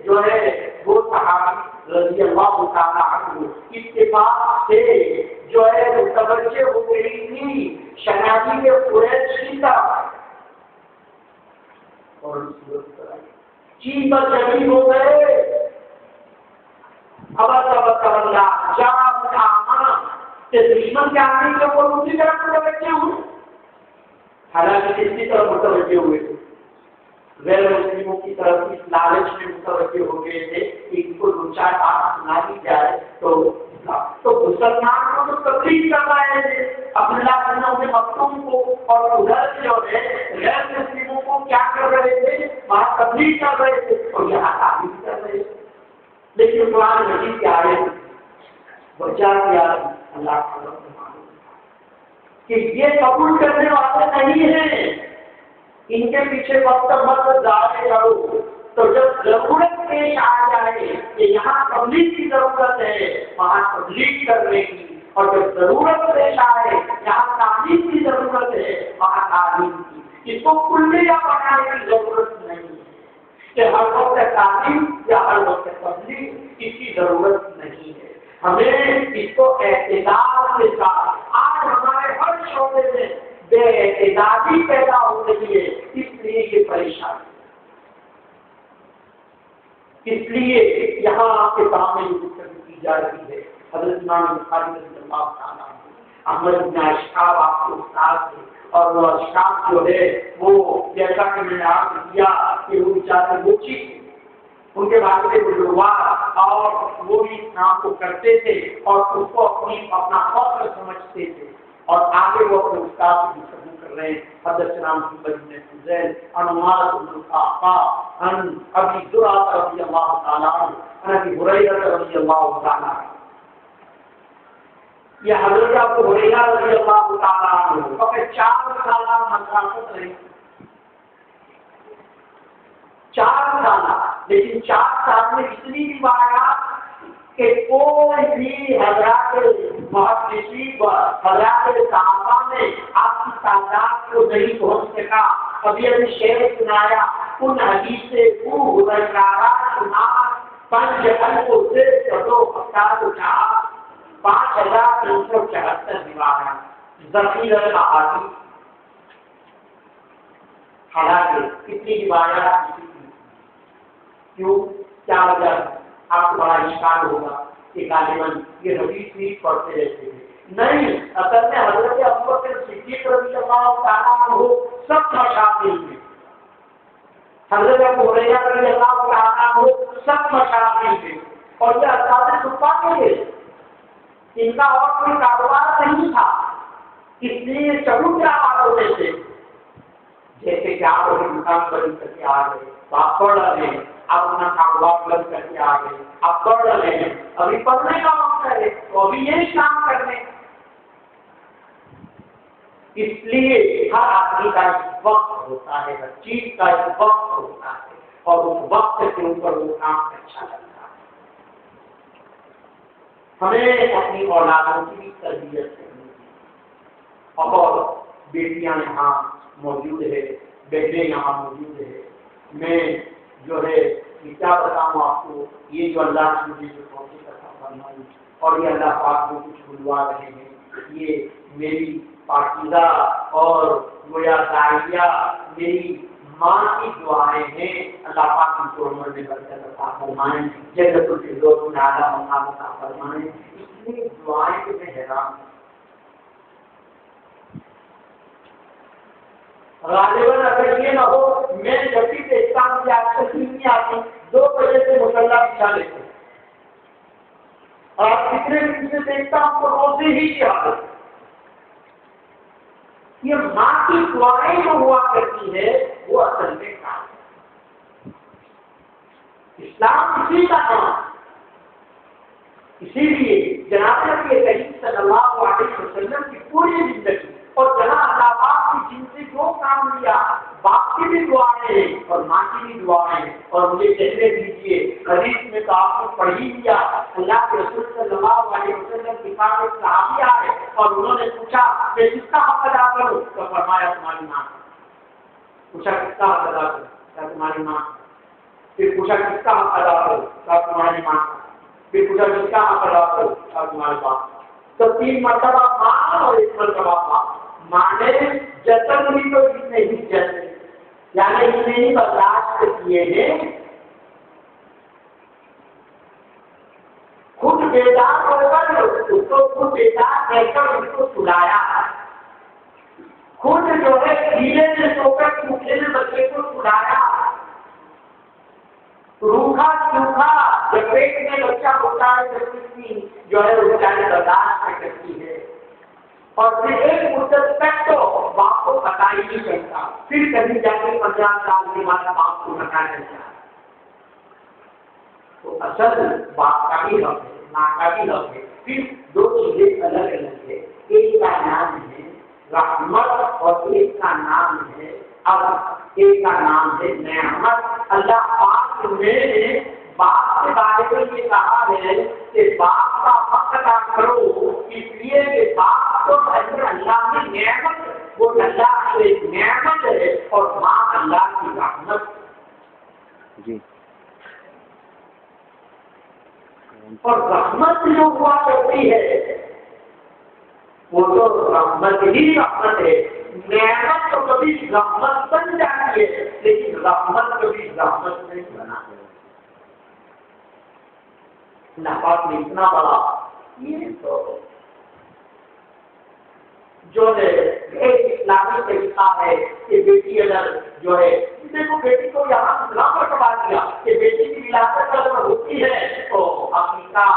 جو ہے وہ صحابی رضی اللہ تعالیٰ عنہ اتفاق سے جو ہے متوجہ ہو گئی تھی شناختی کے قریش کی طرف اور چین پر جمی ہو گئے. دشمن کے آنے کے اوپر اسی طرف متوجہ ہوئے، حالانکہ کس کی طرف متوجہ ہوئے تھے؟ غیر مسلموں کی طرف اس لالچ میں متوجہ ہو گئے تھے کہ ان کو دو چار بات سنا دی جائے تو مسلمان کو تو تبلیغ کر رہے تھے عبداللہ بن ام مکتوم کو، اور ادھر جو ہے غیر مسلموں کو کیا کر رہے تھے؟ وہاں تبلیغ کر رہے تھے اور یہاں تعلیم کر رہے تھے. لیکن قرآن مجید کے آئے وجہ کیا اللہ کہ یہ قبول کرنے والے نہیں ہیں، ان کے پیچھے وقت مت ضائع کرو. تو جب ضرورت پیش آ جائے کہ یہاں تبلیغ کی ضرورت ہے وہاں تبلیغ کرنے کی، اور جب ضرورت پیش آئے یہاں تعلیم کی ضرورت ہے وہاں تعلیم کی. اس کو کلیہ بنانے کی ضرورت نہیں ہے کہ ہر وقت تعلیم یا ہر وقت تبلیغ، اس کی ضرورت نہیں ہے. ہمیں اس کو اعتدال کے ساتھ، آج ہمارے ہر شعبے میں بے اعتدالی پیدا ہو رہی ہے، اس لیے یہ پریشانی، اس لیے یہاں آپ کے سامنے گفتگو کی جا رہی ہے. حضرت امام بخاری رضی اللہ تعالیٰ احمد بن اشعاب آپ کے استاد تھے، اور وہ اشعاب جو ہے وہ جیسا کہ میں نے آپ کیا کہ وہ بیچارے موچی تھے، ان کے بعد سے بزرگوار اور وہ بھی اس کام کو کرتے تھے اور اس کو اپنا فخر سمجھتے تھے. اور آگے وہ اپنے استاد کی گفتگو کر رہے ہیں. حدثنا محمد بن فضیل عن عمارة بن القعقاع عن ابی زرعة رضی اللہ تعالیٰ عنہ عن ابی ہریرہ رضی اللہ تعالیٰ عنہ. یہ حضرت ابو ہریرہ رضی اللہ تعالیٰ عنہ فقط 4 سالہ مسافت رہی، 4 سالہ، لیکن 4 سال میں اتنی روایات کہ کوئی بھی حضرات محدثین و حضرات صحابہ میں آپ کی تعداد کو نہیں پہنچ سکا. ابھی ابھی شعر سنایا ان حدیث سے وہ ہریرہ سنا پنج کو سے چلو ہفتہ کو 5374 روایات ذخیرہ احادیث. حالانکہ کتنی روایات کیوں کیا وجہ ہے؟ آپ کو بڑا اشکال ہوگا کہ غالباً یہ حدیث بھی پڑھتے رہتے ہیں. نہیں، اصل میں حضرت ابوبکر صدیق رضی اللہ تعالیٰ عنہ سب مشاغل میں، حضرت ابو ہریرہ رضی اللہ تعالیٰ عنہ سب مشاغل میں، اور یہ اساتذہ صفا کے تھے، ان کا اور کوئی کاروبار نہیں تھا، اس لیے چبوترا والوں میں سے جیسے کہ آپ اپنی دکان بند کر کے آ گئے تو آپ پڑھ رہے ہیں، آپ اپنا کاروبار بند کر کے آ گئے آپ پڑھ رہے ہیں، ابھی پڑھنے کا وقت ہے تو ابھی یہی کام کرنے. اس لیے ہر آدمی کا ایک وقت ہوتا ہے، ہر چیز کا ایک وقت ہوتا ہے، اور اس وقت کے اوپر وہ کام اچھا لگتا ہے۔ ہمیں اپنی اولادوں کی بھی تربیت کرنی ہے، اور بیٹیاں یہاں موجود ہے، بیٹے یہاں موجود ہے، میں جو ہے کیا بتاؤں آپ کو، یہ جو اللہ نے مجھے جو توفیق عطا فرمائی اور یہ اللہ پاک جو کچھ بلوا رہے ہیں، یہ میری پاکیزہ اور گویا داعیہ میری ماں کی دعائیں ہیں۔ اللہ پاک ان کو عمر میں برکت عطا فرمائیں، جنت الفردوس میں اعلیٰ مقام عطا فرمائیں۔ اتنی دعائیں کہ میں حیران ہوں۔ غالباً اگر یہ نہ ہو، میں جب بھی دیکھتا ہوں کہ آپ تشریف نہیں آتی، 2 بجے سے مصلح بچھا لیتے ہیں، اور آپ کتنے بھی سے دیکھتا ہوں تو روزے ہی کی حالت۔ یہ ماں کی دعائیں جو ہوا کرتی ہے وہ اصل میں کام ہے۔ اسلام اسی کا نام، اسی لیے جناب نبی کریم صلی اللہ علیہ وسلم کی پوری زندگی اور جہاں اللہ پاک کی جن سے جو کام لیا، باپ کی بھی دعائیں ہیں اور ماں کی بھی دعائیں ہیں۔ اور مجھے کہنے دیجیے، حدیث میں تو آپ نے پڑھ ہی لیا، اللہ کے رسول صلی اللہ علیہ وسلم کے پاس ایک صحابی آئے اور انہوں نے پوچھا میں کس کا حق ادا کروں، تو فرمایا تمہاری ماں کا۔ پوچھا کس کا حق ادا کروں، کیا تمہاری ماں کا۔ پھر پوچھا کس کا حق ادا کروں، کیا تمہاری ماں کا۔ پھر پوچھا کس کا حق ادا کروں، کیا تمہارے باپ کا۔ تو 3 مرتبہ ماں اور 1 مرتبہ باپ۔ ماں نے جتن بھی تو اتنے ہی جتن، یعنی اتنے ہی برداشت کیے ہیں، خود بیدار ہو کر اس کو خود بیدار رہ کر اس کو سلایا، خود جو ہے کھیلے میں سو کر چوکھے میں بچے کو سلایا، روکھا سوکھا جب پیٹ میں بچہ ہوتا ہے جب اتنی جو ہے وہ بیچارے برداشت کرتی ہے، اور پھر ایک مدت تک تو باپ کو پتا ہی نہیں چلتا، پھر کبھی جا کے 50 سال کے بعد باپ کو پتا چلتا ہے۔ تو اصل باپ کا بھی حق ہے، ماں کا بھی حق ہے، پھر 2 چیزیں الگ الگ ہے، ایک کا نام ہے رحمت اور ایک کا نام ہے اب، ایک کا نام ہے نعمت۔ اللہ پاک نے باپ کے بارے میں یہ کہا ہے کہ باپ کا حق ادا کرو، اس لیے کہ باپ کو اللہ کی نعمت، وہ اللہ کی ایک نعمت ہے، اور ماں اللہ کی رحمت۔ جی، اور رحمت جو ہوا کرتی ہے وہ تو رحمت ہی رحمت ہے، نعمت تو کبھی رحمت بن جاتی ہے لیکن رحمت کبھی رحمت نہیں بنا۔ اللہ پاک نے اتنا بڑا یہ تو جو ہے ایک اسلامی طریقہ ہے کہ بیٹی اگر جو ہے دیکھو بیٹی کو یہاں اسلام پر کما دیا کہ بیٹی کی ولادت اگر ہوتی ہے تو عقیقہ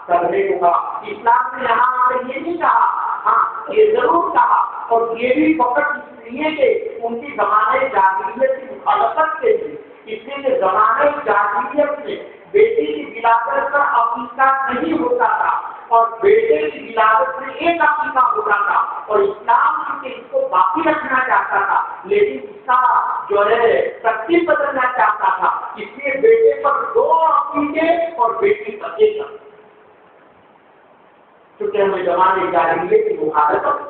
کرنے کو کہا، اسلام نے یہاں پہ یہ نہیں کہا، ہاں یہ ضرور کہا، اور یہ بھی فقط اس لیے کہ ان کی زمانے جاہلیت کی مخالفت کے لیے، اس لیے کہ زمانے جاہلیت میں بیٹی کی ولادت کا عقیقہ نہیں ہوتا تھا اور بیٹے کی ولادت میں ایک عقیقہ ہوتا تھا، اور اسلام چونکہ اس کو باقی رکھنا چاہتا تھا لیکن اس کا جو ہے ترتیب بدلنا چاہتا تھا، اس لیے بیٹے پر 2 عقیقے اور بیٹی پر 1 عقیقہ، کیونکہ ہمیں زمانے جاہلیت کی مخالفت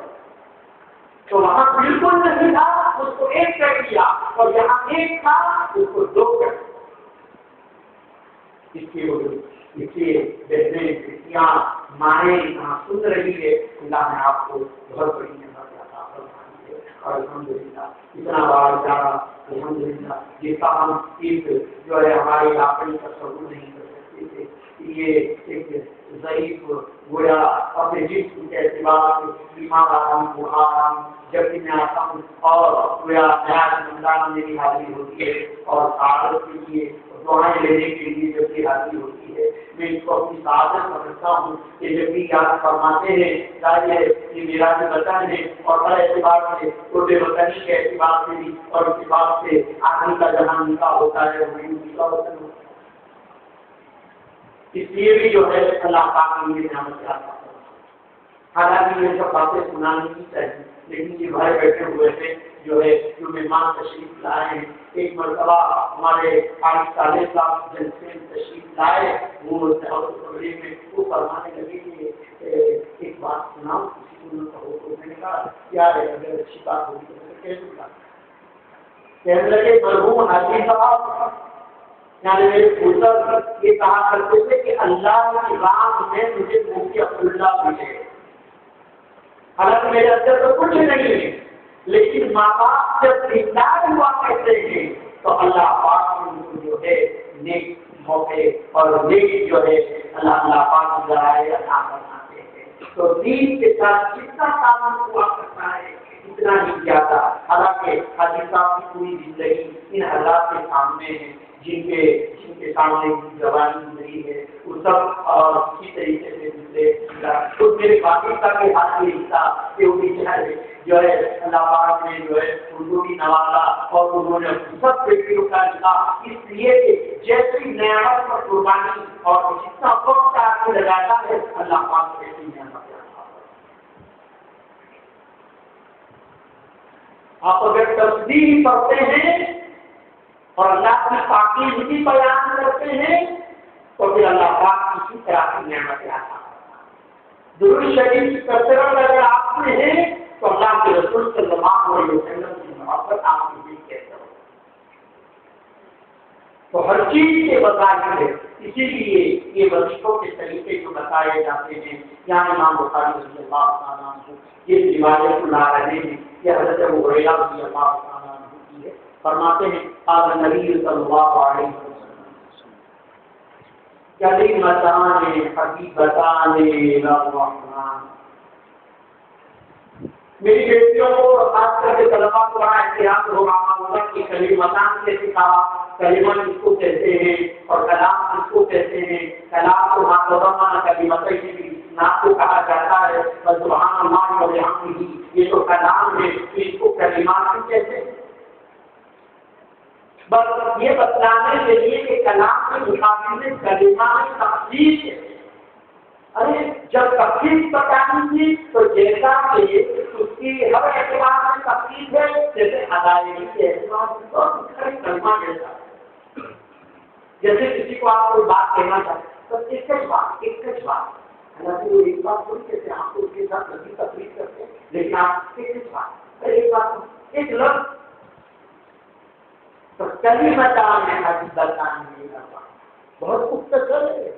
تو وہاں بالکل نہیں تھا، اس کو 1 کر دیا، اور جہاں 1 تھا اس کو 2 کر دیا۔ اس لیے بہنیں بیٹیاں مائیں یہاں سن رہی ہے، اللہ نے آپ کو بہت بڑی نعمت عطا فرمائی ہے، اور الحمدللہ اتنا بار جانا الحمدللہ جس کا ہم اس جو ہے ہمارے علاقے میں تصور نہیں کر سکتے تھے۔ یہ ایک ضعیف گویا اپنے جسم کے اعتبار سے بیمار آدمی کو آرام جب بھی میں آتا ہوں اور گویا رمضان میں بھی حاضری ہوتی ہے اور سعادت کے لیے دعائیں لینے کے لیے جب بھی حاضری ہوتی ہے، میں اس کو اپنی سعادت سمجھتا ہوں کہ جب بھی یاد فرماتے ہیں ظاہر یہ میرا بھی وطن ہے، اور ہر اعتبار سے چھوٹے وطنی کے اعتبار سے بھی اور اتفاق سے آدمی کا جہاں نکاح ہوتا ہے وہ میری کا وطن ہوتا ہے، اس لیے بھی جو ہے اللہ پاک نے یہ نعمت عطا فرمائی۔ حالانکہ یہ سب باتیں سنانی نہیں چاہیے لیکن یہ بھائی بیٹھے ہوئے تھے جو مہمان تشریف لائے ہیں. ایک مرتبہ ہمارے صالح صاحب جلسے میں تشریف لائے، وہ میں وہ فرمانے لگے کہ ایک بات سناؤ، کسی کو نہ کہو. تو میں نے کہا یار اگر اچھی بات ہوگی تو کہہ دوں گا. کہنے لگے مرحوم حاجی صاحب یعنی میرے بزرگ یہ کہا کرتے تھے کہ اللہ کی راہ میں مجھے مفتی عبداللہ ملے. حالانکہ میرے اندر تو کچھ نہیں ہے، لیکن ماں باپ جب دیندار ہوا کرتے ہیں تو اللہ پاک ان کو جو ہے نیک موقع اور نیک جو ہے اللہ پاک ذرائع عطا فرماتے ہیں. تو دین کے ساتھ جتنا تعلق ہوا کرتا ہے اتنا ہی زیادہ. حالانکہ حاجی صاحب کی پوری زندگی ان حالات کے سامنے ہے جن کے سامنے زبانی گزری ہے، وہ سب اور اسی طریقے سے گزرے. تو میرے باقی کا بھی ہاتھ یہ حصہ کہ وہ بیچارے جو ہے اللہ پاک نے جو ہے ان کو بھی نوازا اور انہوں نے سب بیٹیوں کا نکاح اس لیے کہ جیسی نعمت پر قربانی اور جتنا وقت آگے لگاتا ہے اللہ پاک کیسی نعمت. آپ اگر تصدیق پڑھتے ہیں اور اللہ کی پاکیزگی بیان کرتے ہیں تو پھر اللہ پاک کسی طرح کی نعمت آتا ہے. درود شریف کی کثرت اگر آپ میں ہے تو اللہ کے رسول صلی اللہ علیہ وسلم کی محبت آپ کے دل کے اندر ہو. تو ہر چیز کے بتایا ہے. اسی لیے یہ وظیفوں کے طریقے جو بتائے جاتے ہیں یہاں امام بخاری رضی اللہ تعالیٰ عنہ یہ روایت لا رہے ہیں. یہ حضرت ابو ہریرہ رضی اللہ تعالیٰ عنہ کی ہے. فرماتے ہیں قال نبی صلی اللہ علیہ وسلم کلمتان حبیبتان الی الرحمن. میری بیٹیوں کو خاص کر کے طلبا کو بڑا احتیاط ہو رہا ہوگا کہ کلمتان کیسے کہا، کلمہ کس کو کہتے ہیں اور کلام کس کو کہتے ہیں. کلام کو معنی کلمتین بھی نام کو کہا جاتا ہے. سبحان اللہ و بحمدہ یہ تو کلام ہے، اس کو کلمات بھی کہتے ہیں. بس یہ بتلانے کے لیے کہ کلام کے مقابلے میں کلمہ میں تفصیل ہے. ارے جب تفصیل بتانی تھی تو جیسا کہ اس کی ہر اعتبار میں تفصیل ہے، جیسے ادائیگی کے اعتبار سے تو کلمہ جیسا. جیسے کسی کو آپ کوئی بات کہنا چاہتے تو ایک کچھ بات حالانکہ وہ ایک بات تھوڑی کہتے ہیں، آپ کو اس کے ساتھ لگی تفریح کرتے ہیں، لیکن آپ ایک بات ایک لفظ تو کلمتان حبیبتان الی الرحمن بہت مختصر ہے.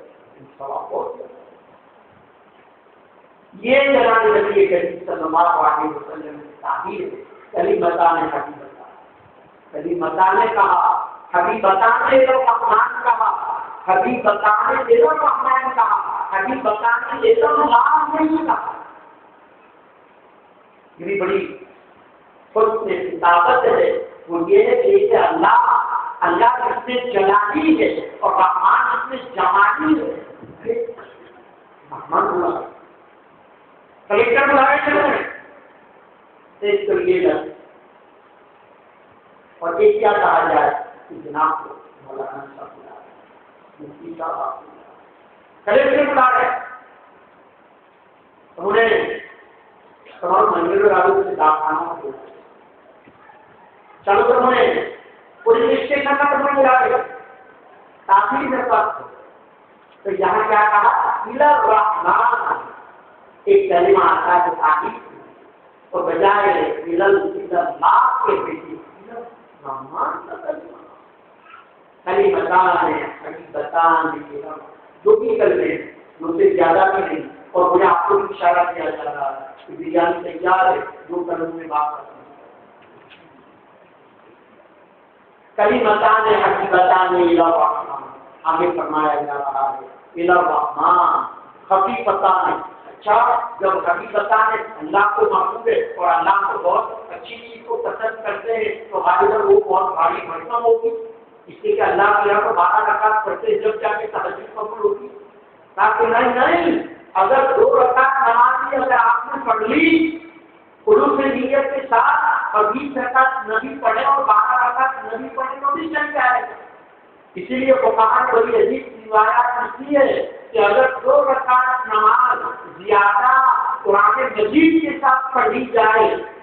یہ جناب نبی کریم صلی اللہ علیہ وسلم کی تعبیر ہے. کلمتان حبیبتان، کلمتان کہا، حبیبتان الی الرحمن کہا، حبیبتان الی الرحمن کہا، حبیبتان الی اللہ نہیں کہا. یہ بھی بڑی خود میں طاقت ہے. وہ یہ ہے کہ اللہ اس میں جلالی ہے اور رحمان اس میں جمالی ہے. رحمان بلا کلیکٹر بلائے چلے تو یہ لگ اور یہ کیا کہا جائے کہ جناب کو مولانا صاحب بلا رہے، مفتی صاحب کلیکٹر بلا رہے. انہوں نے تمام منزل والوں سے داخانہ بولا چلو تو انہوں نے پولیس اسٹیشن کا تمہیں ملا گیا تاخیر میں پاس ہو. تو یہاں کیا کہا الی الرحمن، ایک کلمہ آتا ہے تاخیر اور بجائے الی اللہ کے بیٹی الرحمن کا کلمہ. کلمتان حبیبتان الی الرحمن جو بھی کلمے ان سے زیادہ بھی نہیں. اور مجھے آپ کو بھی اشارہ کیا جا رہا ہے کہ بریانی تیار ہے جو کلموں میں بات کرتے ہیں. کلمتان حبیبتان الی الرحمن آگے فرمایا جا رہا ہے الی الرحمن خفیفتان. اچھا جب حبیبتان اللہ کو محبوب ہے اور اللہ کو بہت اچھی چیز کو پسند کرتے ہیں تو غالباً وہ بہت بھاری بھرکم ہوگی. اس لیے کہ اللہ کے یہاں کو 12 رکعت پڑھتے ہیں جب جا کے تہجد قبول ہوگی. تاکہ نہیں اگر 2 رکعت نماز بھی اگر آپ نے پڑھ لی خلوص نیت کے ساتھ اور 20 رکعت نبی پڑھے اور 12 رکعت نبی پڑھے تو بھی چل جائے گا. اسی لیے فقہاء بڑی عجیب روایات لکھی ہے کہ اگر 2 رکعت نماز زیادہ قرآن مجید کے ساتھ پڑھی جائے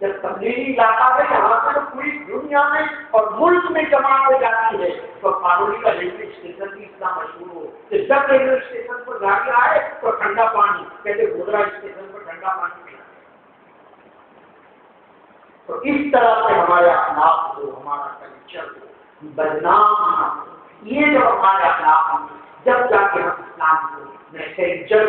جب تبلیغی علاقہ میں یہاں سے پوری دنیا میں اور ملک میں جمع ہو جاتی ہے تو قانونی کا ریلوے اسٹیشن بھی اتنا مشہور ہو کہ جب ریلوے اسٹیشن پر گاڑی آئے تو ٹھنڈا پانی کہتے گودرا اسٹیشن پر ٹھنڈا پانی پیا. تو اس طرح سے ہمارے اخلاق کو ہمارا کلچر کو بدنام نہ ہو. یہ جو ہمارے اخلاق ہیں جب جا کے ہم اسلام کو کلچر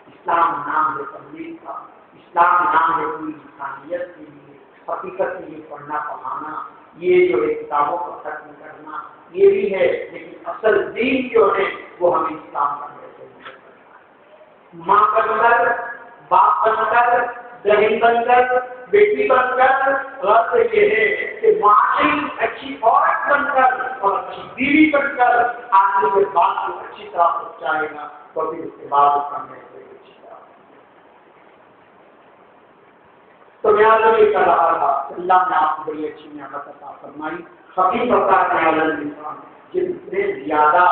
اسلام نام ہے تبلیغ کا, اسلام نام ہے پوری انسانیت کے لیے حقیقت کے لیے پڑھنا پڑھانا, یہ جو ہے کتابوں کو ختم کرنا یہ بھی ہے, لیکن اصل دین جو ہے وہ ہمیں اسلام کرنے سے ماں بن کر باپ بن کر بہن بن کر بیٹی بن کر غرض یہ ہے کہ معاشی اچھی عورت بن کر اور اچھی بیوی بن کر آدمی کے بات کو اچھی طرح پہنچائے گا تو پھر اس کے بعد کرنے سے تو میں آج یہ کر رہا تھا اللہ نے آپ کو بڑی اچھی نعمت عطا فرمائی. فقیر سرکار نے عالم انسان جتنے زیادہ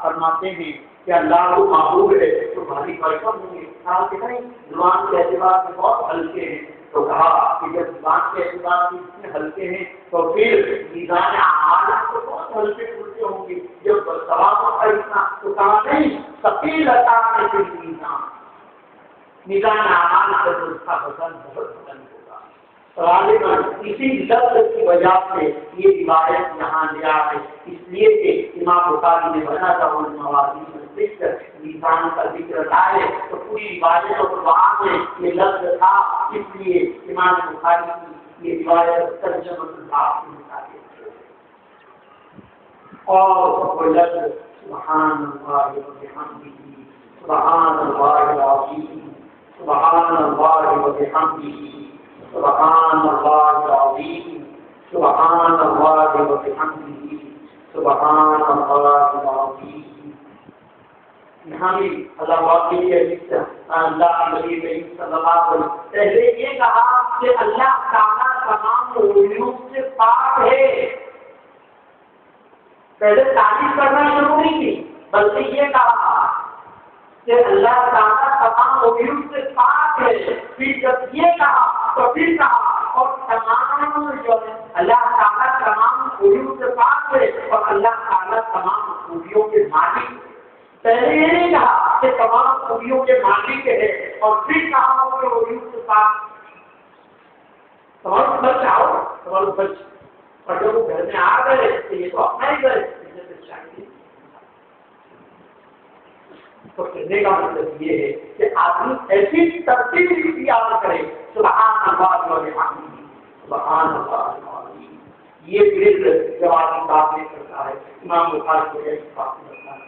فرماتے ہیں کہ اللہ کو معبود ہے تو بھاری فرق ہوں گے. آپ کتنے زبان کے اعتبار سے بہت ہلکے ہیں, تو کہا کہ جب زبان کے اعتبار سے اتنے ہلکے ہیں تو پھر میزان اعمال تو بہت ہلکے پھلکے ہوں گے. جب ثواب کا اتنا تو کہا نہیں ثقیل عطا میں سے میزان اعمال سے اس کا وزن بہت بلند ہوگا. غالباً اسی لفظ کی وجہ سے یہ روایت یہاں لیا ہے, اس لیے کہ امام بخاری نے بنا تھا ان موازین میں میزان کا ذکر لائے تو پوری روایت اور وہاں میں یہ لفظ تھا, اس لیے امام بخاری کی یہ روایت ترجمہ اللہ کے مطابق اور وہ لفظ سبحان اللہ وبحمدہ سبحان اللہ العظیم سبحان اللہ وبحمدہ سبحان اللہ العظیم سبحان اللہ وبحمدہ سبحان اللہ العظیم. یہاں بھی اللہ واقعی کے اللہ نبی کریم صلی اللہ علیہ وسلم پہلے یہ کہا کہ اللہ تعالیٰ تمام عیوب سے پاک ہے. پہلے تعریف کرنا شروع نہیں کی بلکہ یہ کہا کہ اللہ تعالیٰ تمام عیوب سے پاک ہے. پھر جب یہ کہا تو پھر کہا اور تمام جو ہے اللہ تعالیٰ تمام عیوب سے پاک ہے اور اللہ تعالیٰ تمام خوبیوں کے مالک. پہلے یہ نہیں کہا کہ تمام خوبیوں کے مالک ہے اور پھر کہا وہ عیوب سے پاک. تمہارا بچ آؤ تمہارا بچ اور جب وہ گھر میں آ گئے تو یہ تو اپنا ہی گھر چاہیے. تو کہنے کا مطلب یہ ہے کہ آدمی ایسی ترتیب اختیار کرے سبحان اللہ وبحمدہ سبحان اللہ العظیم. یہ پھر جب آدمی بات نہیں کرتا ہے امام بخاری کو ایسی بات کرتا ہے.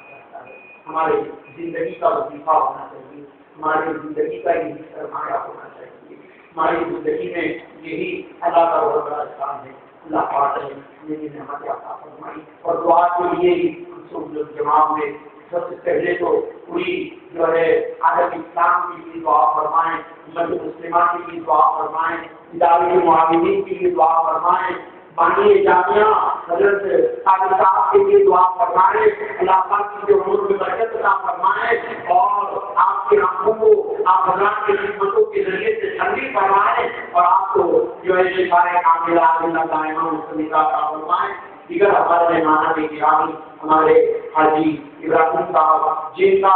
ہمارے زندگی کا وظیفہ ہونا چاہیے, ہماری زندگی کا یہی سرمایہ ہونا چاہیے, ہماری زندگی میں یہی اللہ کا بہت بڑا احسان ہے. اللہ پاک نے میری نعمت عطا فرمائی اور دعا کے لیے ہی ہم لوگ جماعت میں سب سے پہلے تو پوری جو ہے عالم اسلام کے لیے دعا فرمائیں, امت مسلمہ کے لیے دعا فرمائیں, ادارے معاونین کے لیے دعا فرمائیں, بانی جامعہ حضرت قاضی صاحب کے لیے دعا فرمائیں, اللہ پاک کی جو عمر میں برکت عطا فرمائیں اور آپ کے آنکھوں کو آپ حضرات کی خدمتوں کے ذریعے سے تنویر فرمائیں اور آپ کو جو ہے شفائے کاملہ اللہ دائمہ مستمرہ عطا فرمائیں. دیگر ہمارے مہمان گرامی ہمارے حاجی ابراہیم صاحب جن کا